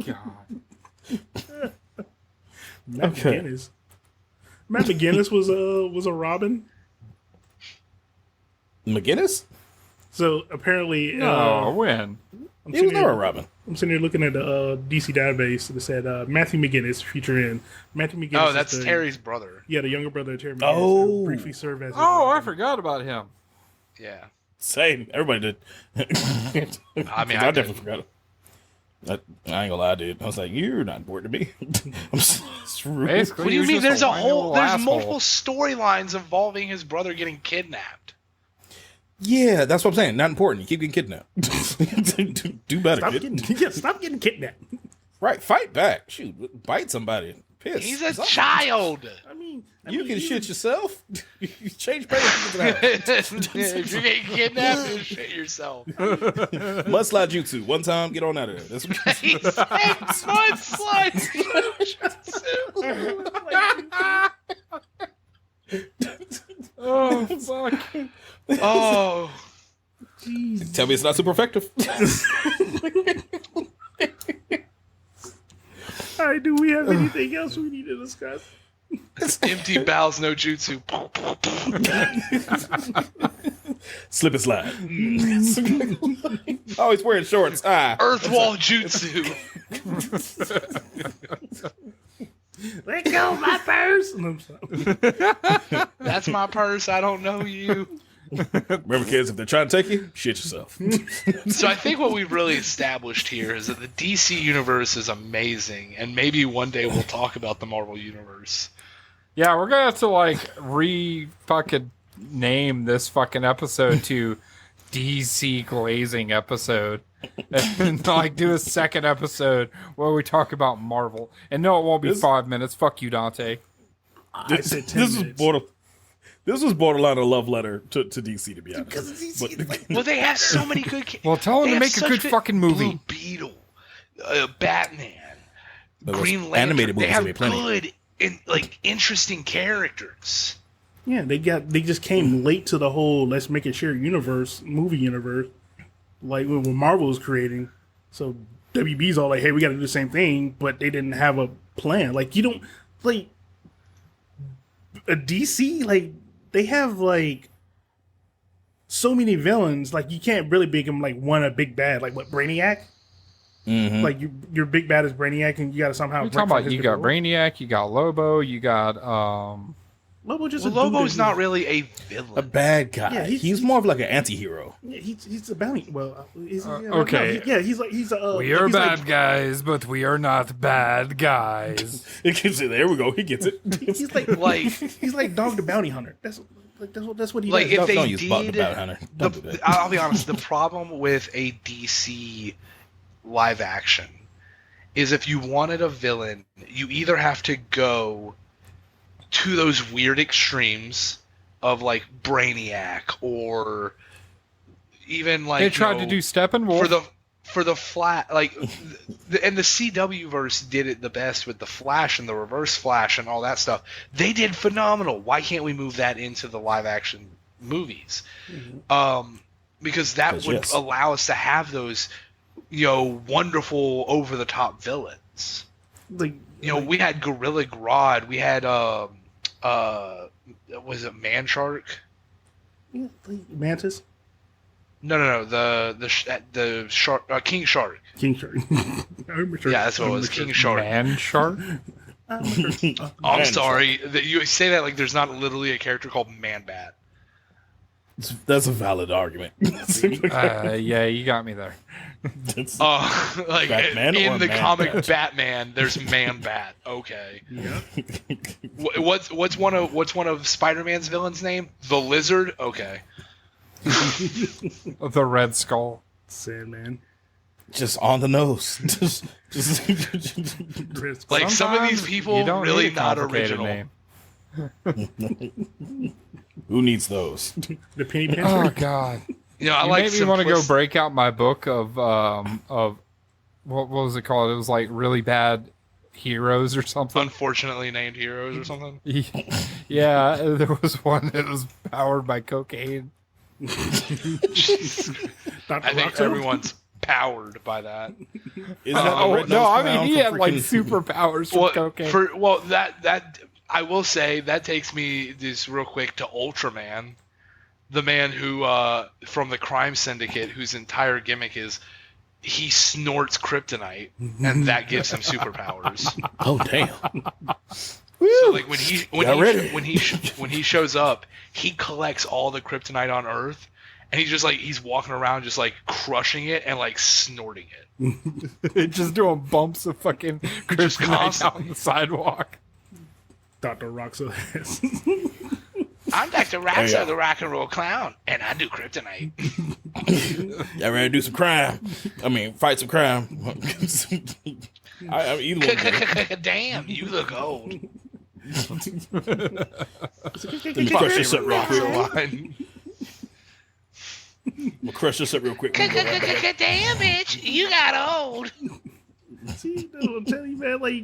God. Matt Okay. McGinnis. Matt McGinnis was a Robin. McGinnis? So apparently, No, when? He was never a Robin. I'm sitting here looking at the DC database that said Matthew McGinnis featuring Matthew McGinnis. Oh, is that's the, Terry's brother. Yeah, the younger brother of Terry McGinnis. Oh. who briefly served as. his Oh, I Robin. forgot about him. Yeah. Same. Everybody did. I mean, I I definitely forgot. I ain't gonna lie, dude. I was like, you're not important to me. I'm so rude. Basically, What do he you was mean? just There's a whiny whole, little there's asshole. multiple storylines involving his brother getting kidnapped. Yeah, that's what I'm saying. Not important. You keep getting kidnapped. Do better, kid. Stop getting kidnapped. Right, fight back. Shoot, bite somebody. Piss. He's a Something. child. You can shit yourself. You change pants. You get out. If you're getting kidnapped, you shit yourself. Mudslide jutsu. One time, get on out of there. That's what He said mudslide Oh, fuck. Oh. Tell me it's not super effective. All right, do we have anything else we need to discuss? Empty bowels, no jutsu. Slip and slide. Oh, he's wearing shorts. Ah. Earth wall jutsu. Let go, my purse. No, That's my purse. I don't know you. Remember, kids, if they're trying to take you, shit yourself. So I think what we've really established here is that the DC universe is amazing, and maybe one day we'll talk about the Marvel universe. Yeah, we're gonna have to like fucking name this fucking episode to DC glazing episode, and like do a second episode where we talk about Marvel. And no, it won't be 5 minutes. Fuck you, Dante. I said 10 minutes. This was borderline a love letter to DC, to be honest. Well, they have so many good. Well, tell them they to have make a such good fucking movie. Blue Beetle, Batman, Those Green Lantern. animated They movies have they plenty. good and like interesting characters. Yeah, they just came late to the whole let's make it shared universe, movie universe, like when Marvel was creating. So WB's all like, hey, we got to do the same thing, but they didn't have a plan. Like you don't like a DC like they have like so many villains. Like you can't really make them like one a big bad. Like what Brainiac. Mm-hmm. Like your big bad is Brainiac, and you got to somehow. You're break talking from about his you got control. Brainiac, you got Lobo, you got Lobo just Well, a dude Lobo's that- not really a A villain. bad guy. Yeah, he's more of like an anti-hero. Yeah, he's a bounty. Well, okay. He's a. we are he's bad like, guys, but we are not bad guys. There we go. He gets it. He's like Like, he's like Dog the Bounty Hunter. That's what he like does. if they don't use Bounty did, Hunter. Don't do that. I'll be honest. The problem with a DC live action is if you wanted a villain, you either have to go to those weird extremes of like Brainiac, or even like They tried to do Steppenwolf. for the flat and the CW verse did it the best with the Flash and the Reverse Flash and all that stuff. They did phenomenal. Why can't we move that into the live action movies? Because that would yes. allow us to have those, wonderful over the top villains. Like, We had Gorilla Grodd. We had was it Man Shark? Mantis, No. The shark, King Shark. King Shark. I remember Shark. Yeah, that's what it was. King Shark. Man Shark. I'm sorry that you say that like there's not literally a character called Man Bat. That's a valid argument. Yeah, you got me there. Like Batman in or the Man comic Bat? Batman, there's Man Bat. Okay. Yeah. What's one of Spider-Man's villains' name? The Lizard. Okay. The Red Skull. Sandman. Just on the nose. just Like some of these Sometimes people you don't really need a not complicated original. name. Who needs those? The Penny Pincher. Oh God! You know, I You like made me want to go simplicity. break out my book of what was it called? It was like really bad heroes or something. Unfortunately named heroes or something. Yeah, there was one that was powered by cocaine. Dr. I think Roxo? everyone's powered by that. Is that the Oh red-nosed no! I clown mean, he from had like freaking- superpowers from cocaine. That I will say that takes me just real quick to Ultraman, the man who from the Crime Syndicate, whose entire gimmick is he snorts kryptonite, and that gives him superpowers. Oh damn! So like when he shows up, he collects all the kryptonite on Earth, and he's walking around just like crushing it and like snorting it. Just doing bumps of fucking Just kryptonite constantly. on the sidewalk. Dr. Roxo has. I'm Dr. There you go. the rock and roll clown, and I do kryptonite. Y'all ready to do some crime? I mean, fight some crime. I either one. Damn, you look old. Let me crush this up real quick. We'll crush this up real quick. We'll go right back. Damn, bitch, you got old. See, I'm telling you, man, like,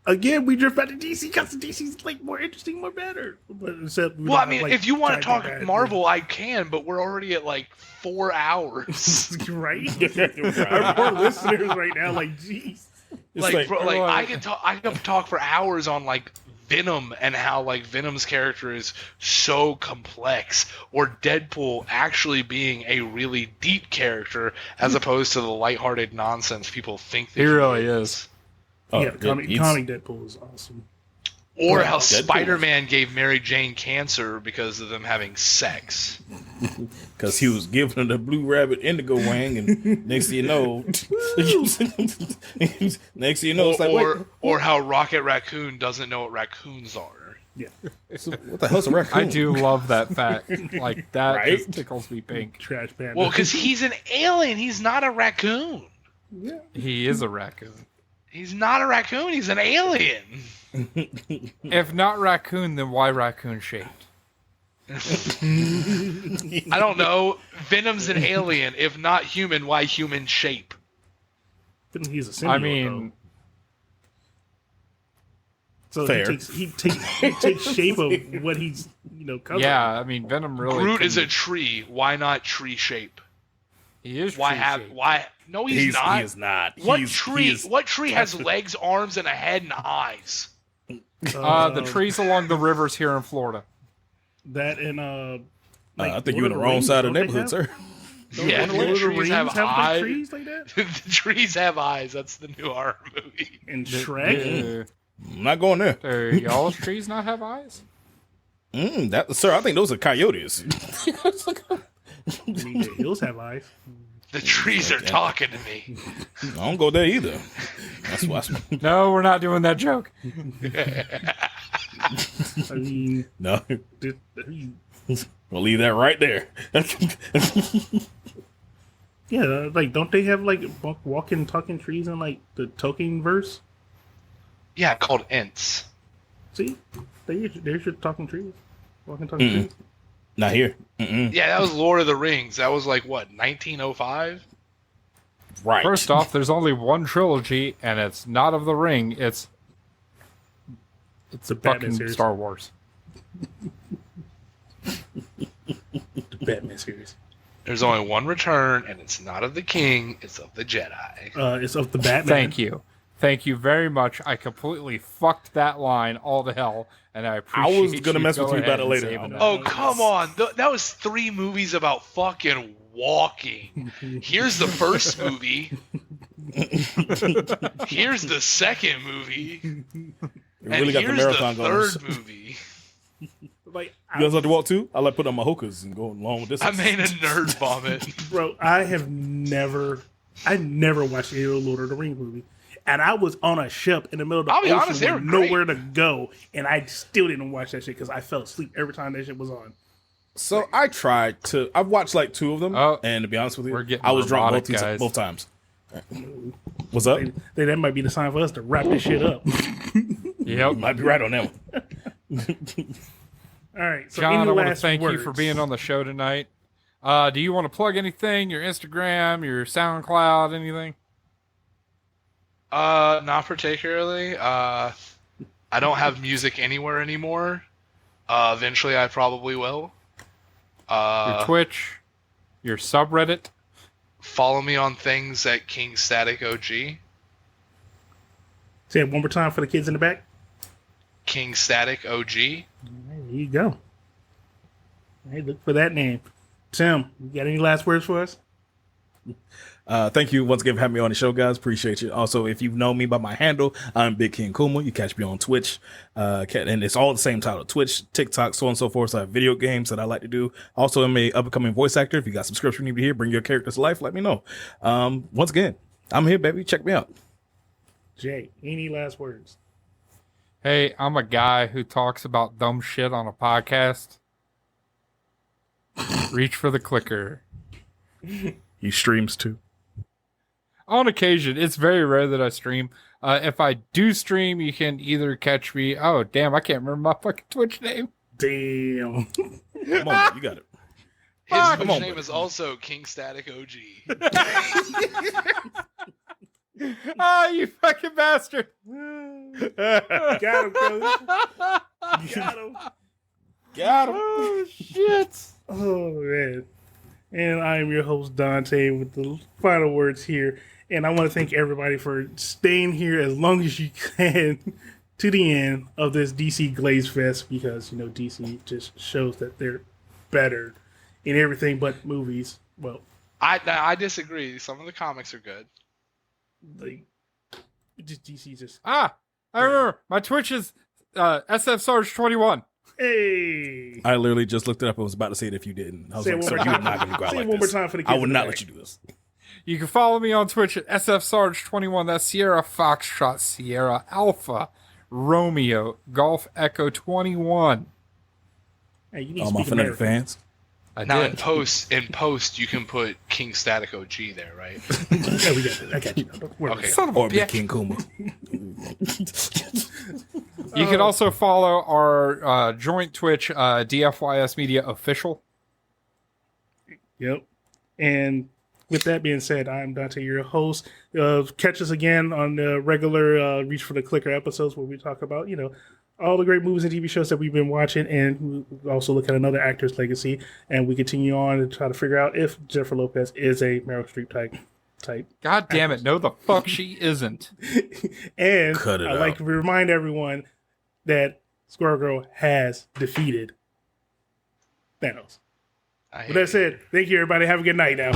again, we drift back to DC because DC's, like, more interesting, more better. But except we Well, I don't mean, have, like, if you want to time talk bad, Marvel, I can, but we're already at like 4 hours. right? Our poor listeners right now, like, jeez. like, bro, like everyone- I can talk for hours on like Venom and how like Venom's character is so complex, or Deadpool actually being a really deep character as opposed to the lighthearted nonsense people think that He really is. Oh, Yeah, comic he's- Deadpool is awesome. Or Yeah, how Deadpool. Spider-Man gave Mary Jane cancer because of them having sex. Because he was giving her the blue rabbit indigo wang, and next thing you know, next thing you know, it's like, Or how Rocket Raccoon doesn't know what raccoons are. Yeah. so what the hell's a raccoon? I do love that fact. Like that Right? just tickles me pink. Trash panda. Well, because he's an alien. He's not a raccoon. yeah. He is a raccoon. He's not a raccoon. He's an alien. If not raccoon, then why raccoon shaped? I don't know. Venom's an alien. If not human, why human shape? But he's a symbiote, I mean, so fair. he takes shape of what he's, covering. yeah, I mean Venom really. Groot is a couldn't- tree. Why not tree shape? He is. Why tree-shaped. why? No, he's not. He is not. What He's- tree? he is- What tree has legs, arms, and a head and eyes? The trees along the rivers here in Florida. That and I think you're in the wrong side of the neighborhood, sir. Yeah, Lord of the the trees Rings have like, eyes. trees like that. The trees have eyes. That's the new horror movie. And Shrek. I'm not going there. Do y'all's trees not have eyes? Sir, I think those are coyotes. I mean, the hills have eyes. The trees are talking to me. I don't go there either. That's why. No, we're not doing that joke. I mean, No, th- we'll leave that right there. yeah, like don't they have like walking, talking trees in like the Tolkien verse? Yeah, called Ents. See, there's your talking trees, walking, talking trees. Not here. Mm-mm. Yeah, that was Lord of the Rings. That was like what, 1905? Right. First off, there's only one trilogy, and it's not of the ring. It's The Batman fucking series. Star Wars. The Batman series. There's only one return, and it's not of the king, it's of the Jedi. It's of the Batman. Thank you. Thank you very much. I completely fucked that line all to hell, and I appreciate was gonna mess with you about it later. saving that. Oh, come on. That was 3 movies about fucking walking. Here's the first movie. Here's the second movie. You And really got the here's marathon the going. third movie. Like, You guys like to walk too? I like put on my hookahs and go along with this. I made a nerd vomit. bro, I never watched any Lord of the Rings movie. And I was on a ship in the middle of the I'll be ocean honest, they with were great. nowhere to go, and I still didn't watch that shit because I fell asleep every time that shit was on. So I tried to. I've watched like 2 of them, Oh, and to be honest with we're you, getting I was drunk robotic, guys. both times. What's up? That might be the sign for us to wrap this shit up. Yep. Might be right on that one. All right. So John, any I want to last thank you words? for being on the show tonight. Do you want to plug anything? Your Instagram, your SoundCloud, anything? Not particularly. I don't have music anywhere anymore. Eventually I probably will. Your Twitch, your subreddit. Follow me on things at King Static OG. Say it one more time for the kids in the back. King Static OG. There you go. Hey, look for that name. Tim, you got any last words for us? Thank you once again for having me on the show, guys. Appreciate you. Also, if you know me by my handle, I'm Big King Kuma. You catch me on Twitch, and it's all the same title: Twitch, TikTok, so on and so forth. So I have video games that I like to do. Also, I'm a upcoming voice actor. If you got some scripts you need to hear, bring your characters to life. Let me know. Once again, I'm here, baby. Check me out. Jay, any last words? Hey, I'm a guy who talks about dumb shit on a podcast. Reach for the clicker. He streams too. On occasion, it's very rare that I stream. If I do stream, you can either catch me. Oh, damn, I can't remember my fucking Twitch name. Damn. Come on, you got it. His Fuck. Twitch name is also King Static OG. Ah, you fucking bastard. Got him, coach. Got him. Got him. Oh, shit. Oh, man. And I am your host, Dante, with the final words here. And I want to thank everybody for staying here as long as you can to the end of this DC Glaze Fest, because, you know, DC just shows that they're better in everything but movies. Well, I disagree. Some of the comics are good. like, just DC just, I remember. My Twitch is SF Sarge 21. hey. I literally just looked it up and was about to say it if you didn't. I was Say it like, one sir, more you're time. not going to go out Say it like one more this. time for the kids I in would the not back. let you do this. You can follow me on Twitch at SF Sarge 21. That's Sierra Foxtrot Sierra Alpha Romeo Golf Echo 21. Hey, you need All to my speak phonetic American. fans. Now did. in post you can put King Static OG there, right? Yeah, we got it. I got you. Don't worry. Okay. Son of a Or Big bitch. King Kuma. You can also follow our joint Twitch, DFYS Media Official. Yep. And with that being said, I'm Dante, your host. Catch us again on the regular Reach for the Clicker episodes where we talk about, you know, all the great movies and TV shows that we've been watching, and we also look at another actor's legacy, and we continue on to try to figure out if Jennifer Lopez is a Meryl Streep type. God damn it. No, the fuck she isn't. And Cut it I'd like out. to remind everyone that Squirrel Girl has defeated Thanos. I With that said, thank you, everybody. Have a good night now.